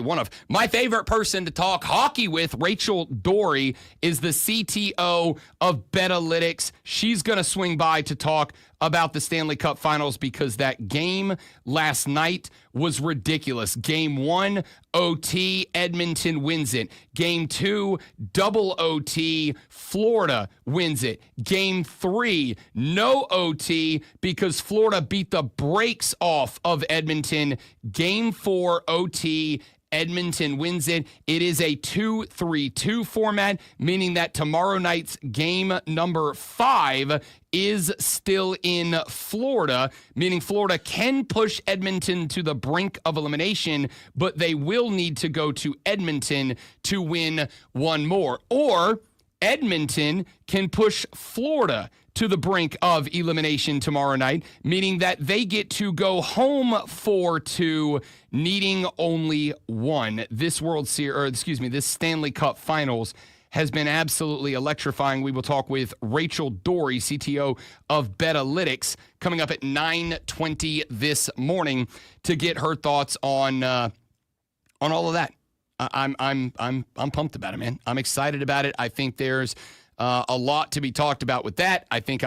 S1: my favorite person to talk hockey with, Rachel Doerrie, is the CTO of Betalytics. She's going to swing by to talk about the Stanley Cup Finals because that game last night was ridiculous. Game 1, OT, Edmonton wins it. Game 2, double OT, Florida wins it. Game 3, no OT because Florida beat the brakes off of Edmonton. Game 4, OT, Edmonton wins it. It is a 2-3-2 format, meaning that tomorrow night's game number 5 is still in Florida, meaning Florida can push Edmonton to the brink of elimination, but they will need to go to Edmonton to win one more. Or Edmonton can push Florida to the brink of elimination tomorrow night, meaning that they get to go home 4-2, needing only one. This this Stanley Cup Finals has been absolutely electrifying. We will talk with Rachel Doerrie, CTO of Betalytics, coming up at 9:20 this morning to get her thoughts on all of that. I'm pumped about it, man. I'm excited about it. I think there's a lot to be talked about with that. I think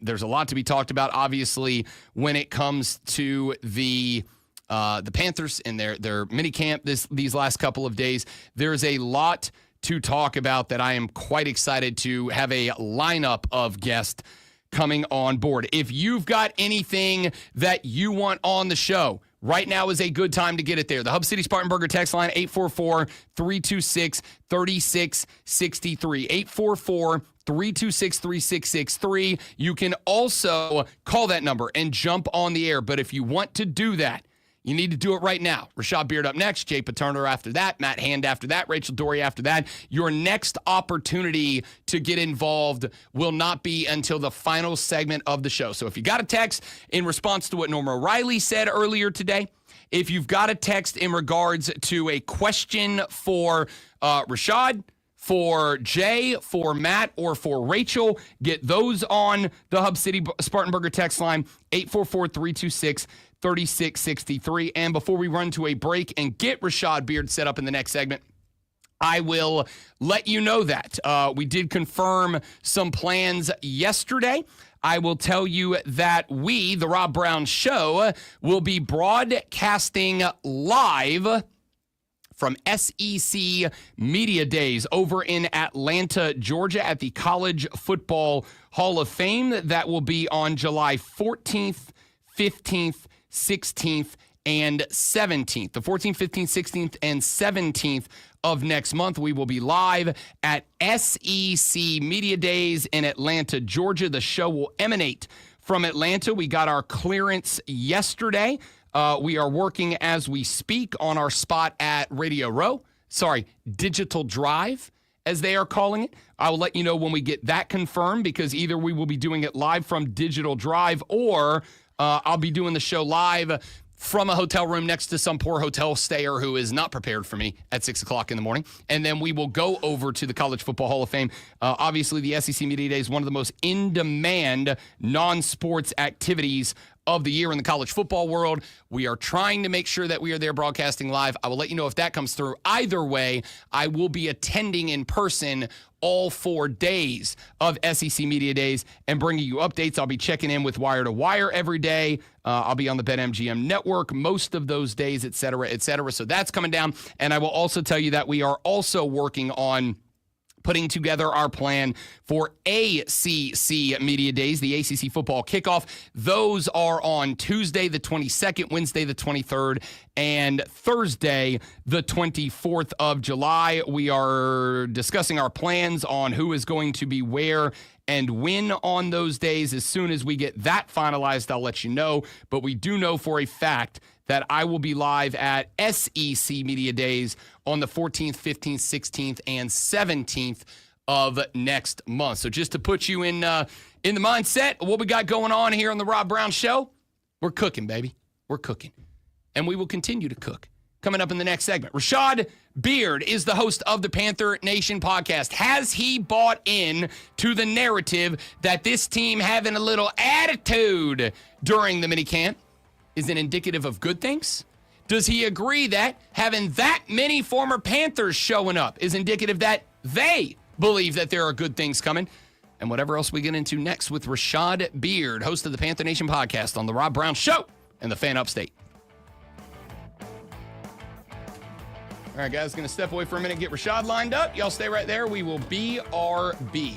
S1: there's a lot to be talked about, obviously, when it comes to the Panthers and their mini camp these last couple of days. There's a lot to talk about that I am quite excited to have a lineup of guests coming on board. If you've got anything that you want on the show, right now is a good time to get it there. The Hub City Spartanburger text line, 844-326-3663. 844-326-3663. You can also call that number and jump on the air. But if you want to do that, you need to do it right now. Rashad Beard up next, Jay Paterno after that, Matt Hand after that, Rachel Doerrie after that. Your next opportunity to get involved will not be until the final segment of the show. So if you got a text in response to what Norma Riley said earlier today, if you've got a text in regards to a question for Rashad, for Jay, for Matt, or for Rachel, get those on the Hub City Spartanburger text line, 844-326-3663. And before we run to a break and get Rashad Beard set up in the next segment, I will let you know that we did confirm some plans yesterday. I will tell you that we, the Rob Brown Show, will be broadcasting live from SEC Media Days over in Atlanta, Georgia at the College Football Hall of Fame. That will be on July 14th, 15th, 16th, and 17th. The 14th, 15th, 16th, and 17th of next month, we will be live at SEC Media Days in Atlanta, Georgia. The show will emanate from Atlanta. We got our clearance yesterday. We are working as we speak on our spot at Digital Drive, as they are calling it. I will let you know when we get that confirmed, because either we will be doing it live from Digital Drive, or I'll be doing the show live from a hotel room next to some poor hotel stayer who is not prepared for me at 6 o'clock in the morning. And then we will go over to the College Football Hall of Fame. Obviously, the SEC Media Day is one of the most in-demand non-sports activities of the year in the college football world. We are trying to make sure that we are there broadcasting live. I will let you know if that comes through. Either way, I will be attending in person all 4 days of SEC Media Days and bringing you updates. I'll be checking in with Wire to Wire every day. I'll be on the BetMGM network most of those days, et cetera, et cetera. So that's coming down. And I will also tell you that we are also working on putting together our plan for ACC Media Days, the ACC football kickoff. Those are on Tuesday, the 22nd, Wednesday, the 23rd, and Thursday, the 24th of July. We are discussing our plans on who is going to be where and when on those days. As soon as we get that finalized, I'll let you know. But we do know for a fact that I will be live at SEC Media Days on the 14th, 15th, 16th, and 17th of next month. So just to put you in the mindset of what we got going on here on the Rob Brown Show, we're cooking, baby. We're cooking. And we will continue to cook. Coming up in the next segment, Rashad Beard is the host of the Panther Nation podcast. Has he bought in to the narrative that this team having a little attitude during the minicamp is an indicative of good things? Does he agree that having that many former Panthers showing up is indicative that they believe that there are good things coming? And whatever else we get into next with Rashad Beard, host of the Panther Nation podcast on the Rob Brown Show and the Fan Upstate. All right, guys, going to step away for a minute, get Rashad lined up. Y'all stay right there. We will BRB.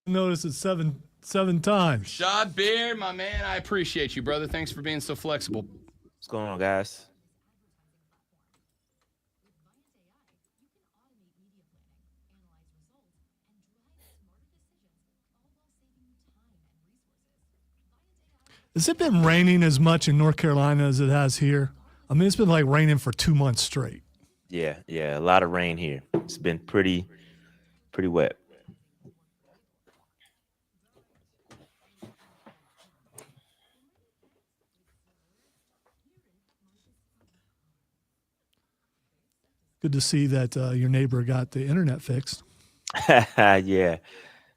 S2: Notice it seven times.
S1: Rashad Beard, my man, I appreciate you, brother. Thanks for being so flexible.
S6: What's going on, guys?
S2: Has it been raining as much in North Carolina as it has here? I mean, it's been like raining for 2 months straight.
S6: Yeah, a lot of rain here. It's been pretty wet.
S2: Good to see that your neighbor got the internet fixed.
S6: Yeah.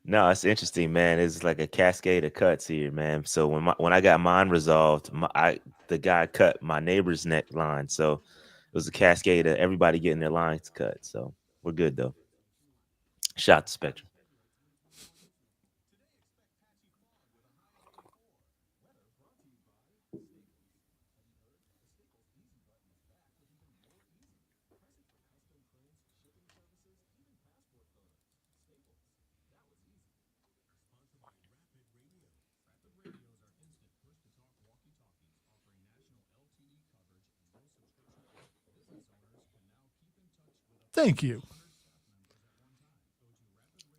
S6: No, it's interesting, man. It's like a cascade of cuts here, man. So when I got mine resolved, the guy cut my neighbor's net line. So it was a cascade of everybody getting their lines cut. So we're good, though. Shout out to Spectrum.
S2: Thank you.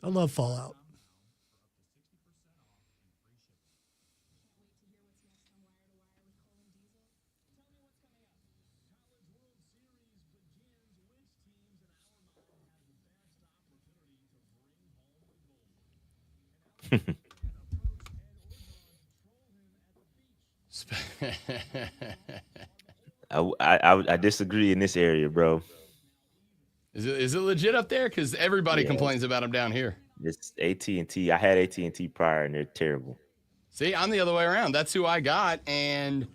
S2: I love Fallout.
S6: I disagree in this area, bro.
S1: Is it legit up there? Because everybody complains about them down here.
S6: It's AT&T. I had AT&T prior, and they're terrible.
S1: See, I'm the other way around. That's who I got, and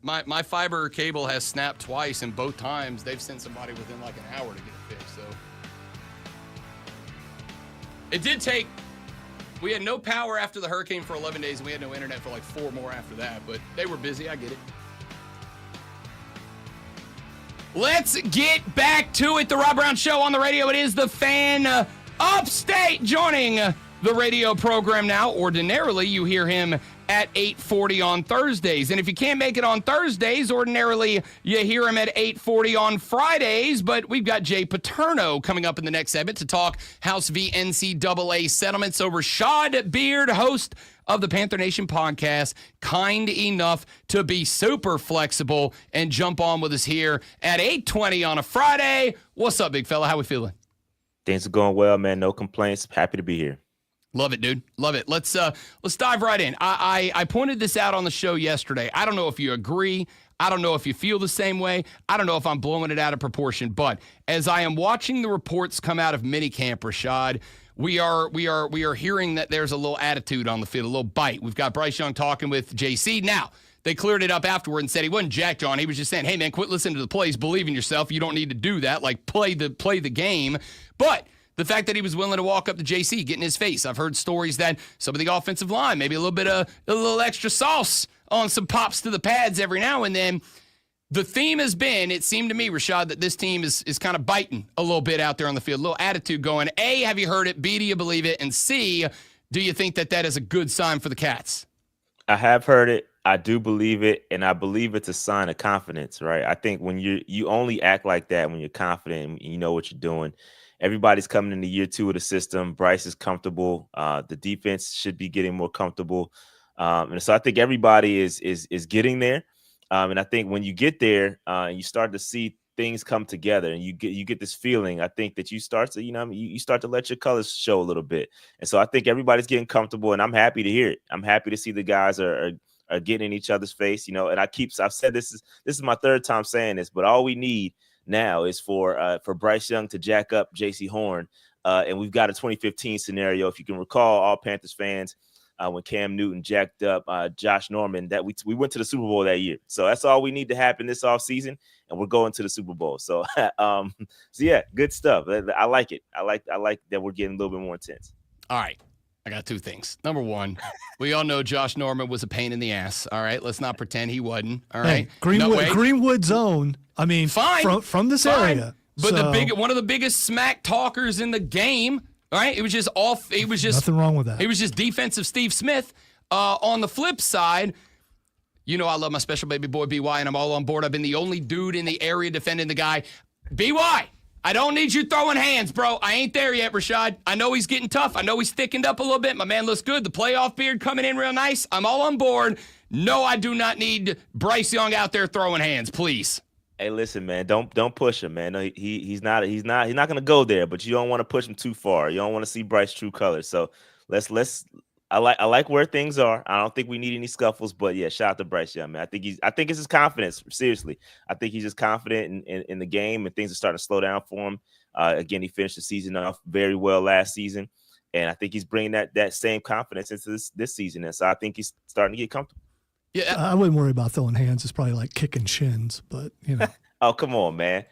S1: my fiber cable has snapped twice, and both times they've sent somebody within like an hour to get it fixed. So it did take. We had no power after the hurricane for 11 days, and we had no internet for like 4 more after that. But they were busy. I get it. Let's get back to it. The Rob Brown Show on the radio. It is the Fan Upstate joining the radio program now. Ordinarily, you hear him at 8:40 on Thursdays. And if you can't make it on Thursdays, ordinarily you hear him at 8:40 on Fridays. But we've got Jay Paterno coming up in the next segment to talk House v. NCAA settlement. So Rashad Beard, host of the Panther Nation podcast, kind enough to be super flexible and jump on with us here at 8:20 on a Friday. What's up, big fella? How we feeling?
S6: Things are going well, man. No complaints. Happy to be here.
S1: Love it, dude. Love it. Let's dive right in. I pointed this out on the show yesterday. I don't know if you agree. I don't know if you feel the same way. I don't know if I'm blowing it out of proportion. But as I am watching the reports come out of minicamp, Rashad, we are hearing that there's a little attitude on the field, a little bite. We've got Bryce Young talking with JC. Now, they cleared it up afterward and said he wasn't jacked on. He was just saying, hey, man, quit listening to the plays. Believe in yourself. You don't need to do that. Like, play the game. But the fact that he was willing to walk up to JC, get in his face. I've heard stories that some of the offensive line, maybe a little extra sauce on some pops to the pads every now and then. The theme has been, it seemed to me, Rashad, that this team is kind of biting a little bit out there on the field, a little attitude going. A, have you heard it? B, do you believe it? And C, do you think that is a good sign for the Cats?
S6: I have heard it. I do believe it, and I believe it's a sign of confidence, right? I think when you only act like that when you're confident and you know what you're doing. Everybody's coming into year 2 of the system. Bryce is comfortable. The defense should be getting more comfortable. And so I think everybody is getting there. And I think when you get there and you start to see things come together and you get this feeling, I think that you start to, you start to let your colors show a little bit. And so I think everybody's getting comfortable, and I'm happy to hear it. I'm happy to see the guys are getting in each other's face, and I've said this is my 3rd time saying this, but all we need now is for Bryce Young to jack up JC Horn. And we've got a 2015 scenario. If you can recall, all Panthers fans, when Cam Newton jacked up Josh Norman, that we went to the Super Bowl that year. So that's all we need to happen this offseason, and we're going to the Super Bowl. So, so yeah, good stuff. I like it. I like that we're getting a little bit more intense.
S1: All right. I got 2 things. Number 1, we all know Josh Norman was a pain in the ass. All right. Let's not pretend he wasn't. All right.
S2: Hey, Greenwood zone. I mean, fine. From this area.
S1: But one of the biggest smack talkers in the game. All right. It was just
S2: nothing wrong with that.
S1: He was just defensive Steve Smith. On the flip side, I love my special baby boy BY, and I'm all on board. I've been the only dude in the area defending the guy. BY, I don't need you throwing hands, bro. I ain't there yet, Rashad. I know he's getting tough. I know he's thickened up a little bit. My man looks good. The playoff beard coming in real nice. I'm all on board. No, I do not need Bryce Young out there throwing hands, please.
S6: Hey, listen, man. Don't push him, man. No, he's not going to go there. But you don't want to push him too far. You don't want to see Bryce's true colors. So let's. I like where things are. I don't think we need any scuffles. But yeah, shout out to Bryce Young, man. I think it's his confidence. Seriously, I think he's just confident in the game, and things are starting to slow down for him. Again, he finished the season off very well last season, and I think he's bringing that same confidence into this season. And so I think he's starting to get comfortable.
S2: Yeah, I wouldn't worry about throwing hands. It's probably like kicking shins, but
S6: Oh, come on, man.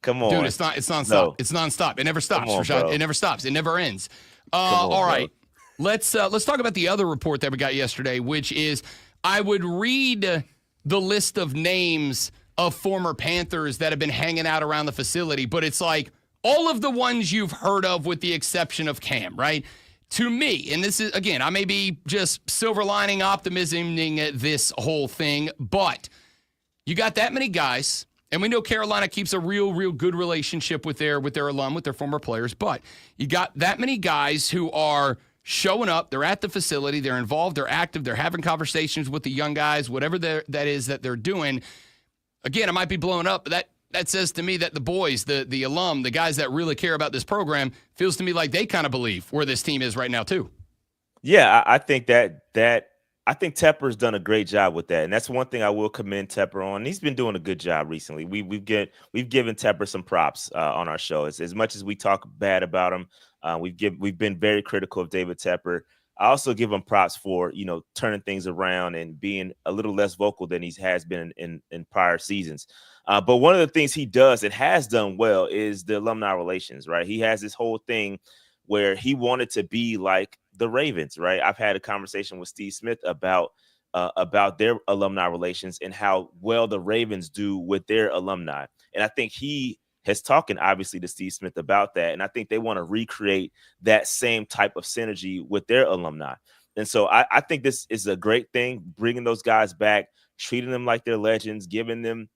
S6: Come on.
S1: Dude, it's nonstop. No. It's nonstop. It never stops, Rashad.
S6: Bro.
S1: It never stops. It never ends. All right. Let's talk about the other report that we got yesterday, which is I would read the list of names of former Panthers that have been hanging out around the facility, but it's like all of the ones you've heard of with the exception of Cam, right? To me, and this is, again, I may be just silver lining optimisming this whole thing, but you got that many guys, and we know Carolina keeps a real good relationship with their alum, with their former players, but you got that many guys who are showing up, they're at the facility, they're involved, they're active, they're having conversations with the young guys, whatever that is that they're doing. Again, I might be blowing up, but that says to me that the boys, the alum, the guys that really care about this program, feels to me like they kind of believe where this team is right now too.
S6: Yeah, I think that I think Tepper's done a great job with that, and that's one thing I will commend Tepper on. He's been doing a good job recently. We've given Tepper some props on our show. As much as we talk bad about him, we've been very critical of David Tepper. I also give him props for turning things around and being a little less vocal than he has been in prior seasons. But one of the things he does and has done well is the alumni relations. Right, he has this whole thing where he wanted to be like the Ravens, right? I've had a conversation with Steve Smith about their alumni relations and how well the Ravens do with their alumni. And I think he has talking obviously to Steve Smith about that. And I think they want to recreate that same type of synergy with their alumni. And so I think this is a great thing, bringing those guys back, treating them like they're legends, giving them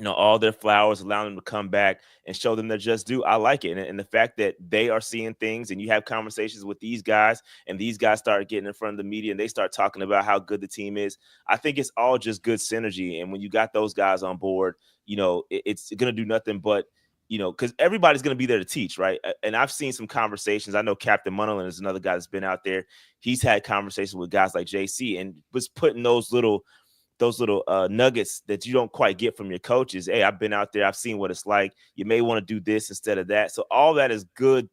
S6: all their flowers, allowing them to come back and show them their just due. I like it. And the fact that they are seeing things and you have conversations with these guys and these guys start getting in front of the media and they start talking about how good the team is. I think it's all just good synergy. And when you got those guys on board, it's going to do nothing but, because everybody's going to be there to teach, right? And I've seen some conversations. I know Captain Munnerlyn is another guy that's been out there. He's had conversations with guys like JC and was putting those little nuggets that you don't quite get from your coaches. Hey, I've been out there. I've seen what it's like. You may want to do this instead of that. So all that is good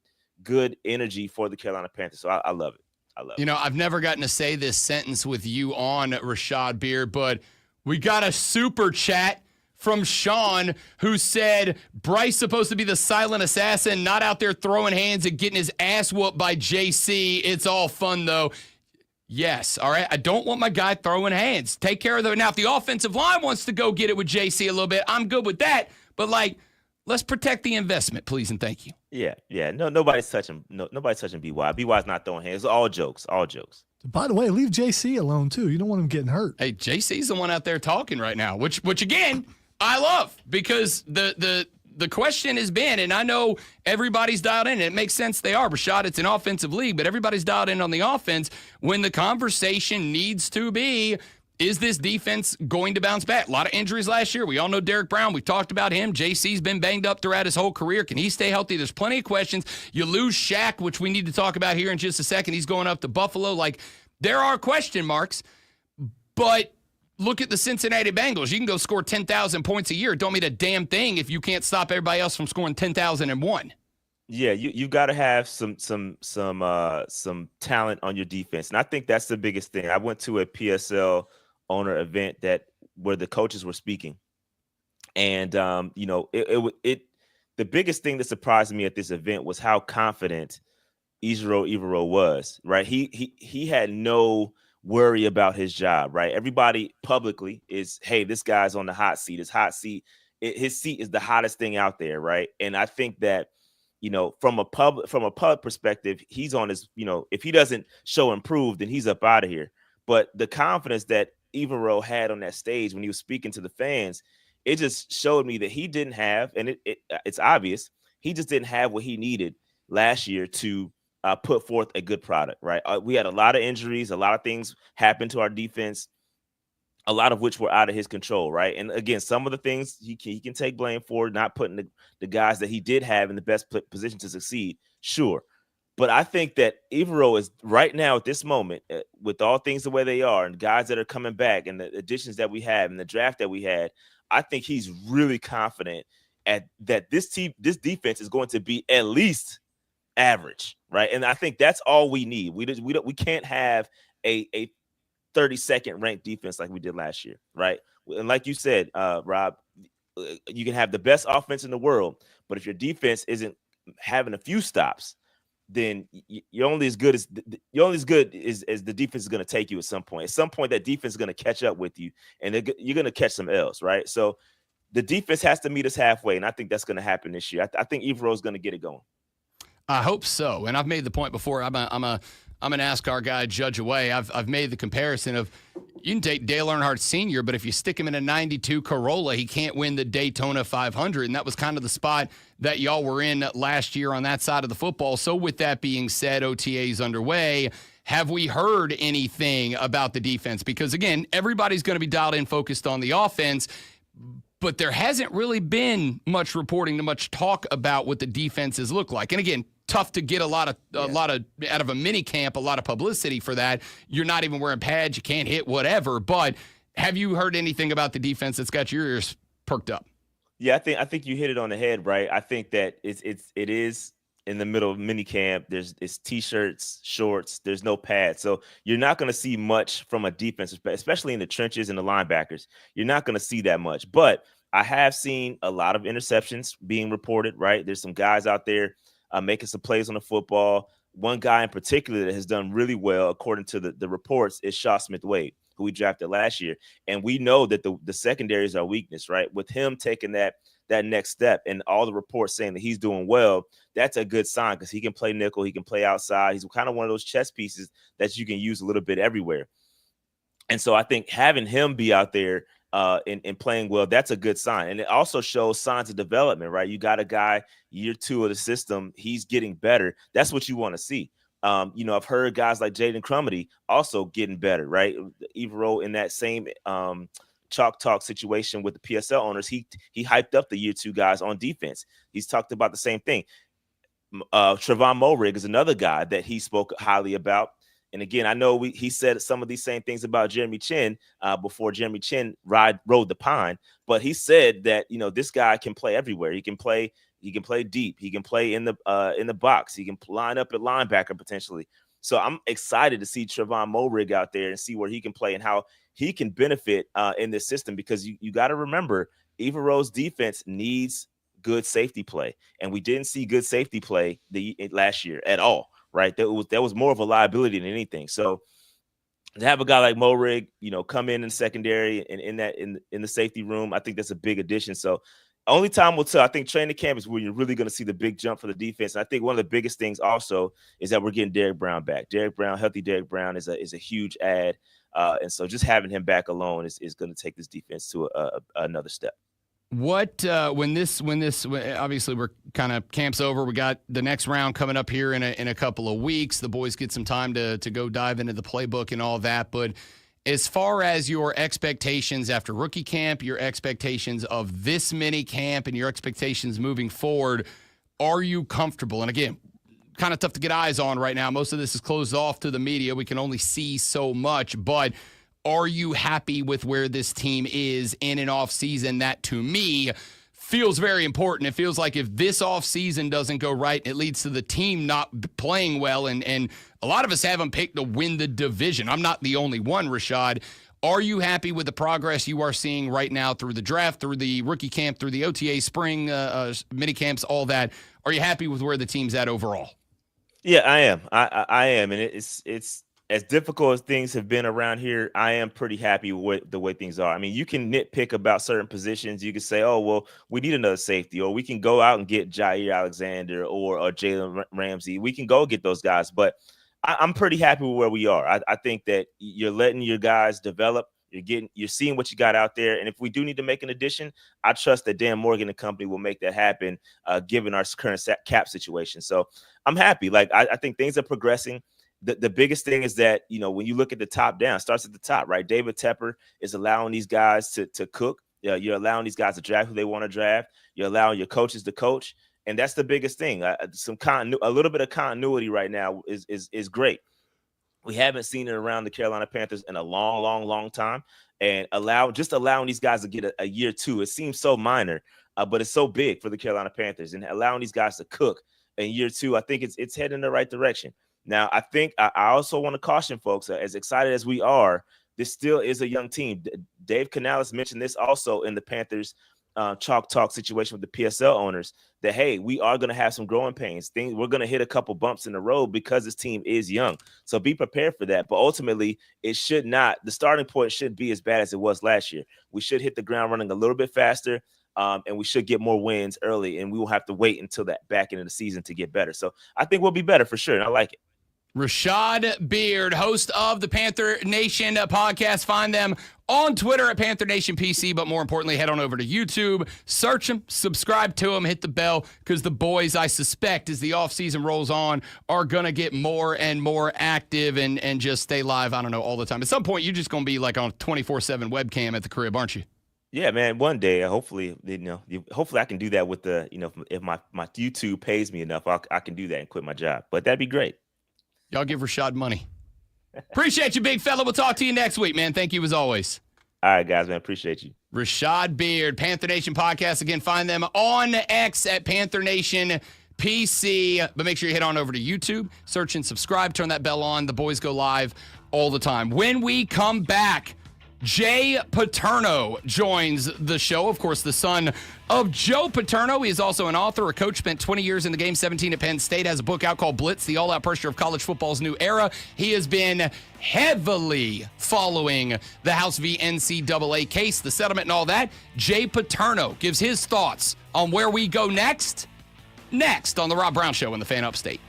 S6: energy for the Carolina Panthers. So I love it. I love it.
S1: I've never gotten to say this sentence with you on, Rashad Beard, but we got a super chat from Sean who said, Bryce supposed to be the silent assassin, not out there throwing hands and getting his ass whooped by JC. It's all fun, though. Yes, all right. I don't want my guy throwing hands. Take care of the. Now, if the offensive line wants to go get it with JC a little bit, I'm good with that. But let's protect the investment, please and thank you.
S6: Yeah. No, nobody's touching. No, nobody's touching BY. BY's not throwing hands. It's all jokes.
S2: By the way, leave JC alone too. You don't want him getting hurt.
S1: Hey, JC's the one out there talking right now, which again I love because the question has been, and I know everybody's dialed in, and it makes sense they are. Rashad, it's an offensive league, but everybody's dialed in on the offense when the conversation needs to be, is this defense going to bounce back? A lot of injuries last year. We all know Derek Brown. We've talked about him. JC's been banged up throughout his whole career. Can he stay healthy? There's plenty of questions. You lose Shaq, which we need to talk about here in just a second. He's going up to Buffalo. There are question marks, but look at the Cincinnati Bengals. You can go score 10,000 points a year. It don't mean a damn thing if you can't stop everybody else from scoring 10,001.
S6: Yeah, you got to have some talent on your defense, and I think that's the biggest thing. I went to a PSL owner event where the coaches were speaking, and the biggest thing that surprised me at this event was how confident Evero was. Right, he had no worry about his job, right? Everybody publicly is, hey, this guy's on the hot seat. His seat is the hottest thing out there, right? And I think that, from a pub perspective, he's on his, if he doesn't show improve, then he's up out of here. But the confidence that Evero had on that stage when he was speaking to the fans, it just showed me that he didn't have, and it's obvious, he just didn't have what he needed last year to put forth a good product, right? We had a lot of injuries, a lot of things happened to our defense, a lot of which were out of his control, right? And again, some of the things he can take blame for, not putting the guys that he did have in the best position to succeed, sure. But I think that Evero is right now at this moment, with all things the way they are and guys that are coming back and the additions that we have and the draft that we had, I think he's really confident that this defense is going to be at least average, right? And I think that's all we need. We can't have a 32nd ranked defense like we did last year, right? And like you said, Rob, you can have the best offense in the world, but if your defense isn't having a few stops, then you're only as good as the defense is going to take you at some point. At some point, that defense is going to catch up with you, and you're going to catch some L's, right? So the defense has to meet us halfway, and I think that's going to happen this year. I think Evero is going to get it going.
S1: I hope so. And I've made the point before. I'm a NASCAR guy, judge away. I've made the comparison of you can take Dale Earnhardt Sr., but if you stick him in a 92 Corolla, he can't win the Daytona 500. And that was kind of the spot that y'all were in last year on that side of the football. So with that being said, OTA's underway. Have we heard anything about the defense? Because, again, everybody's going to be dialed in, focused on the offense. But there hasn't really been much reporting, much talk about what the defenses look like. And again, tough to get a lot of out of a mini camp, a lot of publicity for that. You're not even wearing pads, you can't hit, whatever. But have you heard anything about the defense that's got your ears perked up?
S6: Yeah, I think you hit it on the head, right? I think that it is in the middle of mini camp. It's t-shirts, shorts. There's no pads, so you're not going to see much from a defense, especially in the trenches and the linebackers. You're not going to see that much. But I have seen a lot of interceptions being reported. Right, there's some guys out there making some plays on the football. One guy in particular that has done really well, according to the reports, is Shaw Smith-Wade, who we drafted last year. And we know that the secondary is our weakness, right? With him taking that next step and all the reports saying that he's doing well, that's a good sign because he can play nickel, he can play outside. He's kind of one of those chess pieces that you can use a little bit everywhere. And so I think having him be out there and playing well, that's a good sign. And it also shows signs of development, right? You got a guy, year 2 of the system, he's getting better. That's what you want to see. I've heard guys like Jaden Crumity also getting better, right? Evero in that same chalk talk situation with the PSL owners, he hyped up the year 2 guys on defense. He's talked about the same thing. Trevon Moehrig is another guy that he spoke highly about. And again, I know he said some of these same things about Jeremy Chin before Jeremy Chin rode the pine, but he said that, this guy can play everywhere. He can play deep. He can play in the box. He can line up at linebacker potentially. So I'm excited to see Trevon Moehrig out there and see where he can play and how he can benefit in this system, because you got to remember, Evero's defense needs good safety play, and we didn't see good safety play last year at all. Right, that was more of a liability than anything. So to have a guy like Moehrig, come in secondary and in the safety room, I think that's a big addition. So only time will tell. I think training camp is where you're really going to see the big jump for the defense. And I think one of the biggest things also is that we're getting Derrick Brown back. Healthy Derrick Brown is a huge add, and so just having him back alone is going to take this defense to another step.
S1: What when obviously we're kind of camp's over, we got the next round coming up here in a couple of weeks. The boys get some time to go dive into the playbook and all that. But as far as your expectations after rookie camp, your expectations of this mini camp, and your expectations moving forward, are you comfortable? And again, kind of tough to get eyes on right now. Most of this is closed off to the media. We can only see so much, but are you happy with where this team is in an offseason that, to me, feels very important? It feels like if this offseason doesn't go right, it leads to the team not playing well, and a lot of us have them picked to win the division. I'm not the only one, Rashad. Are you happy with the progress you are seeing right now through the draft, through the rookie camp, through the OTA, spring mini camps, all that? Are you happy with where the team's at overall?
S6: Yeah, I am. I am, and it's as difficult as things have been around here, I am pretty happy with the way things are. I mean, you can nitpick about certain positions. You can say, oh, well, we need another safety, or we can go out and get Jair Alexander or Jalen Ramsey. We can go get those guys, but I'm pretty happy with where we are. I think that you're letting your guys develop. You're seeing what you got out there. And if we do need to make an addition, I trust that Dan Morgan and company will make that happen, given our current cap situation. So I'm happy. Like, I think things are progressing. The biggest thing is that, when you look at the top down, it starts at the top, right? David Tepper is allowing these guys to cook. You're allowing these guys to draft who they want to draft. You're allowing your coaches to coach. And that's the biggest thing. A little bit of continuity right now is great. We haven't seen it around the Carolina Panthers in a long time. And allowing these guys to get a year 2, it seems so minor, but it's so big for the Carolina Panthers. And allowing these guys to cook in year 2, I think it's heading in the right direction. Now, I think I also want to caution folks, as excited as we are, this still is a young team. Dave Canales mentioned this also in the Panthers chalk talk situation with the PSL owners, that, hey, we are going to have some growing pains. We're going to hit a couple bumps in the road because this team is young. So be prepared for that. But ultimately, the starting point shouldn't be as bad as it was last year. We should hit the ground running a little bit faster. And we should get more wins early, and we will have to wait until that back end of the season to get better. So I think we'll be better for sure, and I like it.
S1: Rashad Beard, host of the Panther Nation podcast. Find them on Twitter at Panther Nation PC, but more importantly, head on over to YouTube, search them, subscribe to them, hit the bell, because the boys, I suspect, as the offseason rolls on, are going to get more and more active and just stay live, I don't know, all the time. At some point, you're just going to be like on a 24/7 webcam at the crib, aren't you?
S6: Yeah, man. One day, hopefully, hopefully I can do that with the, if my YouTube pays me enough, I can do that and quit my job. But that'd be great.
S1: Y'all give Rashad money. Appreciate you, big fella. We'll talk to you next week, man. Thank you as always.
S6: All right, guys, man. Appreciate you.
S1: Rashad Beard, Panther Nation Podcast. Again, find them on X at Panther Nation PC. But make sure you head on over to YouTube, search and subscribe, turn that bell on. The boys go live all the time. When we come back, Jay Paterno joins the show. Of course, the son of Joe Paterno. He is also an author, a coach, spent 20 years in the game, 17 at Penn State, has a book out called Blitz, the all-out pressure of college football's new era. He has been heavily following the House v. NCAA case, the settlement and all that. Jay Paterno gives his thoughts on where we go next on the Rob Brown Show in the Fan Upstate.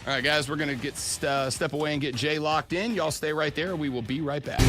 S1: All right, guys, we're going to get step away and get Jay locked in. Y'all stay right there. We will be right back.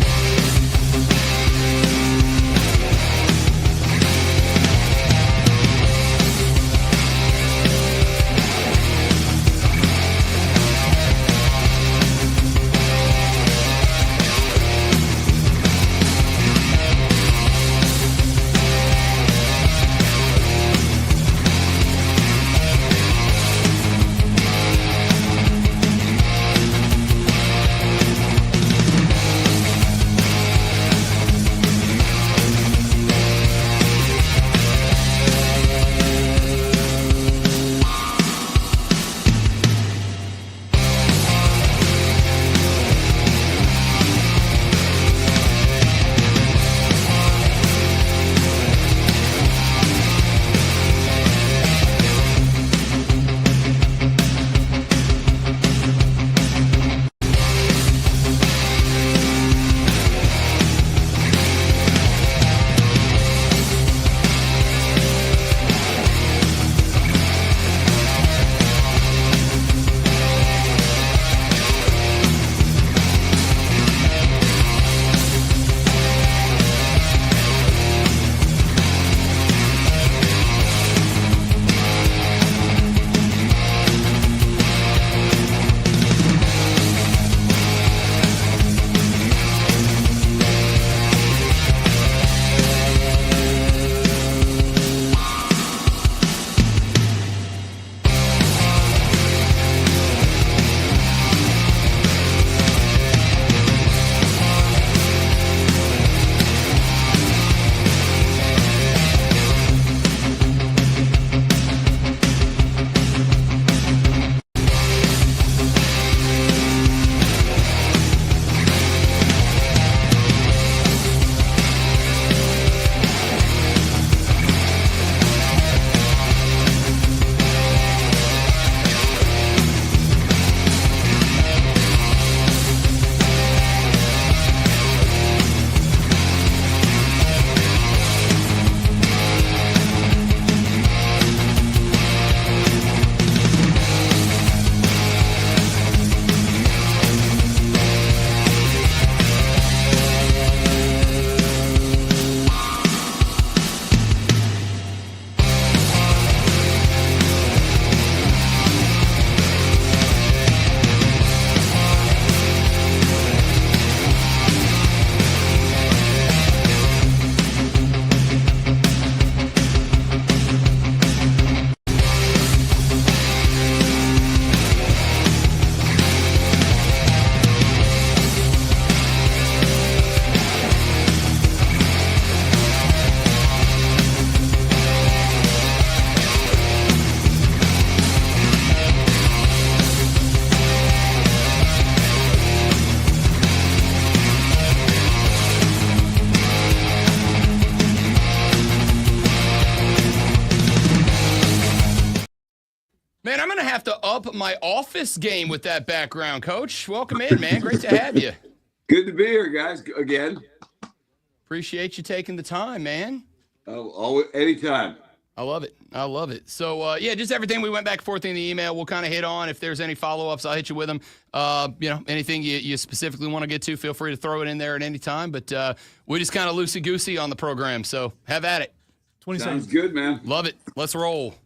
S1: Man, I'm going to have to up my office game with that background, Coach. Welcome in, man. Great to have you.
S7: Good to be here, guys, again.
S1: Appreciate you taking the time, man.
S7: Oh, anytime.
S1: I love it. I love it. So, yeah, just everything we went back and forth in the email, we'll kind of hit on. If there's any follow-ups, I'll hit you with them. Anything you specifically want to get to, feel free to throw it in there at any time. But we just kind of loosey-goosey on the program, so have at it.
S2: 20
S7: Sounds
S2: seconds.
S7: good, man.
S1: Love it. Let's roll.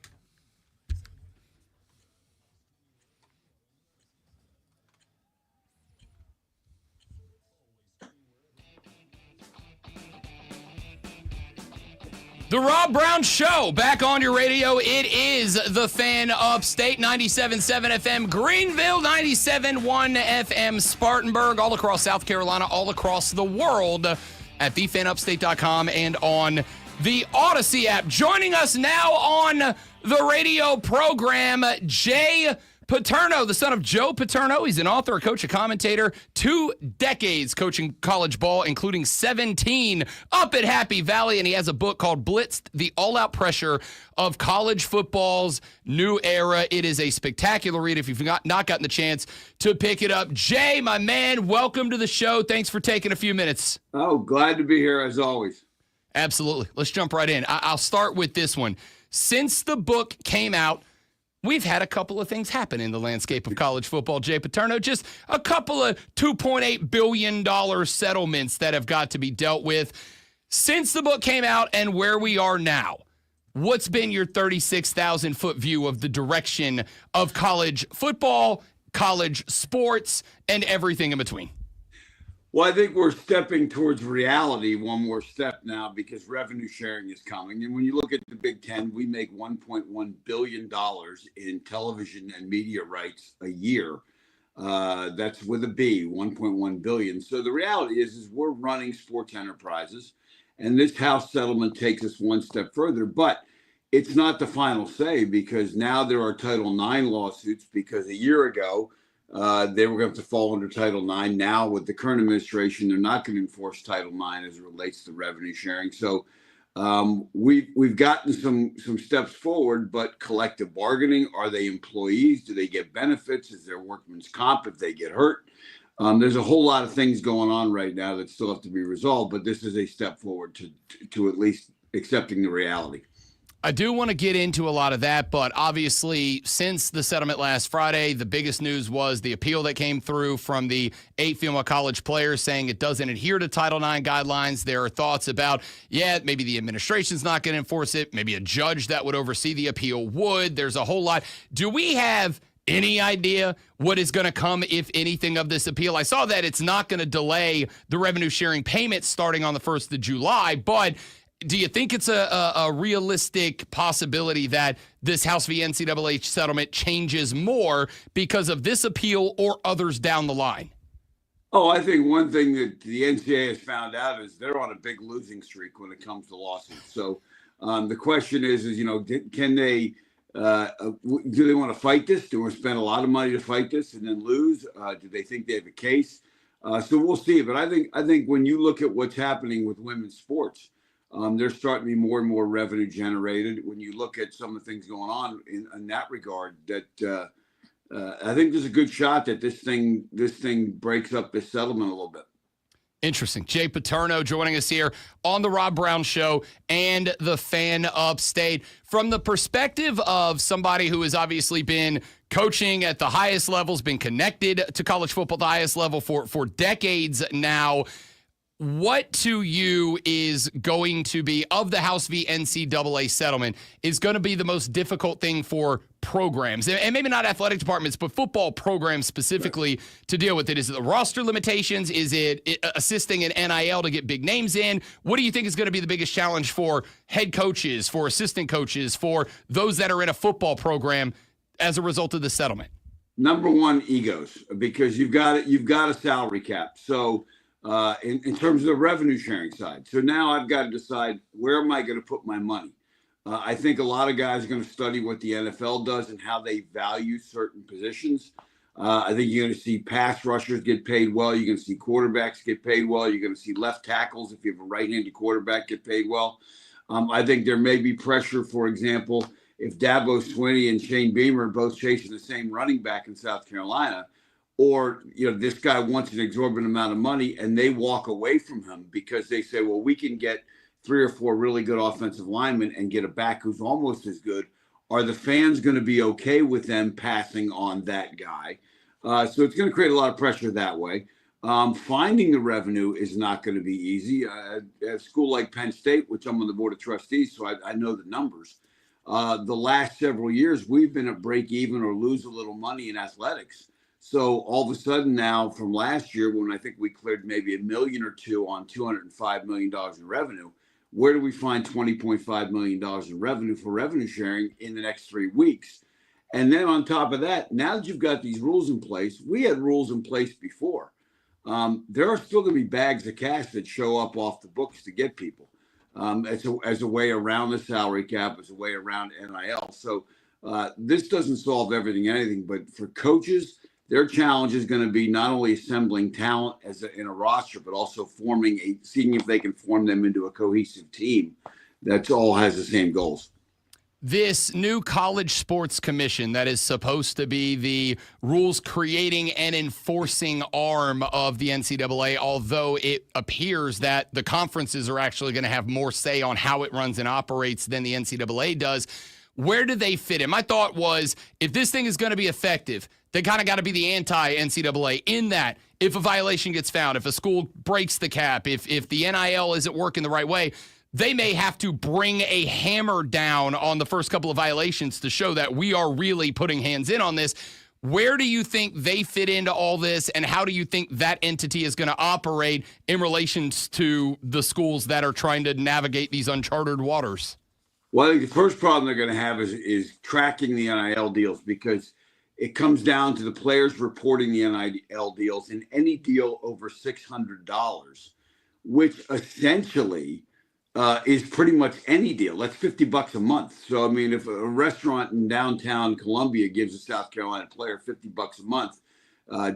S1: The Rob Brown Show, back on your radio. It is The Fan Upstate, 97.7 FM Greenville, 97.1 FM Spartanburg, all across South Carolina, all across the world at thefanupstate.com and on the Odyssey app. Joining us now on the radio program, Jay Paterno, the son of Joe Paterno. He's an author, a coach, a commentator, 2 decades coaching college ball, including 17 up at Happy Valley. And he has a book called Blitzed, the All-Out Pressure of College Football's New Era. It is a spectacular read if you've not gotten the chance to pick it up. Jay, my man, welcome to the show. Thanks for taking a few minutes.
S7: Oh, glad to be here as always.
S1: Absolutely. Let's jump right in. I'll start with this one. Since the book came out, we've had a couple of things happen in the landscape of college football, Jay Paterno. Just a couple of $2.8 billion settlements that have got to be dealt with. Since the book came out and where we are now, what's been your 36,000-foot view of the direction of college football, college sports, and everything in between?
S7: Well, I think we're stepping towards reality one more step now because revenue sharing is coming. And when you look at the Big Ten, we make $1.1 billion in television and media rights a year. That's with a B, 1.1 billion. So the reality is we're running sports enterprises, and this House settlement takes us one step further. But it's not the final say because now there are Title IX lawsuits because a year ago, they were going to have to fall under Title IX. Now, with the current administration, they're not going to enforce Title IX as it relates to revenue sharing. So we've gotten some steps forward, but collective bargaining, are they employees? Do they get benefits? Is there workman's comp if they get hurt? There's a whole lot of things going on right now that still have to be resolved, but this is a step forward to at least accepting the reality.
S1: I do want to get into a lot of that, but obviously since the settlement last Friday, the biggest news was the appeal that came through from the 8 female college players saying it doesn't adhere to Title IX guidelines. There are thoughts about, maybe the administration's not going to enforce it. Maybe a judge that would oversee the appeal would. There's a whole lot. Do we have any idea what is going to come, if anything, of this appeal? I saw that it's not going to delay the revenue sharing payments starting on the 1st of July, but do you think it's a realistic possibility that this House v. NCAA settlement changes more because of this appeal or others down the line?
S7: Oh, I think one thing that the NCAA has found out is they're on a big losing streak when it comes to lawsuits. So the question is, can they, do they want to fight this? Do they want to spend a lot of money to fight this and then lose? Do they think they have a case? So we'll see. But I think when you look at what's happening with women's sports, there's starting to be more and more revenue generated. When you look at some of the things going on in that regard, that I think there's a good shot that this thing breaks up this settlement a little bit.
S1: Interesting. Jay Paterno joining us here on the Rob Brown Show and the Fan Upstate. From the perspective of somebody who has obviously been coaching at the highest levels, been connected to college football at the highest level for decades now, what to you is going to be, of the House v. NCAA settlement, is going to be the most difficult thing for programs, and maybe not athletic departments, but football programs specifically, to deal with it? Is it the roster limitations? Is it assisting in NIL to get big names in? What do you think is going to be the biggest challenge for head coaches, for assistant coaches, for those that are in a football program as a result of the settlement?
S7: Number one, egos, because you've got a salary cap. So in terms of the revenue sharing side. So now I've got to decide, where am I going to put my money? I think a lot of guys are going to study what the NFL does and how they value certain positions. I think you're going to see pass rushers get paid well. You're going to see quarterbacks get paid well. You're going to see left tackles, if you have a right-handed quarterback, get paid well. I think there may be pressure, for example, if Dabo Swinney and Shane Beamer are both chasing the same running back in South Carolina, or, this guy wants an exorbitant amount of money and they walk away from him because they say, well, we can get 3 or 4 really good offensive linemen and get a back who's almost as good. Are the fans going to be okay with them passing on that guy? So it's going to create a lot of pressure that way. Finding the revenue is not going to be easy. At a school like Penn State, which I'm on the board of trustees, so I know the numbers. The last several years, we've been at break even or lose a little money in athletics. So all of a sudden now, from last year, when I think we cleared maybe $1 million or $2 million on $205 million in revenue, where do we find $20.5 million in revenue for revenue sharing in the next 3 weeks? And then on top of that, now that you've got these rules in place, we had rules in place before. There are still going to be bags of cash that show up off the books to get people as a way around the salary cap, as a way around NIL. So this doesn't solve anything, but for coaches, their challenge is going to be not only assembling talent in a roster, but also seeing if they can form them into a cohesive team that all has the same goals.
S1: This new college sports commission that is supposed to be the rules creating and enforcing arm of the NCAA, although it appears that the conferences are actually going to have more say on how it runs and operates than the NCAA does. Where do they fit in? My thought was, if this thing is going to be effective, they kind of got to be the anti-NCAA in that if a violation gets found, if a school breaks the cap, if the NIL isn't working the right way, they may have to bring a hammer down on the first couple of violations to show that we are really putting hands in on this. Where do you think they fit into all this, and how do you think that entity is going to operate in relation to the schools that are trying to navigate these uncharted waters?
S7: Well, I think the first problem they're going to have is tracking the NIL deals, because it comes down to the players reporting the NIL deals, and any deal over $600, which essentially is pretty much any deal. That's $50 a month. So, I mean, if a restaurant in downtown Columbia gives a South Carolina player $50 a month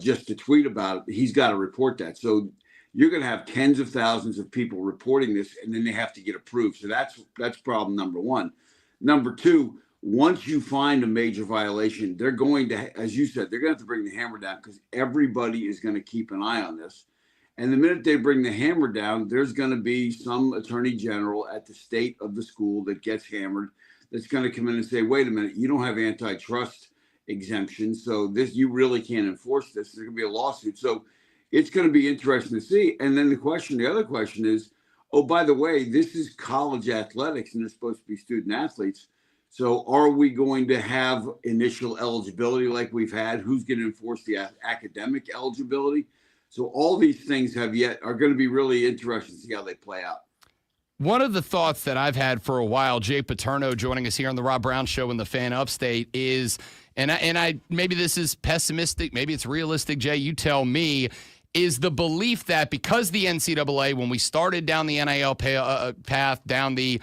S7: just to tweet about it, he's got to report that. So you're going to have tens of thousands of people reporting this, and then they have to get approved. So that's problem number one. Number two, once you find a major violation, they're going to, as you said, they're going to have to bring the hammer down, because everybody is going to keep an eye on this. And the minute they bring the hammer down, there's going to be some attorney general at the state of the school that gets hammered, that's going to come in and say, wait a minute, you don't have antitrust exemption, so this, you really can't enforce this. There's going to be a lawsuit. So it's going to be interesting to see. And then the other question is, oh, by the way, this is college athletics, and they're supposed to be student athletes. So are we going to have initial eligibility like we've had? Who's going to enforce the academic eligibility? So all these things are going to be really interesting to see how they play out.
S1: One of the thoughts that I've had for a while, Jay Paterno joining us here on the Rob Brown Show in the Fan Upstate, is, and I maybe this is pessimistic, maybe it's realistic, Jay, you tell me, is the belief that because the NCAA, when we started down the NIL path, down the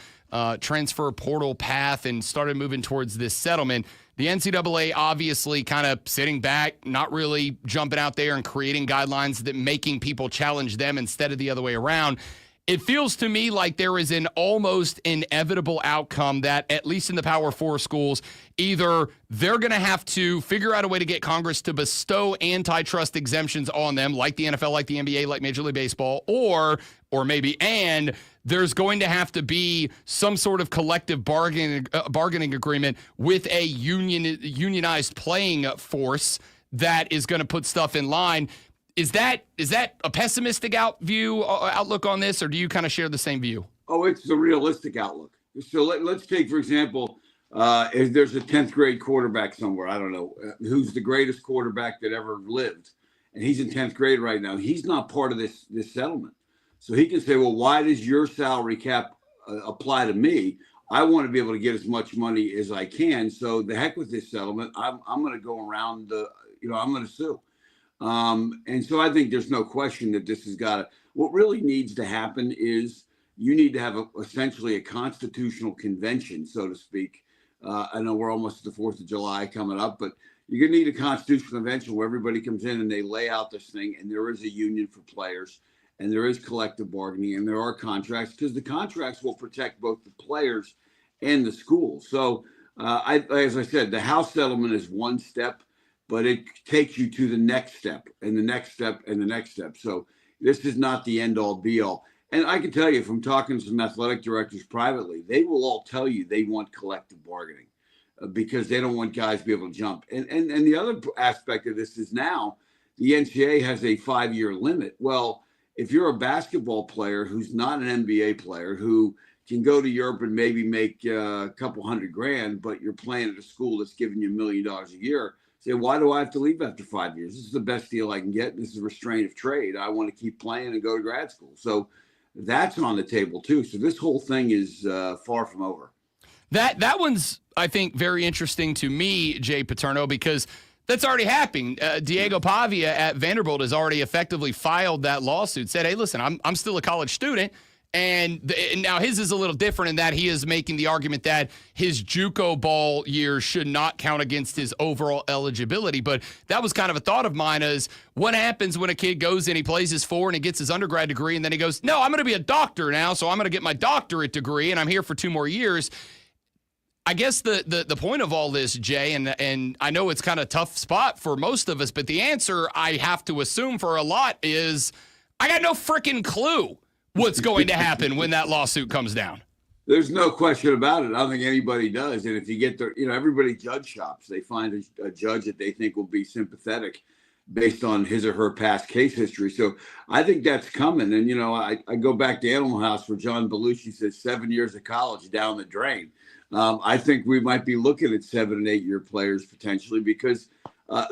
S1: transfer portal path, and started moving towards this settlement, the NCAA obviously kind of sitting back, not really jumping out there and creating guidelines that making people challenge them instead of the other way around. It feels to me like there is an almost inevitable outcome that, at least in the Power Four schools, either they're going to have to figure out a way to get Congress to bestow antitrust exemptions on them, like the NFL, like the NBA, like Major League Baseball, or maybe, and there's going to have to be some sort of collective bargaining agreement with a unionized playing force that is going to put stuff in line. Is that a pessimistic outlook on this, or do you kind of share the same view?
S7: Oh, it's the realistic outlook. So let's take, for example, if there's a 10th grade quarterback somewhere, I don't know, who's the greatest quarterback that ever lived, and he's in 10th grade right now. He's not part of this settlement. So he can say, well, why does your salary cap apply to me? I want to be able to get as much money as I can. So the heck with this settlement. I'm going to go around I'm going to sue. And so I think there's no question that this has got to, what really needs to happen is you need to have essentially a constitutional convention, so to speak. I know we're almost at the 4th of July coming up, but you're going to need a constitutional convention where everybody comes in and they lay out this thing, and there is a union for players, and there is collective bargaining, and there are contracts, because the contracts will protect both the players and the school. So as I said, the House settlement is one step, but it takes you to the next step and the next step and the next step. So this is not the end all be all. And I can tell you from talking to some athletic directors privately, they will all tell you they want collective bargaining because they don't want guys to be able to jump. And the other aspect of this is now the NCAA has a 5-year limit. Well, if you're a basketball player who's not an NBA player, who can go to Europe and maybe make a couple $100,000, but you're playing at a school that's giving you $1 million a year, say, why do I have to leave after 5 years? This is the best deal I can get. This is a restraint of trade. I want to keep playing and go to grad school. So that's on the table too. So this whole thing is far from over.
S1: That one's, I think, very interesting to me, Jay Paterno, because that's already happening. Diego Pavia at Vanderbilt has already effectively filed that lawsuit, said, hey, listen, I'm still a college student. And now his is a little different in that he is making the argument that his JUCO ball years should not count against his overall eligibility. But that was kind of a thought of mine is what happens when a kid goes and he plays his 4 and he gets his undergrad degree and then he goes, no, I'm going to be a doctor now, so I'm going to get my doctorate degree and I'm here for 2 more years. I guess the point of all this, Jay, and I know it's kind of a tough spot for most of us, but the answer I have to assume for a lot is I got no freaking clue what's going to happen when that lawsuit comes down.
S7: There's no question about it. I don't think anybody does. And if you get the, everybody judge shops, they find a judge that they think will be sympathetic based on his or her past case history. So I think that's coming. And, I go back to Animal House where John Belushi says 7 years of college down the drain. I think we might be looking at 7 and 8 year players potentially because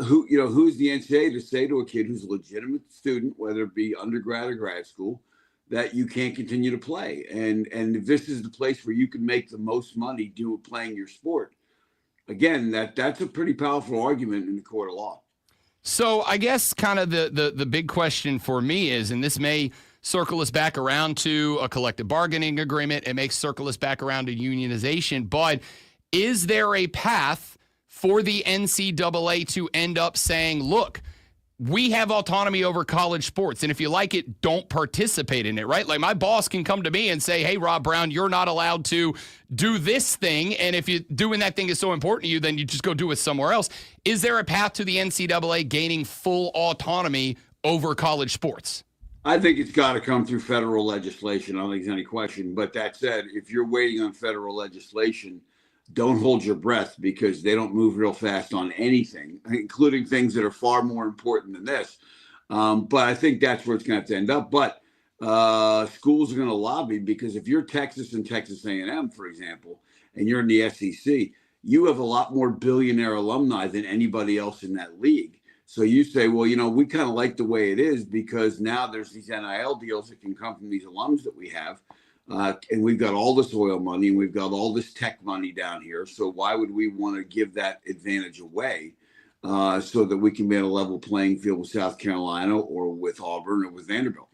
S7: who's the NCAA to say to a kid who's a legitimate student, whether it be undergrad or grad school, that you can't continue to play. And if this is the place where you can make the most money playing your sport, again, that's a pretty powerful argument in the court of law.
S1: So I guess kind of the big question for me is, and this may circle us back around to a collective bargaining agreement, it may circle us back around to unionization, but is there a path for the NCAA to end up saying, look, we have autonomy over college sports, and if you like it, don't participate in it, right? Like my boss can come to me and say, hey, Rob Brown, you're not allowed to do this thing, and if you doing that thing is so important to you, then you just go do it somewhere else. Is there a path to the NCAA gaining full autonomy over college sports?
S7: I think it's got to come through federal legislation. I don't think there's any question. But that said, if you're waiting on federal legislation, don't hold your breath because they don't move real fast on anything, including things that are far more important than this. But I think that's where it's going to have to end up. But schools are going to lobby because if you're Texas and Texas A&M, for example, and you're in the SEC, you have a lot more billionaire alumni than anybody else in that league. So you say, well, we kind of like the way it is because now there's these NIL deals that can come from these alums that we have. And we've got all this oil money and we've got all this tech money down here. So why would we want to give that advantage away so that we can be on a level playing field with South Carolina or with Auburn or with Vanderbilt?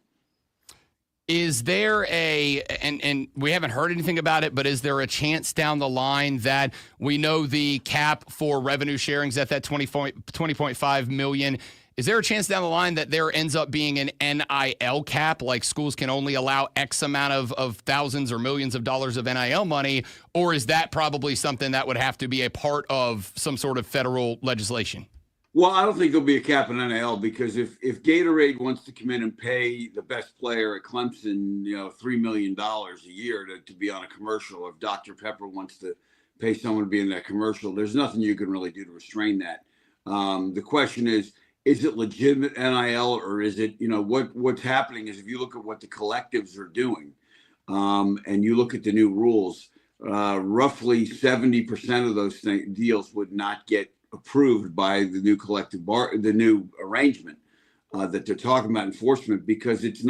S1: Is there and we haven't heard anything about it, but is there a chance down the line that we know the cap for revenue sharing is at that $20.5 million? Is there a chance down the line that there ends up being an NIL cap, like schools can only allow X amount of thousands or millions of dollars of NIL money, or is that probably something that would have to be a part of some sort of federal legislation?
S7: Well, I don't think there'll be a cap in NIL because if Gatorade wants to come in and pay the best player at Clemson, $3 million a year to be on a commercial, or if Dr. Pepper wants to pay someone to be in that commercial, there's nothing you can really do to restrain that. The question is it legitimate NIL or is it, what's happening is if you look at what the collectives are doing and you look at the new rules, roughly 70% of those deals would not get approved by the new the new arrangement that they're talking about enforcement because it's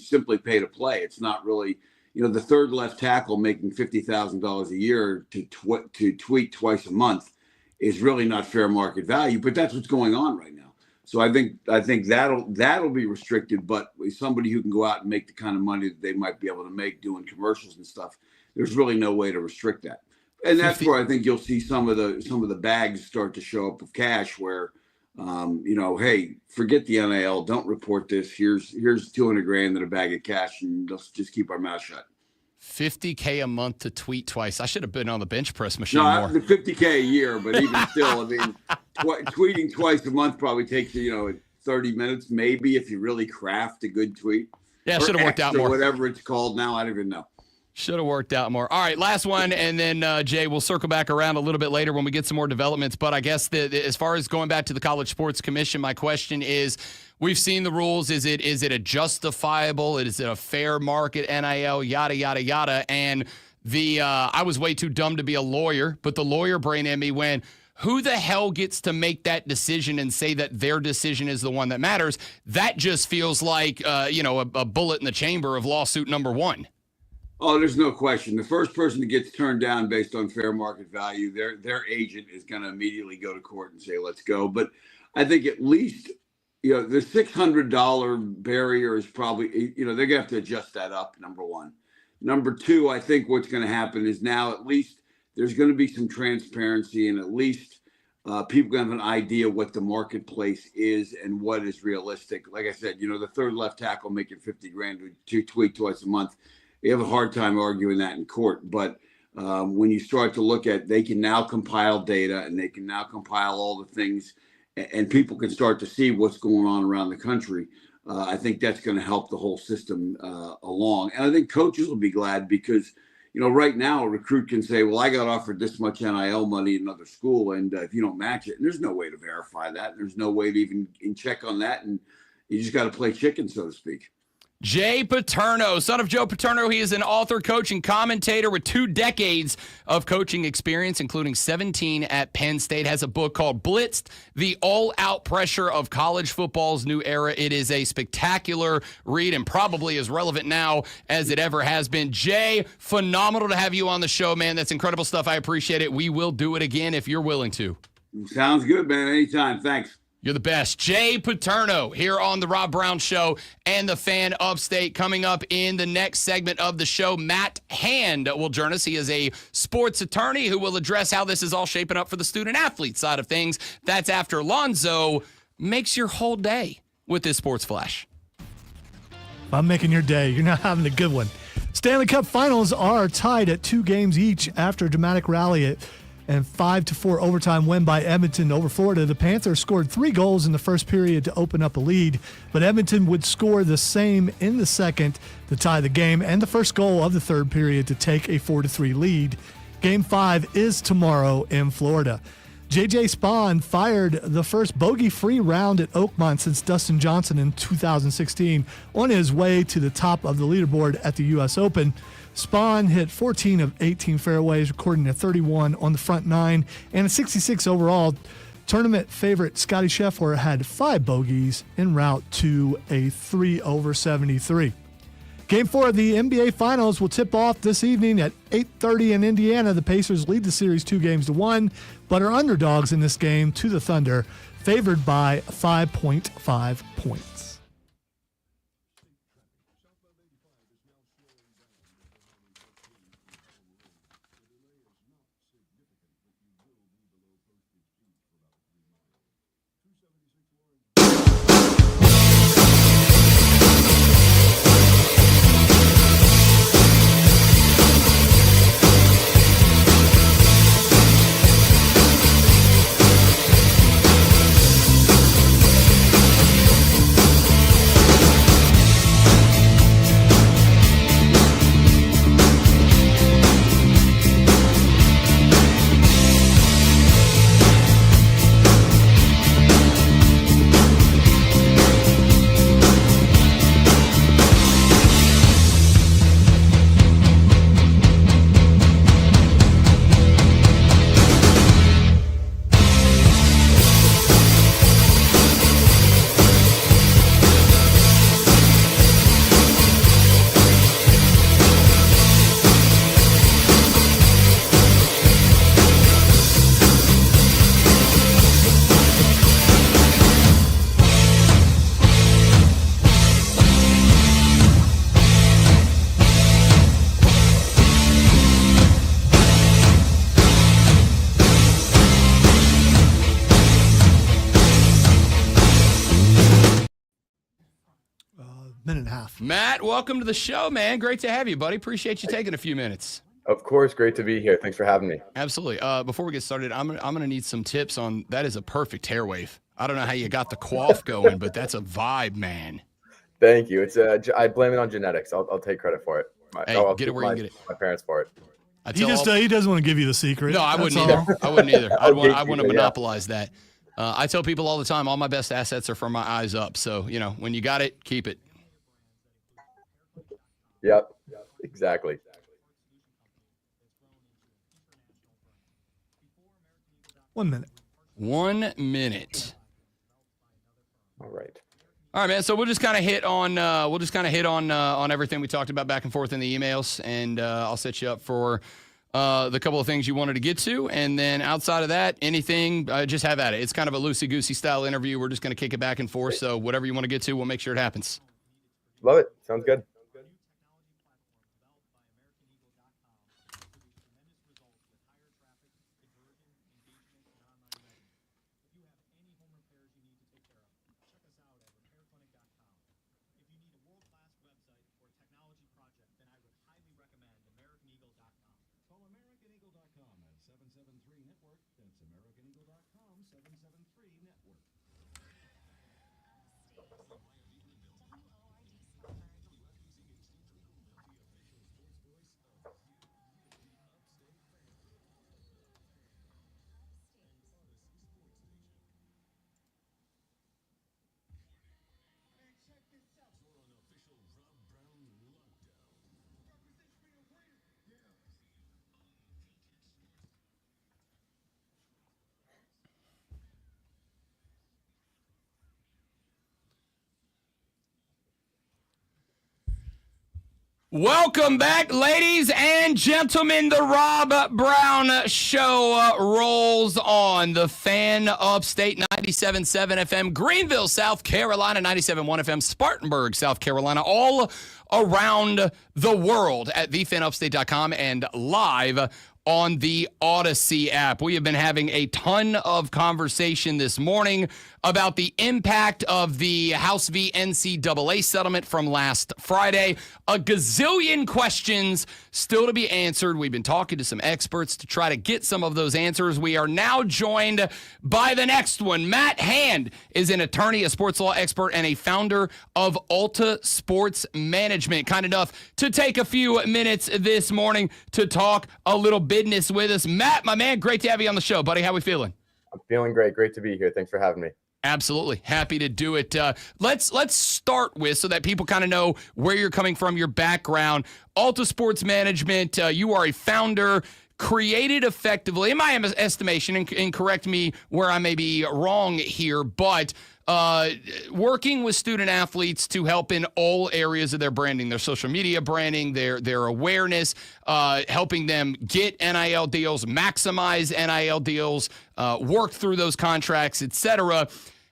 S7: simply pay to play. It's not really, the third left tackle making $50,000 a year to tweet twice a month is really not fair market value, but that's what's going on right now. So I think that'll be restricted, but somebody who can go out and make the kind of money that they might be able to make doing commercials and stuff, there's really no way to restrict that. And that's where I think you'll see some of the bags start to show up of cash where, hey, forget the NIL, don't report this. Here's $200,000 and a bag of cash, and let's just keep our mouth shut.
S1: $50K a month to tweet twice. I should have been on the bench press machine
S7: more.
S1: No,
S7: $50K a year, but even still, I mean, tweeting twice a month probably takes you, 30 minutes, maybe if you really craft a good tweet.
S1: Yeah, should have worked out more.
S7: Or whatever it's called now, I don't even know.
S1: Should have worked out more. All right, last one, and then, Jay, we'll circle back around a little bit later when we get some more developments. But I guess as far as going back to the College Sports Commission, my question is, we've seen the rules. Is it a justifiable? Is it a fair market NIL, yada, yada, yada? And I was way too dumb to be a lawyer, but the lawyer brain in me went, who the hell gets to make that decision and say that their decision is the one that matters? That just feels like, a bullet in the chamber of lawsuit number one.
S7: Oh, there's no question. The first person that gets turned down based on fair market value, their agent is going to immediately go to court and say, let's go. But I think at least, the $600 barrier is probably, they're going to have to adjust that up, number one. Number two, I think what's going to happen is now at least there's going to be some transparency, and at least people going to have an idea what the marketplace is and what is realistic. Like I said, the third left tackle making $50,000 to tweet twice a month. You have a hard time arguing that in court. But when you start to look at, they can now compile data and they can now compile all the things, and people can start to see what's going on around the country. I think that's going to help the whole system along. And I think coaches will be glad because, right now a recruit can say, well, I got offered this much NIL money in another school, and if you don't match it, and there's no way to verify that. There's no way to even check on that. And you just got to play chicken, so to speak.
S1: Jay Paterno, son of Joe Paterno. He is an author, coach, and commentator with 2 decades of coaching experience, including 17 at Penn State. Has a book called Blitzed, the all-out pressure of college football's new era. It is a spectacular read and probably as relevant now as it ever has been. Jay, phenomenal to have you on the show, man. That's incredible stuff. I appreciate it. We will do it again if you're willing to.
S7: Sounds good, man. Anytime. Thanks.
S1: You're the best. Jay Paterno here on the Rob Brown Show and the Fan Upstate. Coming up in the next segment of the show, Matt Hand will join us. He is a sports attorney who will address how this is all shaping up for the student-athlete side of things. That's after Lonzo makes your whole day with this Sports Flash.
S2: If I'm making your day, you're not having a good one. Stanley Cup Finals are tied at 2 games each after a dramatic rally and 5-4 overtime win by Edmonton over Florida. The Panthers scored 3 goals in the first period to open up a lead, but Edmonton would score the same in the second to tie the game, and the first goal of the third period to take a 4-3 lead. Game 5 is tomorrow in Florida. J.J. Spaun fired the first bogey-free round at Oakmont since Dustin Johnson in 2016 on his way to the top of the leaderboard at the U.S. Open. Spaun hit 14 of 18 fairways, recording a 31 on the front 9 and a 66 overall. Tournament favorite Scottie Scheffler had 5 bogeys en route to a 3 over 73. Game 4 of the NBA Finals will tip off this evening at 8:30 in Indiana. The Pacers lead the series 2-1, but are underdogs in this game to the Thunder, favored by 5.5 points. Minute and a half.
S1: Matt, welcome to the show, man. Great to have you, buddy. Appreciate you taking a few minutes.
S8: Of course. Great to be here. Thanks for having me.
S1: Absolutely. Before we get started, I'm gonna need some tips on that. Is a perfect hair wave. I don't know how you got the quaff going, but that's a vibe, man.
S8: Thank you. It's I blame it on genetics. I'll take credit for it.
S1: I'll get it where you can get it.
S8: My parents for it.
S2: He doesn't want to give you the secret.
S1: No, I wouldn't either. I wouldn't either. I want to monopolize that. I tell people all the time, all my best assets are from my eyes up. So, when you got it, keep it.
S8: Yep, exactly.
S2: 1 minute.
S1: 1 minute.
S8: All right.
S1: All right, man. So we'll just kind of hit on on everything we talked about back and forth in the emails, and I'll set you up for the couple of things you wanted to get to, and then outside of that, anything, just have at it. It's kind of a loosey-goosey style interview. We're just going to kick it back and forth. So whatever you want to get to, we'll make sure it happens.
S8: Love it. Sounds good.
S1: Welcome back, ladies and gentlemen. The Rob Brown Show rolls on. The Fan Upstate 97.7 FM, Greenville, South Carolina, 97.1 FM, Spartanburg, South Carolina, all around the world at thefanupstate.com and live on the Odyssey app. We have been having a ton of conversation this morning about the impact of the House v. NCAA settlement from last Friday. A gazillion questions still to be answered. We've been talking to some experts to try to get some of those answers. We are now joined by the next one. Matt Hand is an attorney, a sports law expert, and a founder of Alta Sports Management. Kind enough to take a few minutes this morning to talk a little business with us. Matt, my man, great to have you on the show, buddy. How we feeling?
S8: I'm feeling great. Great to be here. Thanks for having me.
S1: Absolutely. Happy to do it. Let's start with, so that people kind of know where you're coming from, your background. Alta Sports Management, you are a founder, created effectively, in my estimation, and correct me where I may be wrong here, but working with student athletes to help in all areas of their branding, their social media branding, their awareness, helping them get NIL deals, maximize NIL deals, work through those contracts, etc.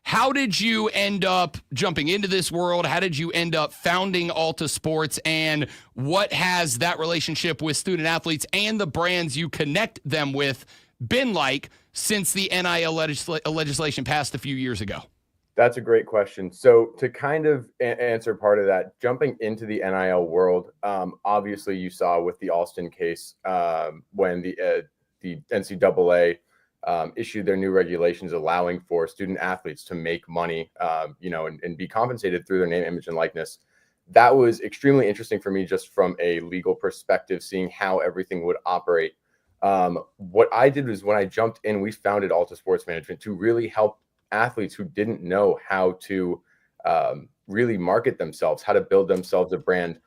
S1: How did you end up jumping into this world? How did you end up founding Alta Sports? And what has that relationship with student athletes and the brands you connect them with been like since the NIL legislation passed a few years ago?
S8: That's a great question. So to kind of answer part of that, jumping into the NIL world, obviously you saw with the Alston case when the NCAA issued their new regulations allowing for student athletes to make money, and be compensated through their name, image, and likeness. That was extremely interesting for me just from a legal perspective, seeing how everything would operate. What I did was when I jumped in, we founded Alta Sports Management to really help athletes who didn't know how to really market themselves, how to build themselves a brand.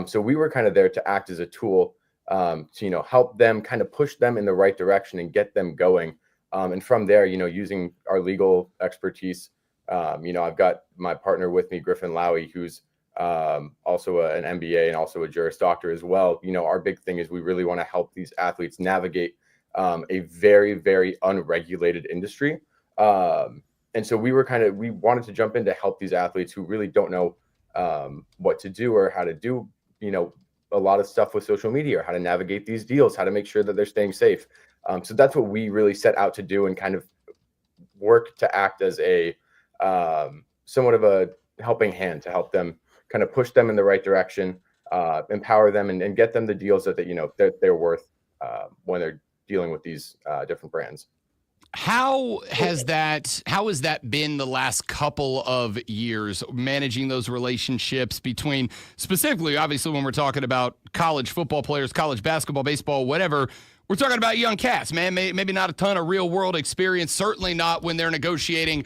S8: So we were kind of there to act as a tool to, help them kind of push them in the right direction and get them going. And from there, using our legal expertise, I've got my partner with me, Griffin Lowy, who's also an MBA and also a Juris Doctor as well. Our big thing is we really want to help these athletes navigate a very, very unregulated industry. And so we wanted to jump in to help these athletes who really don't know what to do or how to do, a lot of stuff with social media, or how to navigate these deals, how to make sure that they're staying safe. So that's what we really set out to do, and kind of work to act as a somewhat of a helping hand to help them kind of push them in the right direction, empower them, and get them the deals that they're worth when they're dealing with these different brands.
S1: How has that been the last couple of years, managing those relationships between, specifically, obviously, when we're talking about college football players, college basketball, baseball, whatever, we're talking about young cats, man, maybe not a ton of real world experience, certainly not when they're negotiating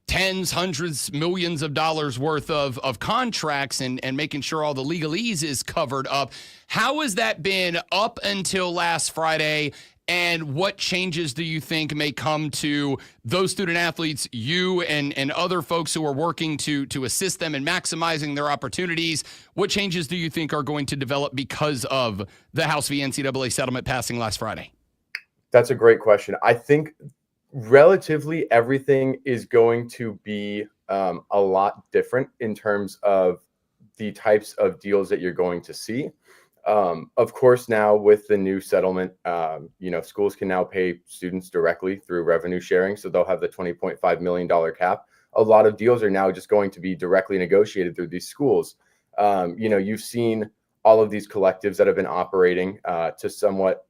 S1: tens, hundreds, millions of dollars worth of contracts and making sure all the legalese is covered up. How has that been up until last Friday? And what changes do you think may come to those student athletes, you and other folks who are working to assist them in maximizing their opportunities? What changes do you think are going to develop because of the House v. NCAA settlement passing last Friday?
S8: That's a great question. I think relatively everything is going to be a lot different in terms of the types of deals that you're going to see. Of course, now with the new settlement, schools can now pay students directly through revenue sharing. So they'll have the $20.5 million cap. A lot of deals are now just going to be directly negotiated through these schools. You've seen all of these collectives that have been operating to somewhat,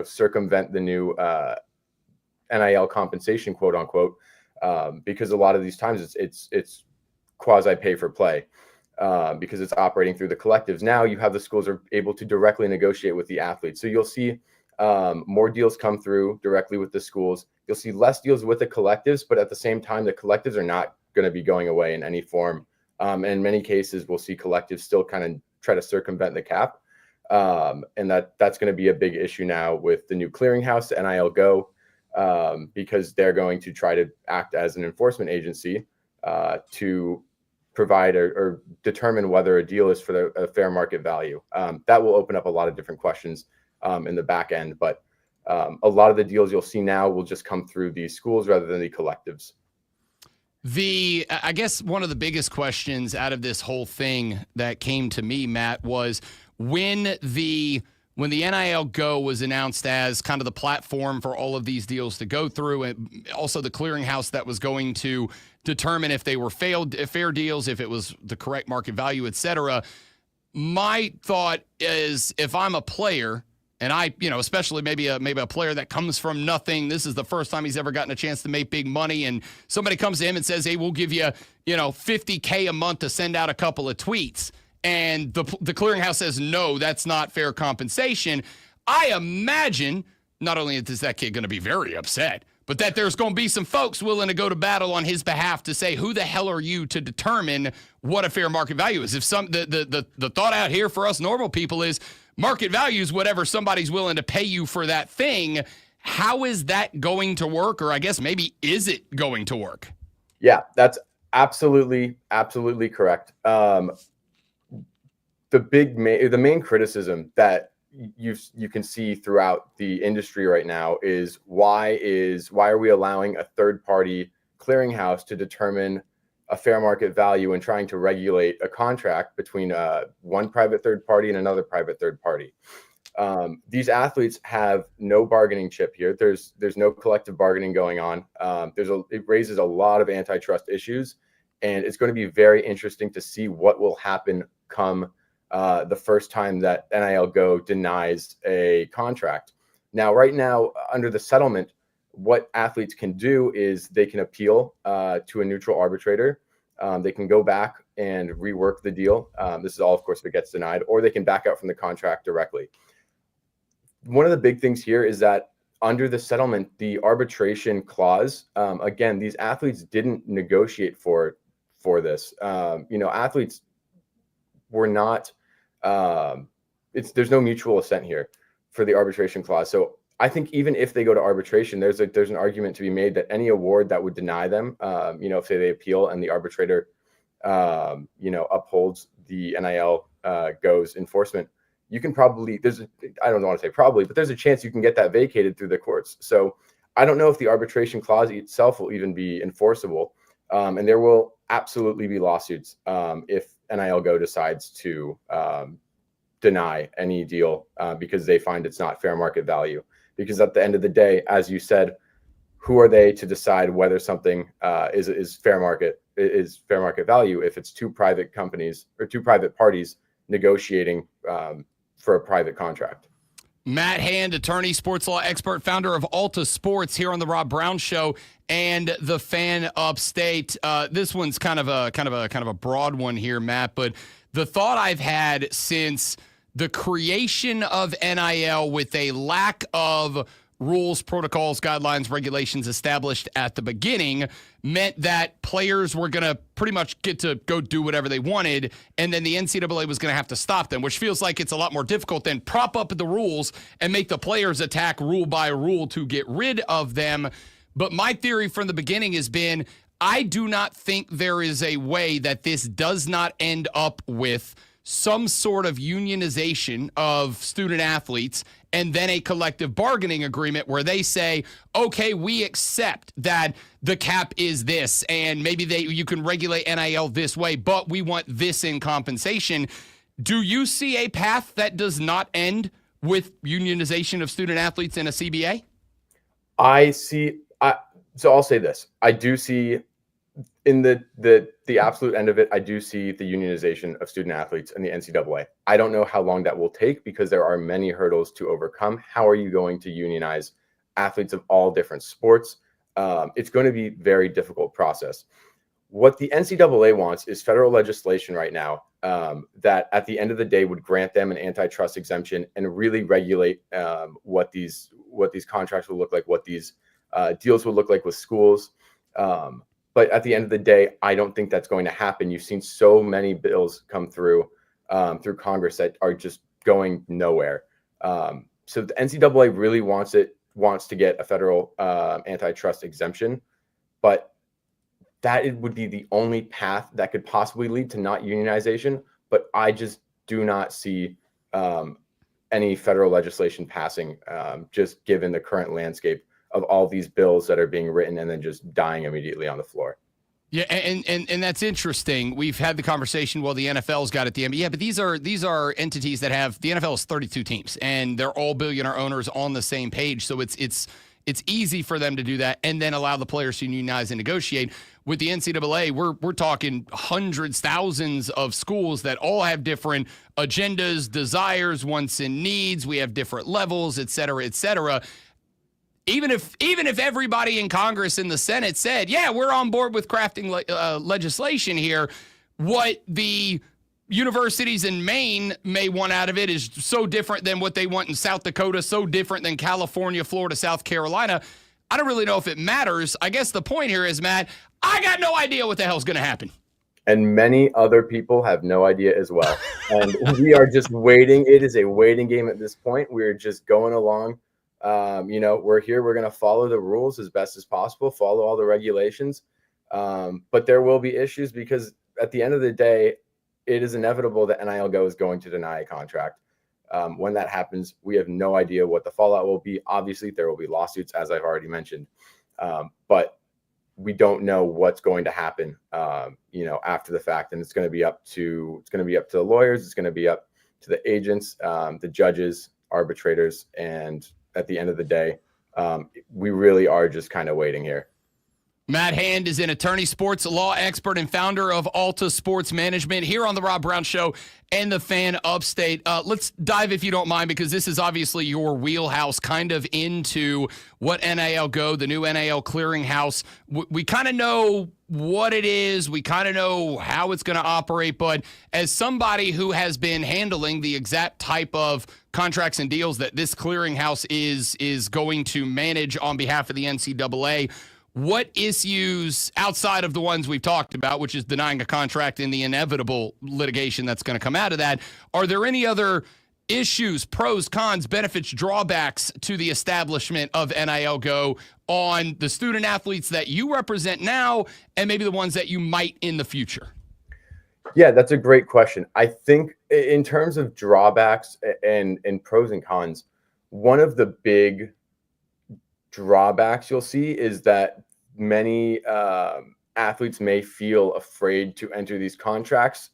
S8: circumvent the new NIL compensation, quote unquote, because a lot of these times it's quasi pay for play. Because it's operating through the collectives. Now you have the schools are able to directly negotiate with the athletes. So you'll see more deals come through directly with the schools. You'll see less deals with the collectives, but at the same time, the collectives are not going to be going away in any form. And in many cases, we'll see collectives still kind of try to circumvent the cap. And that's going to be a big issue now with the new clearinghouse, the NIL Go, because they're going to try to act as an enforcement agency to provide or determine whether a deal is for a fair market value. That will open up a lot of different questions in the back end, but a lot of the deals you'll see now will just come through these schools rather than the collectives.
S1: I guess one of the biggest questions out of this whole thing that came to me, Matt, was when the NIL Go was announced as kind of the platform for all of these deals to go through, and also the clearinghouse that was going to determine if they were fair deals, if it was the correct market value, et cetera. My thought is, if I'm a player, and I, especially maybe a player that comes from nothing, this is the first time he's ever gotten a chance to make big money, and somebody comes to him and says, hey, we'll give you, $50K a month to send out a couple of tweets. And the clearinghouse says, no, that's not fair compensation. I imagine not only is that kid going to be very upset, but that there's going to be some folks willing to go to battle on his behalf to say, who the hell are you to determine what a fair market value is? If the thought out here for us normal people is market value is whatever somebody's willing to pay you for that thing. How is that going to work? Or I guess maybe, is it going to work?
S8: Yeah, that's absolutely correct. The main criticism that you can see throughout the industry right now is why are we allowing a third-party clearinghouse to determine a fair market value and trying to regulate a contract between one private third party and another private third party? These athletes have no bargaining chip here. There's no collective bargaining going on. It raises a lot of antitrust issues, and it's going to be very interesting to see what will happen come the first time that NIL Go denies a contract. Now, right now, under the settlement, what athletes can do is they can appeal to a neutral arbitrator. They can go back and rework the deal. This is all, of course, if it gets denied, or they can back out from the contract directly. One of the big things here is that under the settlement, the arbitration clause, again, these athletes didn't negotiate for this. Athletes were not, there's no mutual assent here for the arbitration clause. So I think even if they go to arbitration, there's an argument to be made that any award that would deny them, if say they appeal and the arbitrator, upholds the NIL Go's enforcement, you can probably, I don't want to say probably, but there's a chance you can get that vacated through the courts. So I don't know if the arbitration clause itself will even be enforceable. And there will absolutely be lawsuits if NIL Go decides to deny any deal because they find it's not fair market value. Because at the end of the day, as you said, who are they to decide whether something is fair market value if it's two private companies or two private parties negotiating for a private contract?
S1: Matt Hand, attorney, sports law expert, founder of Alta Sports, here on the Rob Brown Show and the Fan Upstate. This one's kind of a broad one here, Matt. But the thought I've had since the creation of NIL with a lack of rules, protocols, guidelines, regulations established at the beginning meant that players were going to pretty much get to go do whatever they wanted, and then the NCAA was going to have to stop them, which feels like it's a lot more difficult than prop up the rules and make the players attack rule by rule to get rid of them. But my theory from the beginning has been, I do not think there is a way that this does not end up with some sort of unionization of student athletes and then a collective bargaining agreement where they say, okay, we accept that the cap is this and maybe you can regulate NIL this way, but we want this in compensation. Do you see a path that does not end with unionization of student athletes in a CBA?
S8: So I'll say this. I do see in the absolute end of it, I do see the unionization of student athletes and the NCAA. I don't know how long that will take because there are many hurdles to overcome. How are you going to unionize athletes of all different sports? It's going to be a very difficult process. What the NCAA wants is federal legislation right now that at the end of the day would grant them an antitrust exemption and really regulate what these contracts will look like, what these deals will look like with schools. But at the end of the day, I don't think that's going to happen. You've seen so many bills come through Congress that are just going nowhere. So the NCAA really wants to get a federal antitrust exemption, but that would be the only path that could possibly lead to not unionization. But I just do not see any federal legislation passing, just given the current landscape of all these bills that are being written and then just dying immediately on the floor.
S1: Yeah, and that's interesting. We've had the conversation, well, the NFL's got it, the NBA, but these are entities that have, the NFL is 32 teams, and they're all billionaire owners on the same page, so it's easy for them to do that and then allow the players to unionize and negotiate. With the NCAA, we're talking hundreds, thousands of schools that all have different agendas, desires, wants, and needs. We have different levels, et cetera, et cetera. Even if everybody in Congress and the Senate said, yeah, we're on board with crafting legislation here, what the universities in Maine may want out of it is so different than what they want in South Dakota, so different than California, Florida, South Carolina. I don't really know if it matters. I guess the point here is, Matt, I got no idea what the hell's going to happen.
S8: And many other people have no idea as well. And we are just waiting. It is a waiting game at this point. We're just going along. We're here. We're going to follow the rules as best as possible, follow all the regulations. But there will be issues because at the end of the day, it is inevitable that NIL Go is going to deny a contract. When that happens, we have no idea what the fallout will be. Obviously, there will be lawsuits, as I've already mentioned. But we don't know what's going to happen, after the fact. And it's going to be up to the lawyers. It's going to be up to the agents, the judges, arbitrators, and at the end of the day, we really are just kind of waiting here.
S1: Matt Hand is an attorney, sports law expert, and founder of Alta Sports Management here on The Rob Brown Show and The Fan Upstate. Let's dive, if you don't mind, because this is obviously your wheelhouse, kind of into what NIL Go, the new NIL clearinghouse. We kind of know what it is. We kind of know how it's going to operate. But as somebody who has been handling the exact type of contracts and deals that this clearinghouse is going to manage on behalf of the NCAA, what issues outside of the ones we've talked about, which is denying a contract and the inevitable litigation that's going to come out of that, are there any other issues, pros, cons, benefits, drawbacks to the establishment of NIL Go on the student athletes that you represent now and maybe the ones that you might in the future?
S8: Yeah, that's a great question. I think in terms of drawbacks and pros and cons, one of the big drawbacks you'll see is that many athletes may feel afraid to enter these contracts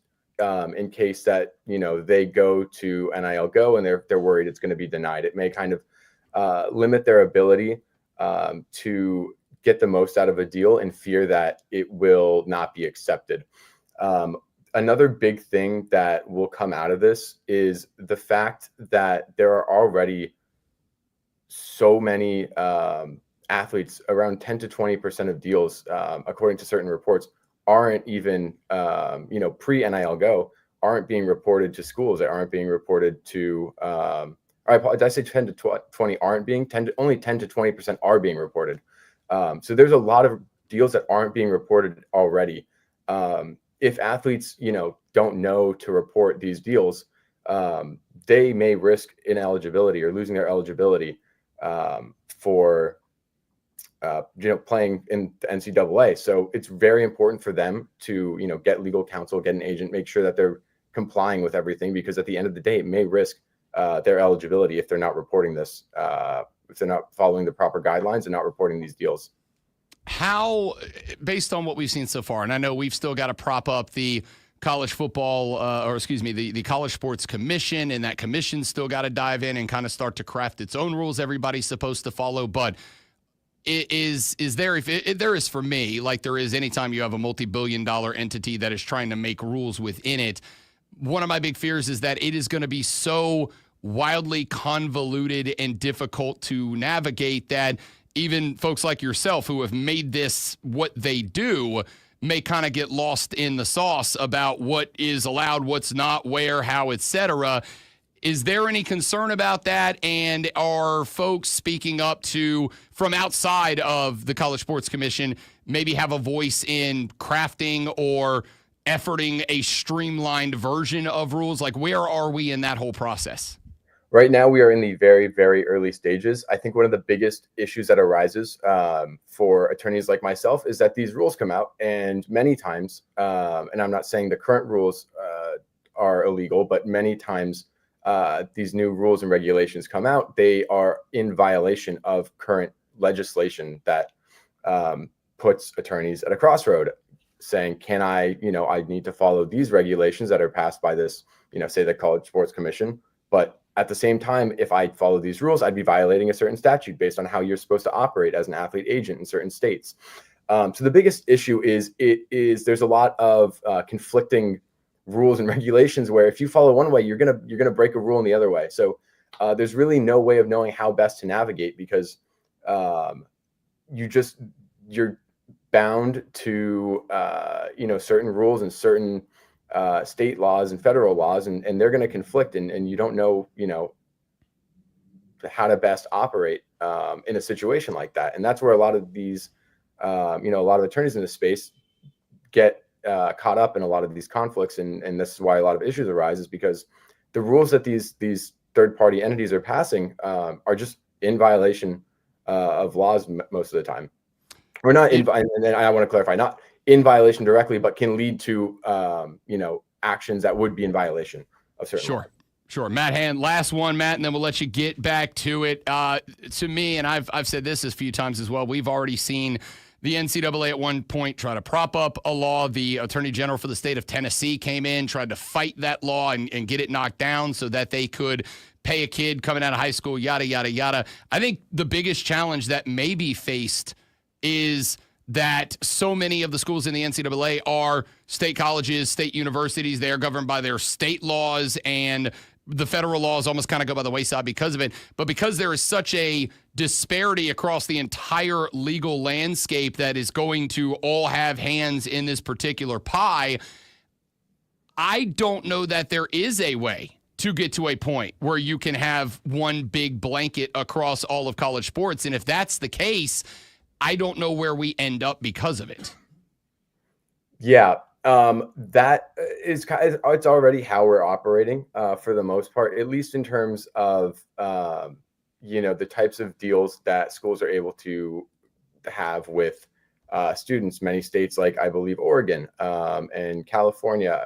S8: in case that they go to NIL Go and they're worried it's going to be denied. It may kind of limit their ability to get the most out of a deal and fear that it will not be accepted. Another big thing that will come out of this is the fact that there are already so many athletes, around 10 to 20% of deals, according to certain reports, aren't even, pre-NIL Go, aren't being reported to schools. They aren't being reported to did I say 10 to 20 aren't being, only 10 to 20% are being reported. So there's a lot of deals that aren't being reported already. If athletes, don't know to report these deals, they may risk ineligibility or losing their eligibility for playing in the NCAA. So it's very important for them to get legal counsel, get an agent, make sure that they're complying with everything, because at the end of the day, it may risk their eligibility if they're not reporting this, if they're not following the proper guidelines and not reporting these deals.
S1: How, based on what we've seen so far, and I know we've still got to prop up the college football, the College Sports Commission, and that commission's still got to dive in and kind of start to craft its own rules everybody's supposed to follow. But is there, if there is for me, like there is anytime you have a multi-billion-dollar entity that is trying to make rules within it, one of my big fears is that it is going to be so wildly convoluted and difficult to navigate that even folks like yourself who have made this what they do may kind of get lost in the sauce about what is allowed, what's not, where, how, etc. Is there any concern about that? And are folks speaking up to, from outside of the College Sports Commission, maybe have a voice in crafting or efforting a streamlined version of rules? Like, where are we in that whole process?
S8: Right now, we are in the very, very early stages. I think one of the biggest issues that arises for attorneys like myself is that these rules come out, and many times, and I'm not saying the current rules are illegal, but many times these new rules and regulations come out, they are in violation of current legislation that puts attorneys at a crossroad, saying, can I need to follow these regulations that are passed by this, say the College Sports Commission, but at the same time, if I follow these rules, I'd be violating a certain statute based on how you're supposed to operate as an athlete agent in certain states. So the biggest issue is there's a lot of conflicting rules and regulations where if you follow one way, you're gonna break a rule in the other way. So there's really no way of knowing how best to navigate, because you're bound to certain rules and certain state laws and federal laws, and they're going to conflict, and you don't know how to best operate in a situation like that. And that's where a lot of these a lot of attorneys in this space get caught up in a lot of these conflicts, and this is why a lot of issues arise, is because the rules that these third-party entities are passing are just in violation of laws most of the time. Or not in, and then I want to clarify, not in violation directly, but can lead to actions that would be in violation of certain laws.
S1: Sure. Matt Hand, last one, Matt, and then we'll let you get back to it. To me, and I've said this a few times as well, we've already seen the NCAA at one point try to prop up a law. The Attorney General for the state of Tennessee came in, tried to fight that law and get it knocked down so that they could pay a kid coming out of high school, yada, yada, yada. I think the biggest challenge that may be faced is that so many of the schools in the NCAA are state colleges, state universities. They are governed by their state laws, and the federal laws almost kind of go by the wayside because of it. But because there is such a disparity across the entire legal landscape that is going to all have hands in this particular pie, I don't know that there is a way to get to a point where you can have one big blanket across all of college sports. And if that's the case, I don't know where we end up because of it. Yeah,
S8: that is it's already how we're operating for the most part, at least in terms of the types of deals that schools are able to have with students. Many states, like I believe Oregon and California,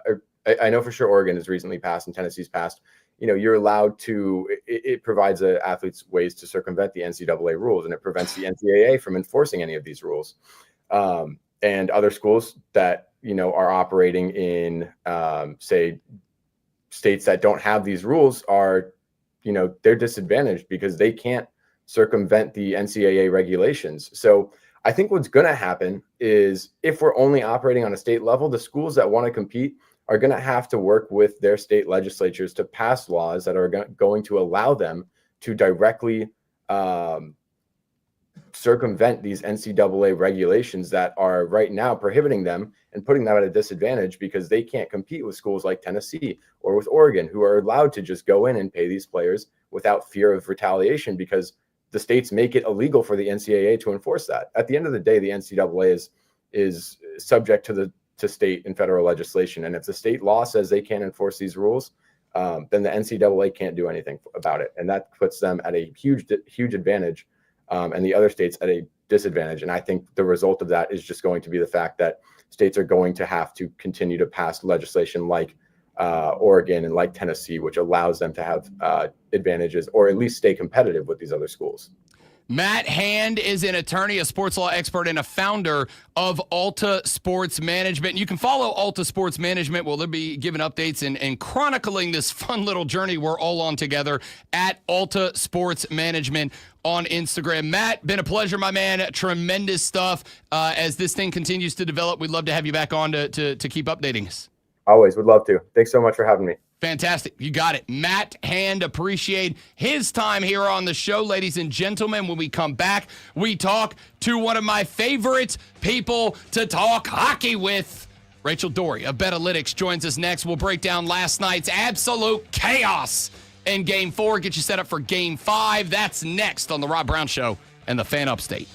S8: I know for sure Oregon has recently passed and Tennessee's passed. You're allowed to, it provides athletes ways to circumvent the NCAA rules, and it prevents the NCAA from enforcing any of these rules. And other schools that, are operating in, say, states that don't have these rules are, they're disadvantaged because they can't circumvent the NCAA regulations. So I think what's going to happen is, if we're only operating on a state level, the schools that want to compete are going to have to work with their state legislatures to pass laws that are going to allow them to directly circumvent these NCAA regulations that are right now prohibiting them and putting them at a disadvantage, because they can't compete with schools like Tennessee or with Oregon, who are allowed to just go in and pay these players without fear of retaliation, because the states make it illegal for the NCAA to enforce that. At the end of the day, the NCAA is subject to state and federal legislation. And if the state law says they can't enforce these rules, then the NCAA can't do anything about it. And that puts them at a huge advantage, and the other states at a disadvantage. And I think the result of that is just going to be the fact that states are going to have to continue to pass legislation like Oregon and like Tennessee, which allows them to have advantages, or at least stay competitive with these other schools.
S1: Matt Hand is an attorney, a sports law expert, and a founder of Alta Sports Management. You can follow Alta Sports Management. Well, they'll be giving updates and chronicling this fun little journey we're all on together at Alta Sports Management on Instagram. Matt, been a pleasure, my man. Tremendous stuff. As this thing continues to develop, we'd love to have you back on to keep updating us.
S8: Always would love to. Thanks so much for having me.
S1: Fantastic. You got it. Matt Hand, appreciate his time here on the show. Ladies and gentlemen, when we come back, we talk to one of my favorite people to talk hockey with. Rachel Doerrie of Betalytics joins us next. We'll break down last night's absolute chaos in Game 4, get you set up for Game 5. That's next on The Rob Brown Show and the Fan Upstate.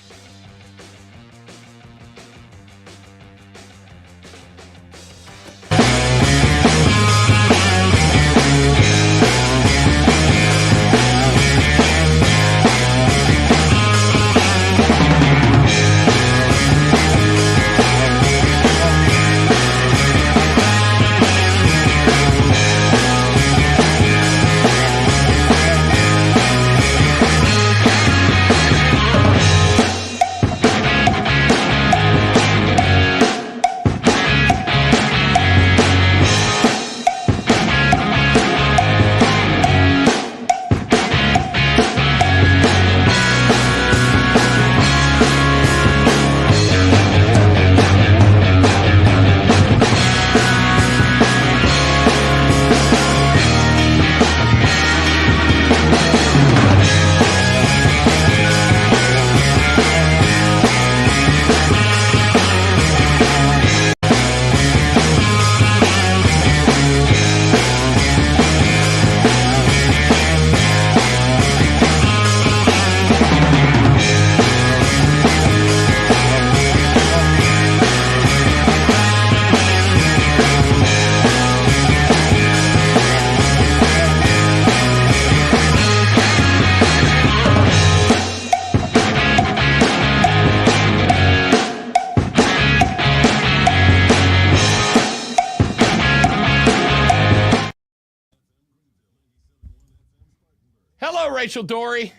S1: Rachel Doerrie.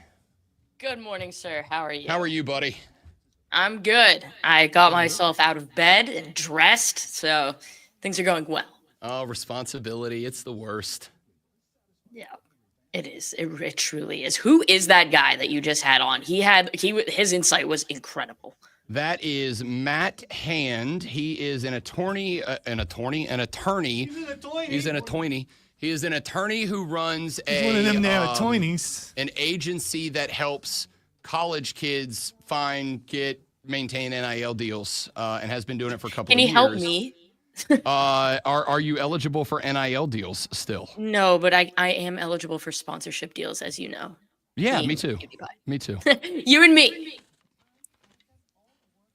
S9: Good morning, sir. How are you?
S1: How are you, buddy?
S9: I'm good. I got myself out of bed and dressed, so things are going well.
S1: Oh, responsibility. It's the worst.
S9: Yeah, it is. It truly is. Who is that guy that you just had on? His insight was incredible.
S1: That is Matt Hand. He is an attorney. He is an attorney who runs
S2: one of them there attorneys.
S1: An agency that helps college kids maintain NIL deals, and has been doing it for a couple of years.
S9: Can he help me?
S1: Are you eligible for NIL deals still?
S9: No, but I am eligible for sponsorship deals, as you know.
S1: Yeah, me too. Me too.
S9: You and me.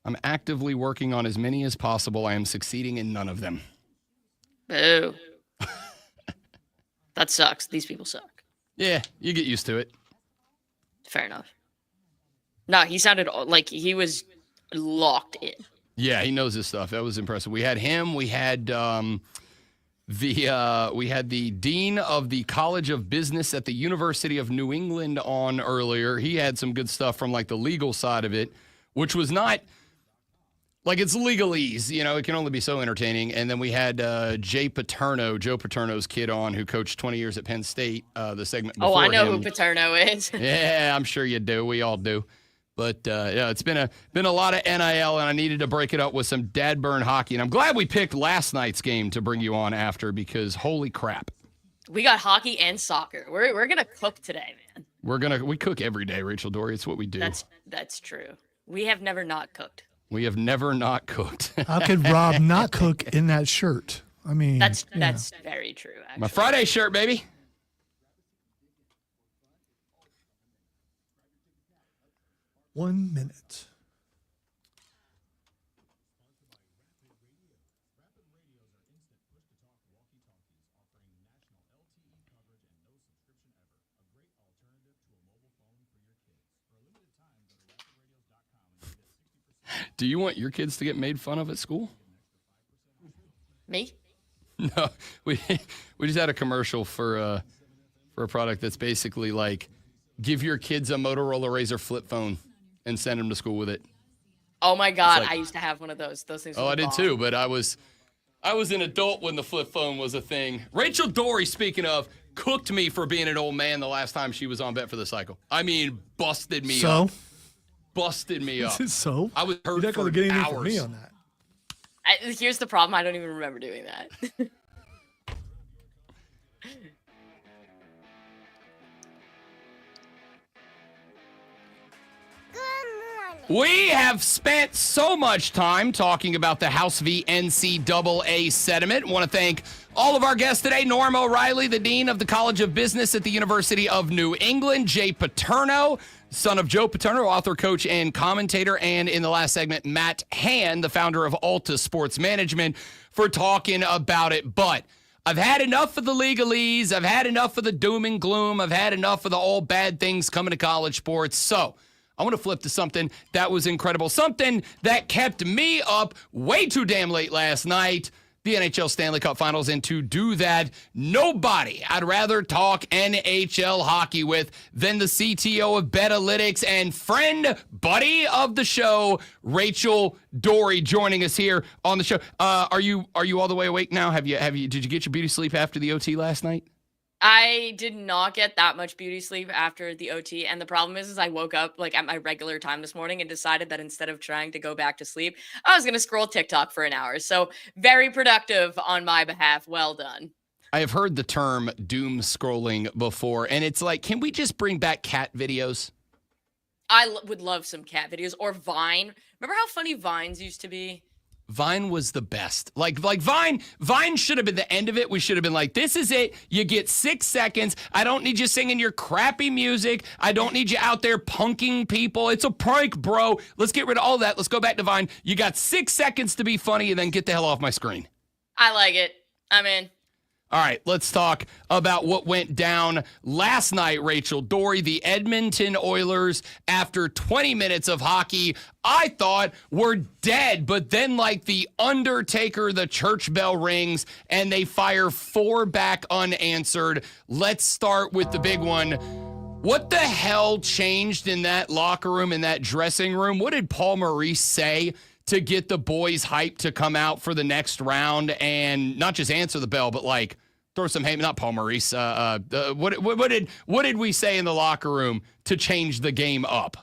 S1: I'm actively working on as many as possible. I am succeeding in none of them.
S9: Boo. That sucks. These people suck.
S1: Yeah, you get used to it.
S9: Fair enough. No, he sounded like he was locked in.
S1: Yeah, he knows his stuff. That was impressive. We had him. We had the dean of the College of Business at the University of New England on earlier. He had some good stuff from like the legal side of it, which was not like it's legalese. You know, it can only be so entertaining. And then we had Joe Paterno's kid on, who coached 20 years at Penn State. The segment before
S9: I know
S1: him.
S9: who Paterno is.
S1: Yeah, I'm sure you do. We all do. But yeah, it's been a lot of NIL, and I needed to break it up with some dad burn hockey. And I'm glad we picked last night's game to bring you on after, because holy crap,
S9: we got hockey and soccer. We're gonna cook today, man.
S1: We cook every day, Rachel Doerrie. It's what we do.
S9: That's true. We have never not cooked.
S1: We have never not cooked.
S2: How could Rob not cook in that shirt? I mean,
S9: that's very true. Actually.
S1: My Friday shirt, baby.
S2: 1 minute.
S1: Do you want your kids to get made fun of at school?
S9: Me?
S1: No, we just had a commercial for a product that's basically like, give your kids a Motorola Razr flip phone and send them to school with it.
S9: Oh my God,
S1: like-
S9: I used to have one of those. Those things.
S1: Oh,
S9: were
S1: I
S9: the
S1: did
S9: bomb.
S1: too, but I was an adult when the flip phone was a thing. Rachel Doerrie, speaking of, cooked me for being an old man the last time she was on Bet for the Cycle. I mean, busted me up. Busted me up.
S2: So?
S1: I was hurt
S2: You're not
S1: for
S2: going to get anything
S1: hours.
S2: from me on that.
S9: Here's the problem. I don't even remember doing that.
S1: We have spent so much time talking about the House v. NCAA sediment. Want to thank all of our guests today. Norm O'Reilly, the Dean of the College of Business at the University of New England. Jay Paterno, son of Joe Paterno, author, coach, and commentator. And in the last segment, Matt Hand, the founder of Alta Sports Management, for talking about it. But I've had enough of the legalese. I've had enough of the doom and gloom. I've had enough of the all bad things coming to college sports. So I want to flip to something that was incredible, something that kept me up way too damn late last night, the NHL Stanley Cup Finals. And to do that, nobody I'd rather talk NHL hockey with than the CTO of Betalytics and friend, buddy of the show, Rachel Doerrie, joining us here on the show. Are you all the way awake now? Did you get your beauty sleep after the OT last night?
S9: I did not get that much beauty sleep after the OT, and the problem is I woke up like at my regular time this morning and decided that instead of trying to go back to sleep, I was going to scroll TikTok for an hour. So very productive on my behalf. Well done.
S1: I have heard the term doom scrolling before, and it's like, can we just bring back cat videos?
S9: I would love some cat videos or Vine. Remember how funny Vines used to be?
S1: Vine was the best. Like Vine should have been the end of it. We should have been like, this is it. You get 6 seconds. I don't need you singing your crappy music. I don't need you out there punking people. It's a prank, bro. Let's get rid of all that. Let's go back to Vine. You got 6 seconds to be funny and then get the hell off my screen.
S9: I like it. I'm in.
S1: All right, let's talk about what went down last night, Rachel Doerrie. The Edmonton Oilers, after 20 minutes of hockey, I thought were dead. But then, like the Undertaker, the church bell rings, and they fire 4 back unanswered. Let's start with the big one. What the hell changed in that locker room, in that dressing room? What did Paul Maurice say to get the boys hyped to come out for the next round and not just answer the bell, but like throw some hate? Not Paul Maurice. What did we say in the locker room to change the game up?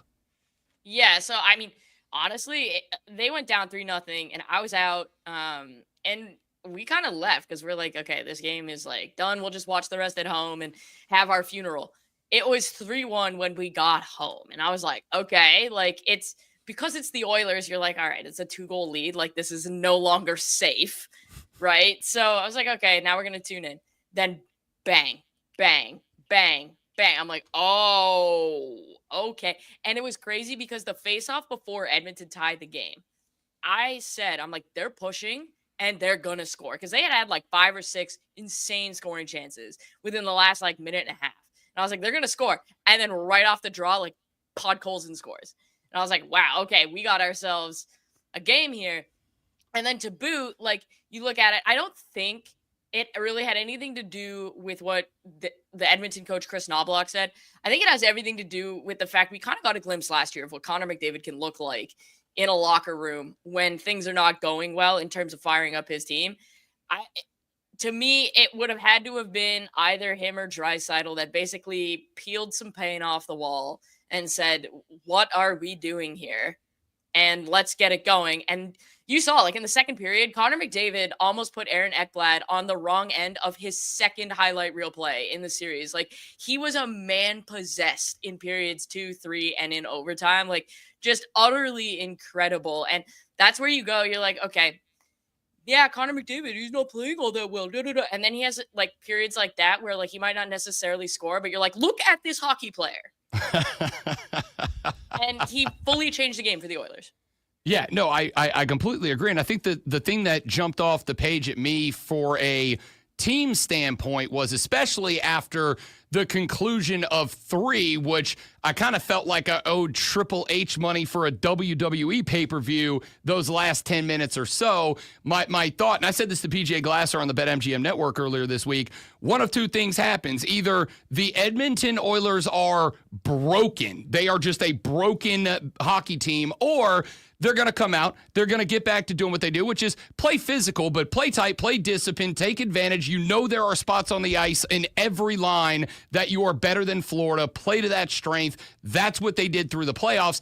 S9: Yeah, so I mean, honestly, they went down 3-0, and I was out, and we kind of left because we're like, okay, this game is like done. We'll just watch the rest at home and have our funeral. It was 3-1 when we got home, and I was like, okay, like it's because it's the Oilers. You're like, all right, it's a 2-goal lead. Like this is no longer safe, right? So I was like, okay, now we're gonna tune in. Then bang, bang, bang, bang. I'm like, oh, okay. And it was crazy because the faceoff before Edmonton tied the game, I said, I'm like, they're pushing and they're going to score because they had like 5 or 6 insane scoring chances within the last like minute and a half. And I was like, they're going to score. And then right off the draw, like Podkolzin scores. And I was like, wow, okay, we got ourselves a game here. And then to boot, like you look at it, I don't think it really had anything to do with what the Edmonton coach Chris Knobloch said. I think it has everything to do with the fact we kind of got a glimpse last year of what Connor McDavid can look like in a locker room when things are not going well in terms of firing up his team. To me, it would have had to have been either him or Draisaitl that basically peeled some paint off the wall and said, what are we doing here? And let's get it going. And you saw, like in the second period, Connor McDavid almost put Aaron Ekblad on the wrong end of his second highlight reel play in the series. Like he was a man possessed in periods 2, 3, and in overtime. Like just utterly incredible. And that's where you go. You're like, okay, yeah, Connor McDavid, he's not playing all that well. And then he has like periods like that where like he might not necessarily score, but you're like, look at this hockey player. and he fully changed the game for the Oilers.
S1: Yeah, no, I completely agree. And I think the thing that jumped off the page at me for a team standpoint was especially after the conclusion of 3, which I kind of felt like I owed Triple H money for a WWE pay-per-view those last 10 minutes or so. My thought, and I said this to PJ Glasser on the BetMGM network earlier this week, one of two things happens. Either the Edmonton Oilers are broken. They are just a broken hockey team, or they're going to come out. They're going to get back to doing what they do, which is play physical, but play tight, play discipline, take advantage. You know there are spots on the ice in every line that you are better than Florida. Play to that strength. That's what they did through the playoffs.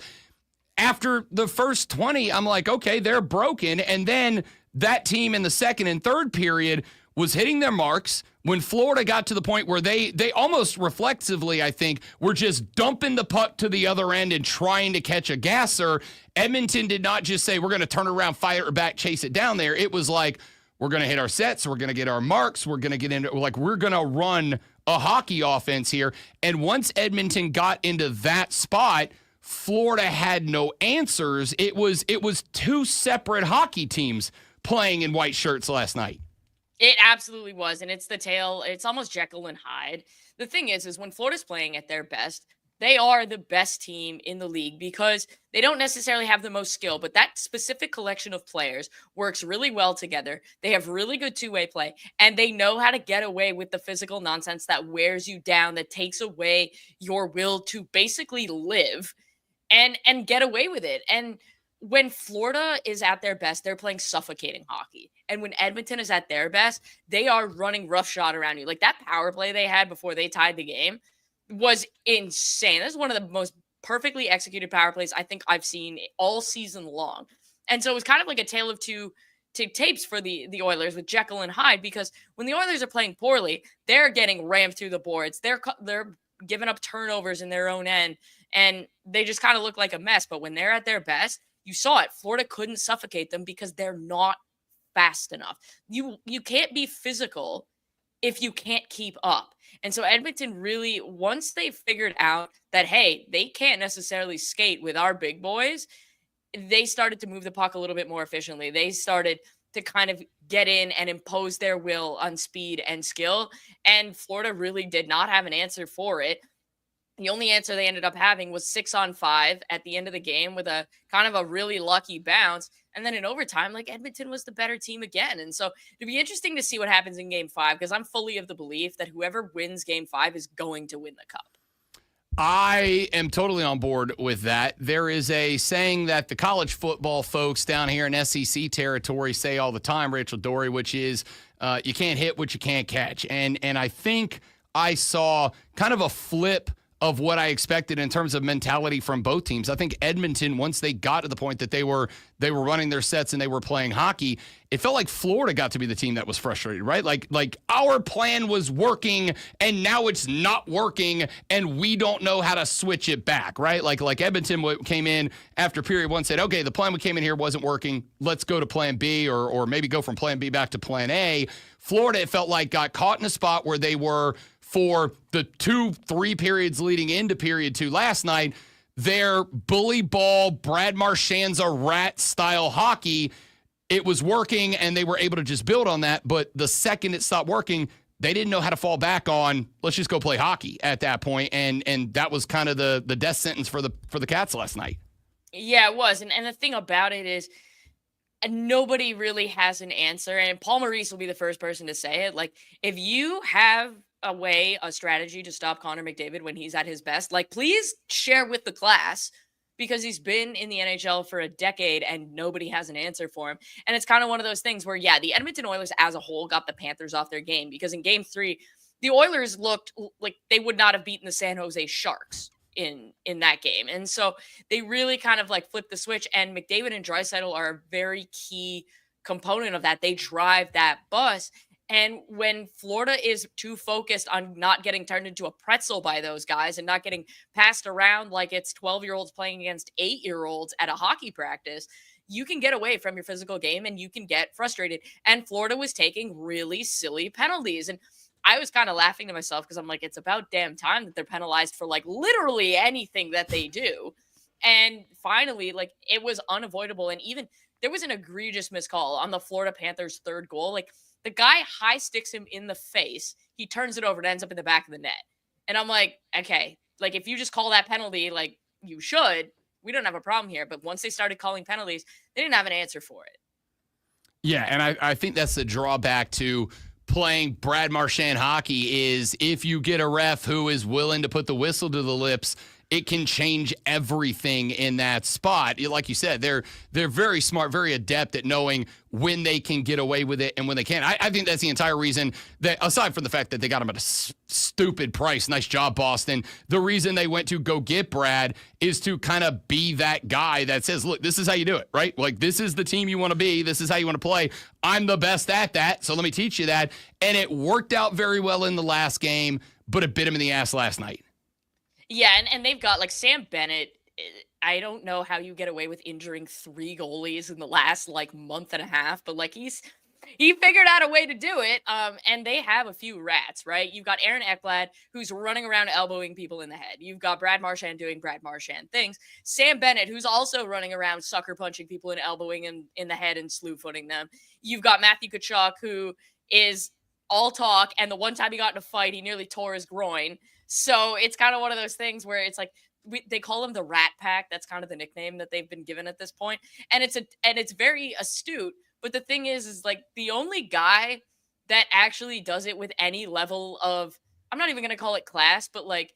S1: After the first 20, I'm like, okay, they're broken. And then that team in the second and third period was hitting their marks. When Florida got to the point where they almost reflexively, I think, were just dumping the puck to the other end and trying to catch a gasser, Edmonton did not just say, we're going to turn around, fire it back, chase it down there. It was like, we're going to hit our sets, we're going to get our marks, we're going to get into, like, we're going to run a hockey offense here. And once Edmonton got into that spot, Florida had no answers. It was 2 separate hockey teams playing in white shirts last night.
S9: It absolutely was. And it's the tale. It's almost Jekyll and Hyde. The thing is when Florida's playing at their best, they are the best team in the league because they don't necessarily have the most skill, but that specific collection of players works really well together. They have really good two-way play, and they know how to get away with the physical nonsense that wears you down, that takes away your will to basically live and get away with it. And when Florida is at their best, they're playing suffocating hockey. And when Edmonton is at their best, they are running roughshod around you. Like that power play they had before they tied the game was insane. That's one of the most perfectly executed power plays I think I've seen all season long. And so it was kind of like a tale of two tapes for the Oilers with Jekyll and Hyde, because when the Oilers are playing poorly, they're getting rammed through the boards. They're giving up turnovers in their own end, and they just kind of look like a mess. But when they're at their best, you saw it. Florida couldn't suffocate them because they're not fast enough. You can't be physical if you can't keep up. And so Edmonton really, once they figured out that, hey, they can't necessarily skate with our big boys, they started to move the puck a little bit more efficiently. They started to kind of get in and impose their will on speed and skill. And Florida really did not have an answer for it. The only answer they ended up having was 6-on-5 at the end of the game with a kind of a really lucky bounce. And then in overtime, like Edmonton was the better team again. And so it'd be interesting to see what happens in game 5, because I'm fully of the belief that whoever wins game 5 is going to win the cup.
S1: I am totally on board with that. There is a saying that the college football folks down here in SEC territory say all the time, Rachel Doerrie, which is you can't hit what you can't catch. And I think I saw kind of a flip of what I expected in terms of mentality from both teams. I think Edmonton, once they got to the point that they were running their sets and they were playing hockey, it felt like Florida got to be the team that was frustrated, right? Like our plan was working and now it's not working and we don't know how to switch it back, right? Like Edmonton came in after period 1, said, okay, the plan we came in here wasn't working. Let's go to plan B or maybe go from plan B back to plan A. Florida, it felt like, got caught in a spot where they were, for the 2-3 periods leading into period 2 last night, their bully ball, Brad Marchand's a rat style hockey, it was working and they were able to just build on that. But the second it stopped working, they didn't know how to fall back on, let's just go play hockey at that point. And that was kind of the death sentence for the Cats last night. Yeah,
S9: it was. And the thing about it is, nobody really has an answer. And Paul Maurice will be the first person to say it. Like, if you have a strategy to stop Connor McDavid when he's at his best, like, please share with the class, because he's been in the NHL for a decade and nobody has an answer for him. And it's kind of one of those things where, yeah, the Edmonton Oilers as a whole got the Panthers off their game, because in game 3, the Oilers looked like they would not have beaten the San Jose Sharks in that game. And so they really kind of like flipped the switch, and McDavid and Draisaitl are a very key component of that. They drive that bus. And when Florida is too focused on not getting turned into a pretzel by those guys and not getting passed around like it's 12-year-olds playing against 8-year-olds at a hockey practice, you can get away from your physical game and you can get frustrated. And Florida was taking really silly penalties. And I was kind of laughing to myself because I'm like, it's about damn time that they're penalized for like literally anything that they do. And finally, like, it was unavoidable. And even there was an egregious miscall on the Florida Panthers' third goal. Like, the guy high sticks him in the face. He turns it over and ends up in the back of the net. And I'm like, okay, like, if you just call that penalty, like you should, we don't have a problem here. But once they started calling penalties, they didn't have an answer for it.
S1: Yeah, and I think that's the drawback to playing Brad Marchand hockey is if you get a ref who is willing to put the whistle to the lips, it can change everything in that spot. Like you said, they're very smart, very adept at knowing when they can get away with it and when they can't. I think that's the entire reason that, aside from the fact that they got him at a stupid price, nice job, Boston, the reason they went to go get Brad is to kind of be that guy that says, look, this is how you do it, right? Like, this is the team you want to be. This is how you want to play. I'm the best at that, so let me teach you that. And it worked out very well in the last game, but it bit him in the ass last night.
S9: Yeah, and they've got, like, Sam Bennett. I don't know how you get away with injuring 3 goalies in the last, like, month and a half, but, like, he figured out a way to do it. And they have a few rats, right? You've got Aaron Ekblad, who's running around elbowing people in the head. You've got Brad Marchand doing Brad Marchand things. Sam Bennett, who's also running around sucker punching people and elbowing them in the head and slew footing them. You've got Matthew Tkachuk, who is all talk, and the one time he got in a fight, he nearly tore his groin. So it's kind of one of those things where it's like they call him the Rat Pack. That's kind of the nickname that they've been given at this point. And it's very astute. But the thing is like the only guy that actually does it with any level of, I'm not even going to call it class, but like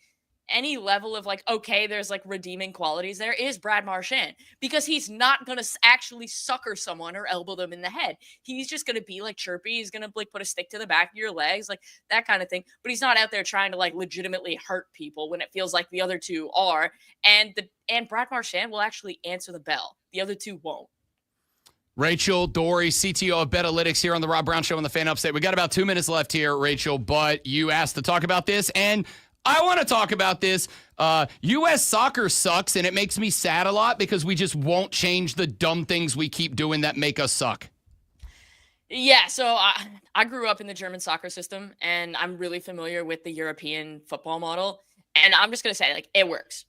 S9: any level of like, okay, there's like redeeming qualities there is Brad Marchand, because he's not going to actually sucker someone or elbow them in the head. He's just going to be like chirpy. He's going to like put a stick to the back of your legs, like that kind of thing. But he's not out there trying to like legitimately hurt people when it feels like the other two are. And Brad Marchand will actually answer the bell. The other two won't.
S1: Rachel Doerrie, CTO of Betalytics, here on the Rob Brown Show on the Fan Upstate. We got about 2 minutes left here, Rachel, but you asked to talk about this, and I want to talk about this. U.S. soccer sucks, and it makes me sad a lot because we just won't change the dumb things we keep doing that make us suck.
S9: Yeah, so I grew up in the German soccer system, and I'm really familiar with the European football model. And I'm just going to say, like, it works.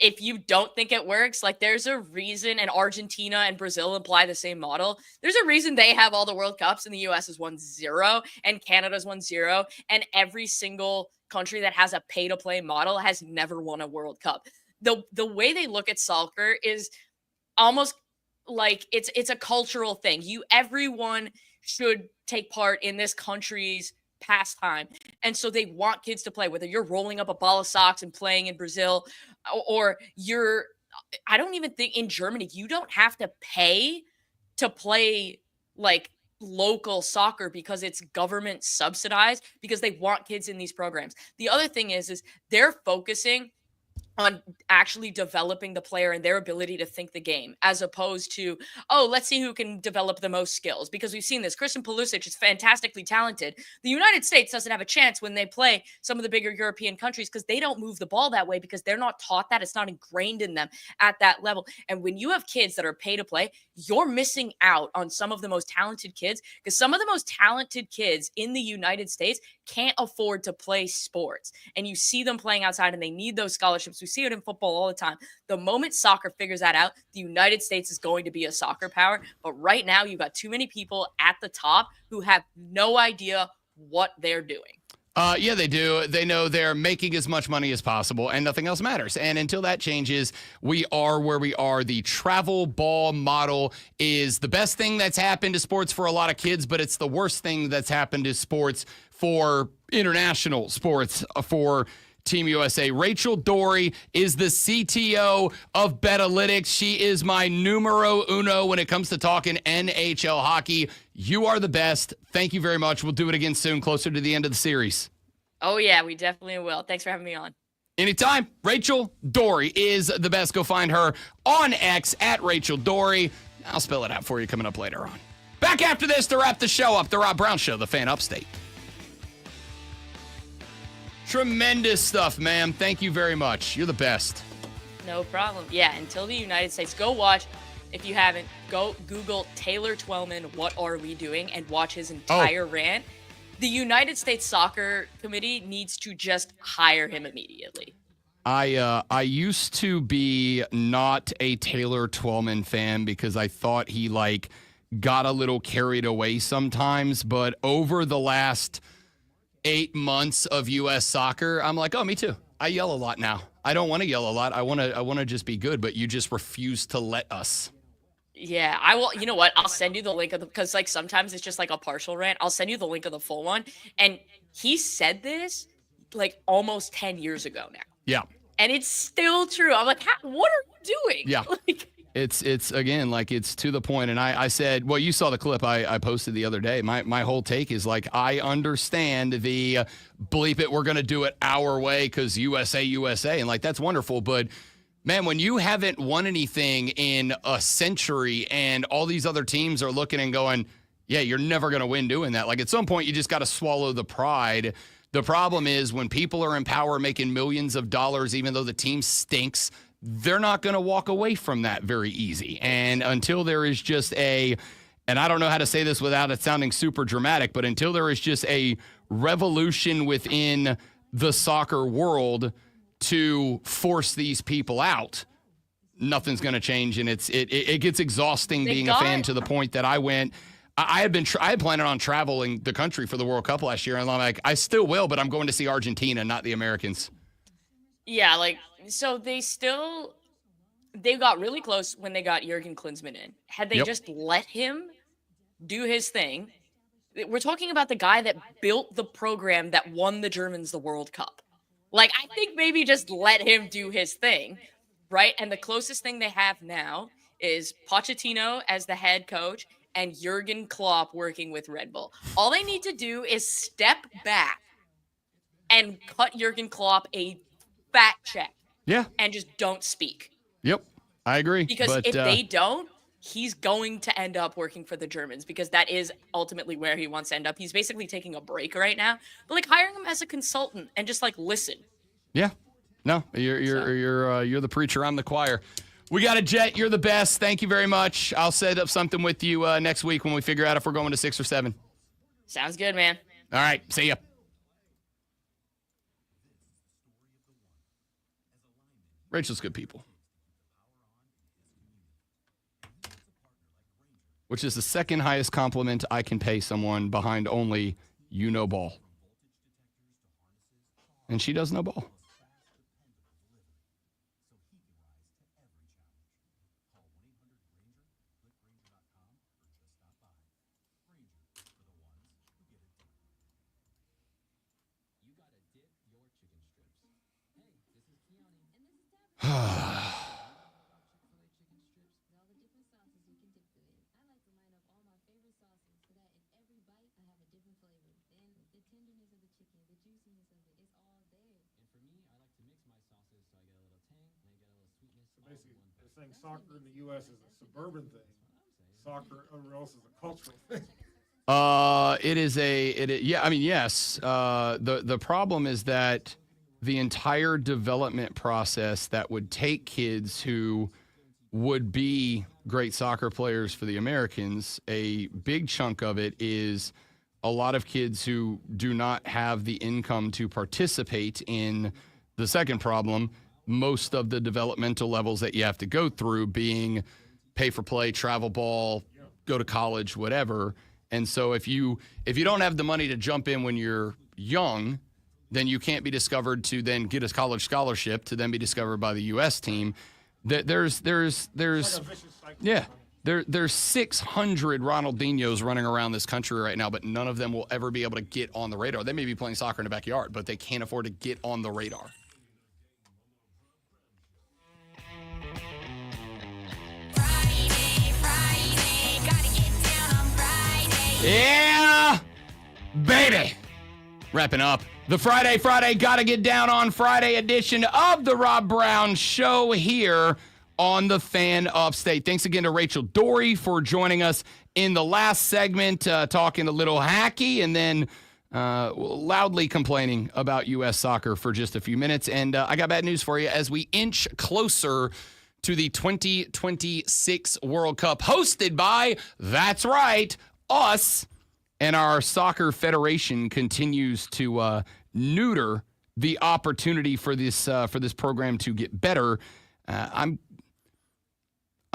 S9: If you don't think it works, like, there's a reason, and Argentina and Brazil apply the same model. There's a reason they have all the World Cups, and the U.S. has won 0, and Canada's won 0, and every single country that has a pay-to-play model has never won a World Cup. The way they look at soccer is almost like it's a cultural thing. Everyone should take part in this country's pastime. And so they want kids to play, whether you're rolling up a ball of socks and playing in Brazil, or I don't even think in Germany, you don't have to pay to play like local soccer because it's government subsidized, because they want kids in these programs. The other thing is they're focusing on actually developing the player and their ability to think the game, as opposed to, oh, let's see who can develop the most skills. Because we've seen this. Christian Pulisic is fantastically talented. The United States doesn't have a chance when they play some of the bigger European countries because they don't move the ball that way, because they're not taught that. It's not ingrained in them at that level. And when you have kids that are pay to play, you're missing out on some of the most talented kids, because some of the most talented kids in the United States can't afford to play sports. And you see them playing outside, and they need those scholarships. We see it in football all the time. The moment soccer figures that out, the United States is going to be a soccer power. But right now, you've got too many people at the top who have no idea what they're doing.
S1: Yeah, they do. They know they're making as much money as possible, and nothing else matters. And until that changes, we are where we are. The travel ball model is the best thing that's happened to sports for a lot of kids, but it's the worst thing that's happened to sports for international sports for Team USA. Rachel Doerrie is the CTO of Betalytics. She is my numero uno when it comes to talking NHL hockey. You are the best. Thank you very much. We'll do it again soon, closer to the end of the series.
S9: Oh, yeah, we definitely will. Thanks for having me on.
S1: Anytime. Rachel Doerrie is the best. Go find her on X at Rachel Doerrie. I'll spell it out for you coming up later on. Back after this to wrap the show up, the Rob Brown Show, the Fan Upstate. Tremendous stuff, ma'am. Thank you very much. You're the best.
S9: No problem. Yeah, until the United States. Go watch, if you haven't, go Google Taylor Twellman, What Are We Doing, and watch his entire rant. The United States Soccer Committee needs to just hire him immediately.
S1: I used to be not a Taylor Twellman fan because I thought he got a little carried away sometimes, but over the last 8 months of U.S. soccer, I'm like, oh, me too. I yell a lot now. I don't want to yell a lot. I want to just be good, but you just refuse to let us.
S9: Yeah, I will. You know what? I'll send you the link of because sometimes it's just a partial rant. I'll send you the link of the full one. And he said this almost 10 years ago now.
S1: Yeah.
S9: And it's still true. I'm like, what are you doing?
S1: Yeah. It's again, it's to the point. And I said, well, you saw the clip I posted the other day. My whole take is I understand the bleep it, we're going to do it our way because USA. And that's wonderful. But man, when you haven't won anything in a century and all these other teams are looking and going, yeah, you're never going to win doing that. At some point, you just got to swallow the pride. The problem is when people are in power making millions of dollars, even though the team stinks, they're not going to walk away from that very easy. And until there is just and I don't know how to say this without it sounding super dramatic, but until there is just a revolution within the soccer world to force these people out, nothing's going to change. And it gets exhausting being a fan to the point that I had planned on traveling the country for the World Cup last year. And I'm like, I still will, but I'm going to see Argentina, not the Americans.
S9: Yeah, so they got really close when they got Jurgen Klinsmann in. Had they just let him do his thing, we're talking about the guy that built the program that won the Germans the World Cup. I think maybe just let him do his thing, right? And the closest thing they have now is Pochettino as the head coach and Jurgen Klopp working with Red Bull. All they need to do is step back and cut Jurgen Klopp a fat check.
S1: Yeah.
S9: And just don't speak.
S1: Yep. I agree.
S9: Because if they don't, he's going to end up working for the Germans because that is ultimately where he wants to end up. He's basically taking a break right now. But hiring him as a consultant and just listen.
S1: Yeah. No, you're the preacher. I'm the choir. We got a jet. You're the best. Thank you very much. I'll set up something with you next week when we figure out if we're going to 6 or 7.
S9: Sounds good, man.
S1: All right. See ya. Rachel's good people. Which is the second highest compliment I can pay someone behind only you know ball. And she does know ball.
S3: They're saying soccer in the U.S. is a suburban thing. Soccer everywhere else is a cultural thing.
S1: Yes. The problem is that the entire development process that would take kids who would be great soccer players for the Americans, a big chunk of it is a lot of kids who do not have the income to participate in the second problem, most of the developmental levels that you have to go through being pay for play, travel ball, go to college, whatever. And so if you don't have the money to jump in when you're young, then you can't be discovered to then get a college scholarship to then be discovered by the U.S. team. There's 600 Ronaldinhos running around this country right now, but none of them will ever be able to get on the radar. They may be playing soccer in the backyard, but they can't afford to get on the radar. Friday, gotta get down on Friday. Yeah, baby. Wrapping up the Friday, gotta get down on Friday edition of the Rob Brown Show here on the Fan Upstate. Thanks again to Rachel Doerrie for joining us in the last segment, talking a little hacky and then loudly complaining about U.S. soccer for just a few minutes. And I got bad news for you as we inch closer to the 2026 World Cup hosted by, that's right, us. And our soccer federation continues to neuter the opportunity for this program to get better, I'm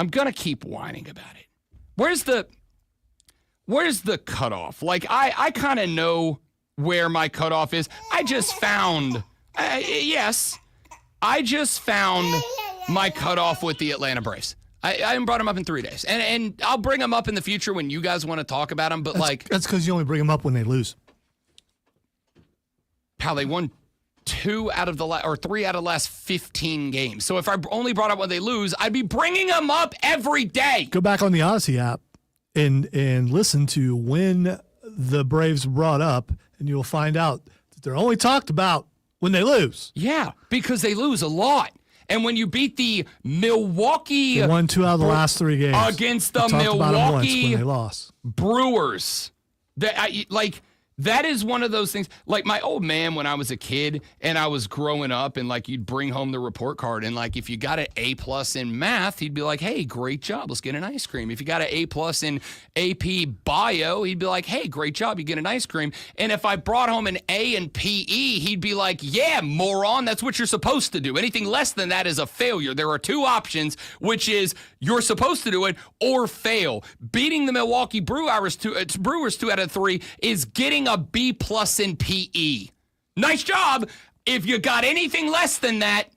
S1: gonna keep whining about it. Where's the cutoff? Like I kind of know where my cutoff is. I just found my cutoff with the Atlanta Braves. I haven't brought them up in 3 days, and I'll bring them up in the future when you guys want to talk about them. But
S2: that's because you only bring them up when they lose.
S1: How they won 3 out of the last 15 games. So if I only brought up when they lose, I'd be bringing them up every day.
S2: Go back on the Odyssey app and listen to when the Braves brought up, and you'll find out that they're only talked about when they lose.
S1: Yeah, because they lose a lot. And when you beat the Milwaukee...
S2: They won 2 out of the last 3 games.
S1: Against the
S2: Milwaukee when they lost.
S1: Brewers. That is one of those things. Like my old man when I was a kid and I was growing up, and like you'd bring home the report card, and like if you got an A+ in math, he'd be like, hey, great job, let's get an ice cream. If you got an A+ in AP Bio, he'd be like, hey, great job, you get an ice cream. And if I brought home an A in PE, he'd be like, yeah, moron, that's what you're supposed to do. Anything less than that is a failure. There are 2 options, which is you're supposed to do it or fail. Beating the Milwaukee Brewers 2 out of 3 is getting a B+ in PE. Nice job. If you got anything less than that,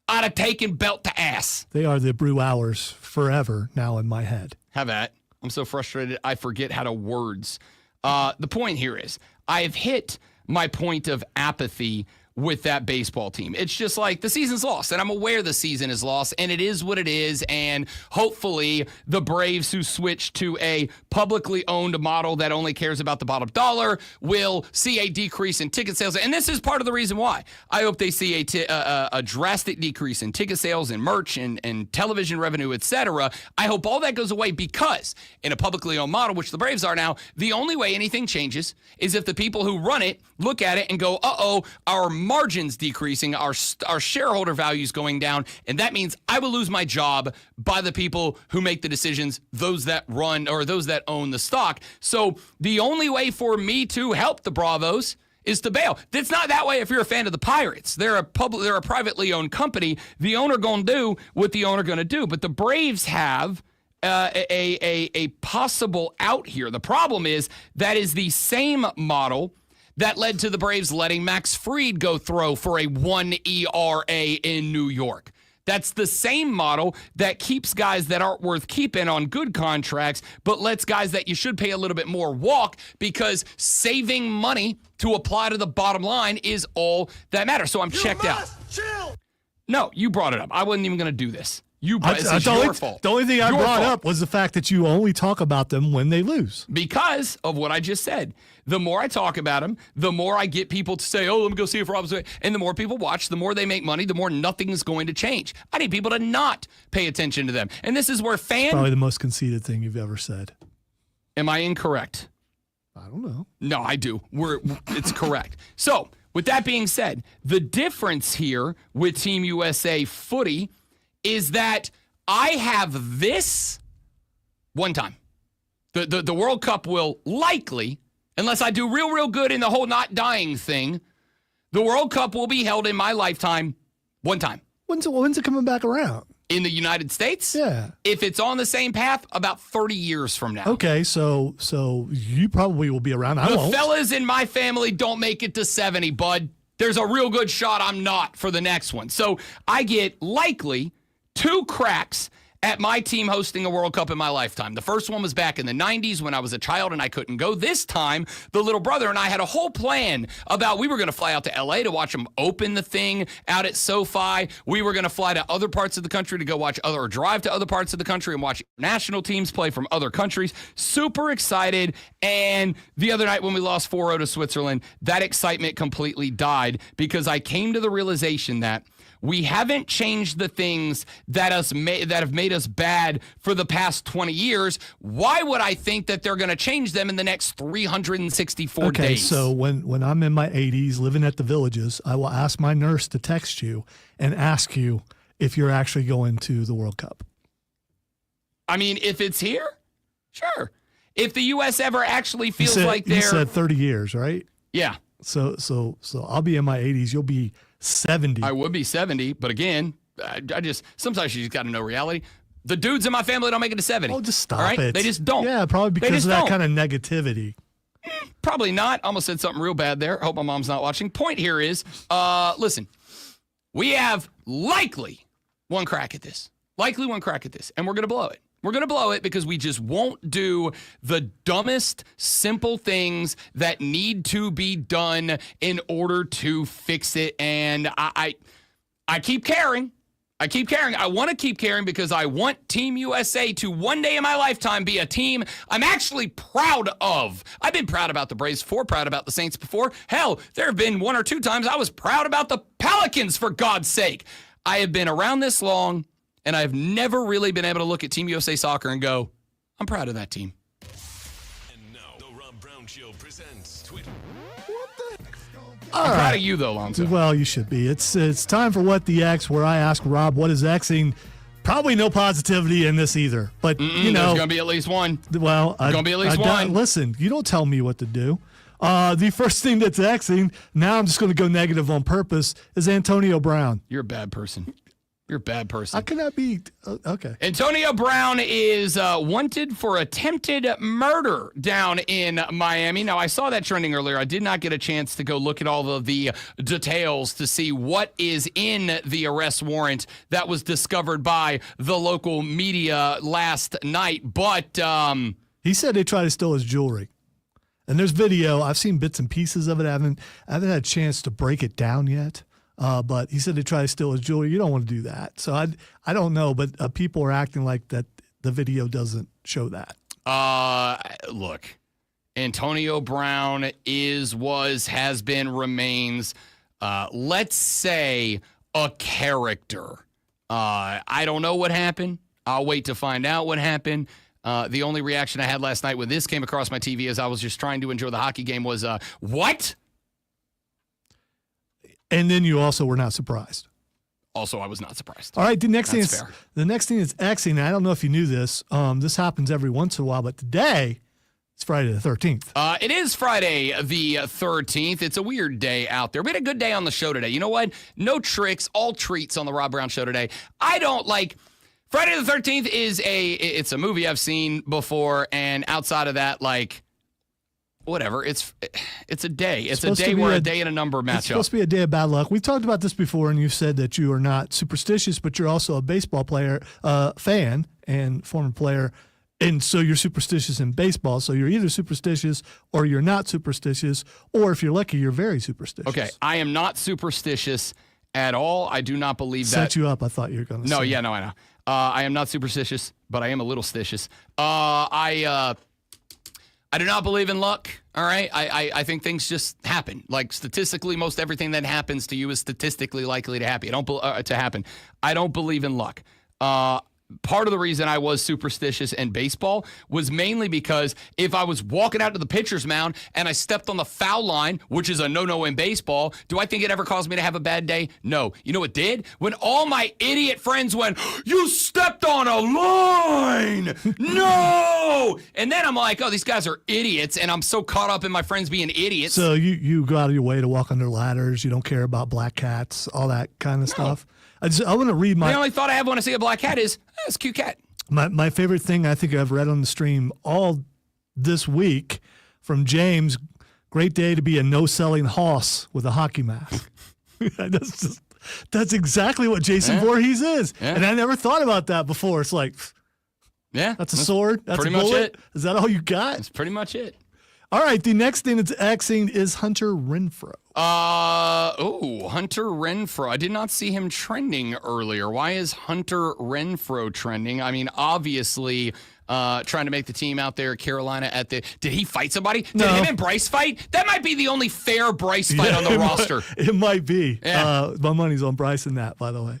S1: I'd have taken belt to ass.
S2: They are the Brew Hours forever now in my head.
S1: Have that. I'm so frustrated I forget how to words. The point here is I've hit my point of apathy with that baseball team. It's just like the season's lost, and I'm aware the season is lost, and it is what it is, and hopefully the Braves, who switched to a publicly owned model that only cares about the bottom dollar, will see a decrease in ticket sales. And this is part of the reason why. I hope they see a drastic decrease in ticket sales and merch and television revenue, etc. I hope all that goes away, because in a publicly owned model, which the Braves are now, the only way anything changes is if the people who run it look at it and go, uh-oh, our margins decreasing, our shareholder values going down, and that means I will lose my job by the people who make the decisions, those that run or those that own the stock. So the only way for me to help the Bravos is to bail. It's not that way if you're a fan of the Pirates. They're a privately owned company. The owner gonna do what the owner gonna do. But the Braves have a possible out here. The problem is that is the same model that led to the Braves letting Max Fried go throw for a 1 ERA in New York. That's the same model that keeps guys that aren't worth keeping on good contracts, but lets guys that you should pay a little bit more walk, because saving money to apply to the bottom line is all that matters. So I'm checked out. Chill. No, you brought it up. I wasn't even going to do this. It's your fault.
S2: The only thing I brought up was the fact that you only talk about them when they lose.
S1: Because of what I just said. The more I talk about them, the more I get people to say, oh, let me go see if Rob's away. And the more people watch, the more they make money, the more nothing's going to change. I need people to not pay attention to them. And this is where
S2: probably the most conceited thing you've ever said.
S1: Am I incorrect?
S2: I don't know.
S1: No, I do. It's correct. So, with that being said, the difference here with Team USA footy is that I have this one time. The World Cup will likely, unless I do real good in the whole not dying thing, the World Cup will be held in my lifetime one time.
S2: When's it coming back around?
S1: In the United States?
S2: Yeah.
S1: If it's on the same path, about 30 years from now.
S2: Okay, so you probably will be around.
S1: The fellas in my family don't make it to 70, bud. There's a real good shot I'm not for the next one. So I get likely 2 cracks at my team hosting a World Cup in my lifetime. The first one was back in the 90s when I was a child and I couldn't go. This time, the little brother and I had a whole plan about we were going to fly out to LA to watch them open the thing out at SoFi. We were going to fly to other parts of the country to go watch or drive to other parts of the country and watch national teams play from other countries. Super excited. And the other night when we lost 4-0 to Switzerland, that excitement completely died, because I came to the realization that we haven't changed the things that have made us bad for the past 20 years. Why would I think that they're going to change them in the next 364 days?
S2: Okay, so when I'm in my 80s living at the Villages, I will ask my nurse to text you and ask you if you're actually going to the World Cup.
S1: I mean, if it's here, sure. If the U.S. ever actually feels like they're...
S2: You said 30 years, right?
S1: Yeah.
S2: So I'll be in my 80s. You'll be 70.
S1: I would be 70, but again, I just sometimes you just got to know reality. The dudes in my family don't make it to 70.
S2: Oh, just stop
S1: all right?
S2: it.
S1: They just don't.
S2: Yeah, probably because of that kind of negativity.
S1: Probably not. Almost said something real bad there. Hope my mom's not watching. Point here is, listen, we have likely one crack at this. Likely one crack at this, and we're going to blow it. We're going to blow it because we just won't do the dumbest, simple things that need to be done in order to fix it. And I keep caring. I keep caring. I want to keep caring because I want Team USA to one day in my lifetime be a team I'm actually proud of. I've been proud about the Braves before, proud about the Saints before. Hell, there have been 1 or 2 times I was proud about the Pelicans, for God's sake. I have been around this long, and I've never really been able to look at Team USA Soccer and go, I'm proud of that team.
S5: And now, the Rob Brown Show presents Twitter.
S1: I'm proud of you, though, Lonzo.
S2: Well, you should be. It's time for What the X, where I ask Rob what is Xing. Probably no positivity in this either, but you know,
S1: there's gonna be at least one.
S2: Well,
S1: there's gonna be at least one.
S2: Listen, you don't tell me what to do. The first thing that's Xing, now I'm just going to go negative on purpose, is Antonio Brown.
S1: You're a bad person. You're a bad person.
S2: How can that be? Okay.
S1: Antonio Brown is wanted for attempted murder down in Miami. Now, I saw that trending earlier. I did not get a chance to go look at all of the details to see what is in the arrest warrant that was discovered by the local media last night. But
S2: he said they tried to steal his jewelry. And there's video. I've seen bits and pieces of it. I haven't had a chance to break it down yet. But he said they try to steal his jewelry. You don't want to do that. So I don't know, but people are acting like that the video doesn't show that.
S1: Look, Antonio Brown has been, remains, let's say, a character. I don't know what happened. I'll wait to find out what happened. The only reaction I had last night when this came across my TV as I was just trying to enjoy the hockey game was, what?
S2: And then you also were not surprised.
S1: Also, I was not surprised.
S2: All right, the next thing
S1: fair.
S2: The next thing is Xing. I don't know if you knew this. This happens every once in a while, but today it's Friday the 13th.
S1: It is Friday the 13th. It's a weird day out there. We had a good day on the show today. You know what? No tricks, all treats on the Rob Brown Show today. I don't like Friday the 13th it's a movie I've seen before, and outside of that, like, whatever. It's a day. It's a day where a day and a number match up.
S2: It's supposed to be a day of bad luck. We talked about this before, and you said that you are not superstitious, but you're also a baseball player, fan, and former player, and so you're superstitious in baseball. So you're either superstitious or you're not superstitious, or if you're lucky, you're very superstitious.
S1: Okay, I am not superstitious at all. I do not believe that.
S2: Set you up. I thought you were going to say.
S1: No, I know. I am not superstitious, but I am a little stitious. I do not believe in luck, all right? I think things just happen. Like, statistically, most everything that happens to you is statistically likely to happen. I don't believe in luck. Part of the reason I was superstitious in baseball was mainly because if I was walking out to the pitcher's mound and I stepped on the foul line, which is a no-no in baseball, do I think it ever caused me to have a bad day? No. You know what did? When all my idiot friends went, "You stepped on a line!" No! And then I'm like, oh, these guys are idiots, and I'm so caught up in my friends being idiots.
S2: So you go out of your way to walk under ladders. You don't care about black cats, all that kind of stuff. I want to read
S1: the only thought I have when I see a black cat is, it's a cute cat.
S2: My favorite thing I think I've read on the stream all this week from James, great day to be a no-selling hoss with a hockey mask. That's exactly what Jason Voorhees is. Yeah. And I never thought about that before. It's like, that's a sword. That's
S1: pretty
S2: a bullet.
S1: Much it.
S2: Is that all you got?
S1: That's pretty much it.
S2: All right, the next thing that's Xing is Hunter Renfroe.
S1: Hunter Renfroe. I did not see him trending earlier. Why is Hunter Renfroe trending? I mean, obviously, trying to make the team out there, Carolina did he fight somebody? Did him and Bryce fight? That might be the only fair Bryce fight on the roster.
S2: It might be.
S1: Yeah.
S2: My money's on Bryce in that, by the way.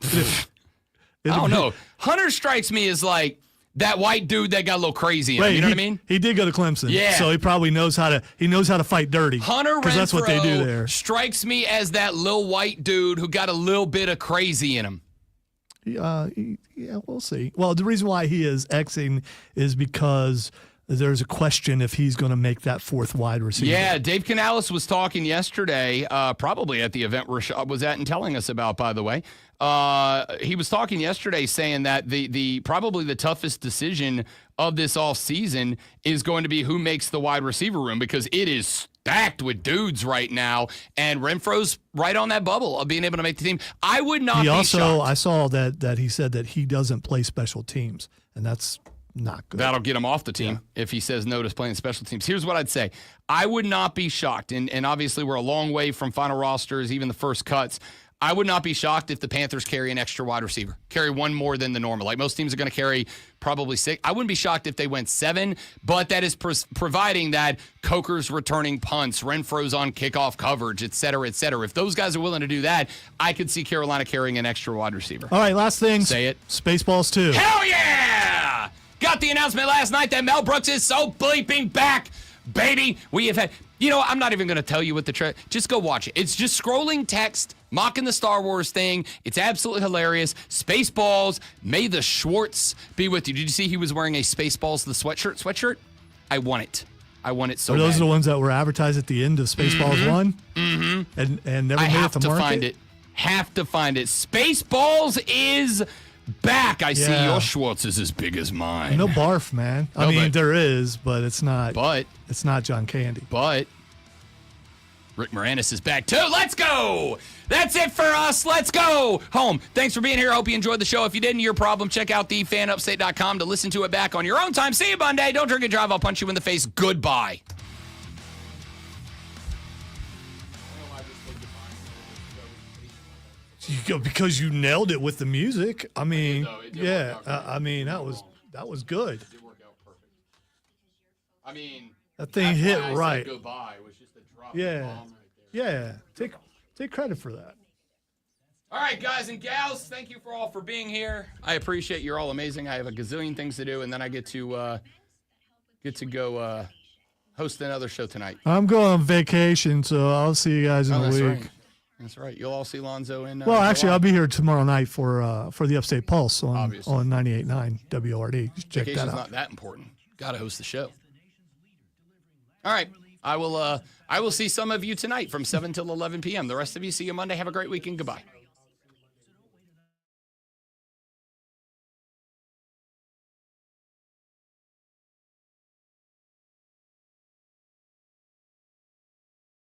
S1: I don't know. Hunter strikes me as like that white dude that got a little crazy in him, you know what I mean?
S2: He did go to Clemson.
S1: Yeah.
S2: So he probably knows how to fight dirty.
S1: Hunter Renfroe,
S2: because that's what they do there.
S1: Strikes me as that little white dude who got a little bit of crazy in him.
S2: Yeah, we'll see. Well, the reason why he is Xing is because there's a question if he's going to make that fourth wide receiver.
S1: Yeah, Dave Canales was talking yesterday, probably at the event Rashad was at and telling us about, by the way. He was talking yesterday saying that the probably the toughest decision of this offseason is going to be who makes the wide receiver room, because it is stacked with dudes right now, and Renfro's right on that bubble of being able to make the team. I would not be shocked.
S2: I saw that he said that he doesn't play special teams, and that's not good.
S1: That'll get him off the team if he says no to playing special teams. Here's what I'd say. I would not be shocked, and obviously we're a long way from final rosters, even the first cuts. I would not be shocked if the Panthers carry an extra wide receiver, carry one more than the normal. Like most teams are going to carry probably 6. I wouldn't be shocked if they went 7, but that is providing that Coker's returning punts, Renfro's on kickoff coverage, et cetera, et cetera. If those guys are willing to do that, I could see Carolina carrying an extra wide receiver.
S2: All right, last thing.
S1: Say it.
S2: Spaceballs 2.
S1: Hell yeah! Got the announcement last night that Mel Brooks is so bleeping back, baby. We have had, I'm not even going to tell you what just go watch it. It's just scrolling text, mocking the Star Wars thing. It's absolutely hilarious. Spaceballs, may the Schwartz be with you. Did you see he was wearing a Spaceballs, the sweatshirt? I want it. I want it so bad.
S2: Are those the ones that were advertised at the end of Spaceballs 1?
S1: Mm-hmm.
S2: And never made it to market?
S1: Have to find it. Spaceballs is back. I see your Schwartz is as big as mine.
S2: No barf, man. I mean, there is, but it's not.
S1: But
S2: it's not John Candy.
S1: But Rick Moranis is back too. Let's go. That's it for us. Let's go home. Thanks for being here. I hope you enjoyed the show. If you didn't, your problem. Check out thefanupstate.com to listen to it back on your own time. See you Monday. Don't drink and drive. I'll punch you in the face. Goodbye.
S2: Because you nailed it with the music. I mean, I mean that was good.
S1: It did work out perfect. I mean,
S2: that thing hit right.
S1: Goodbye was just a drop.
S2: Yeah, yeah. Take credit for that.
S1: All right, guys and gals, thank you all for being here. I appreciate you're all amazing. I have a gazillion things to do, and then I get to go host another show tonight.
S2: I'm going on vacation, so I'll see you guys in a week.
S1: Right. That's right. You'll all see Lonzo in.
S2: Well, actually, I'll be here tomorrow night for the Upstate Pulse on 98.9 WRD. Just check that out.
S1: Vacation's not that important. Got to host the show. All right. I will see some of you tonight from 7 till 11 p.m. The rest of you see you Monday. Have a great weekend. Goodbye.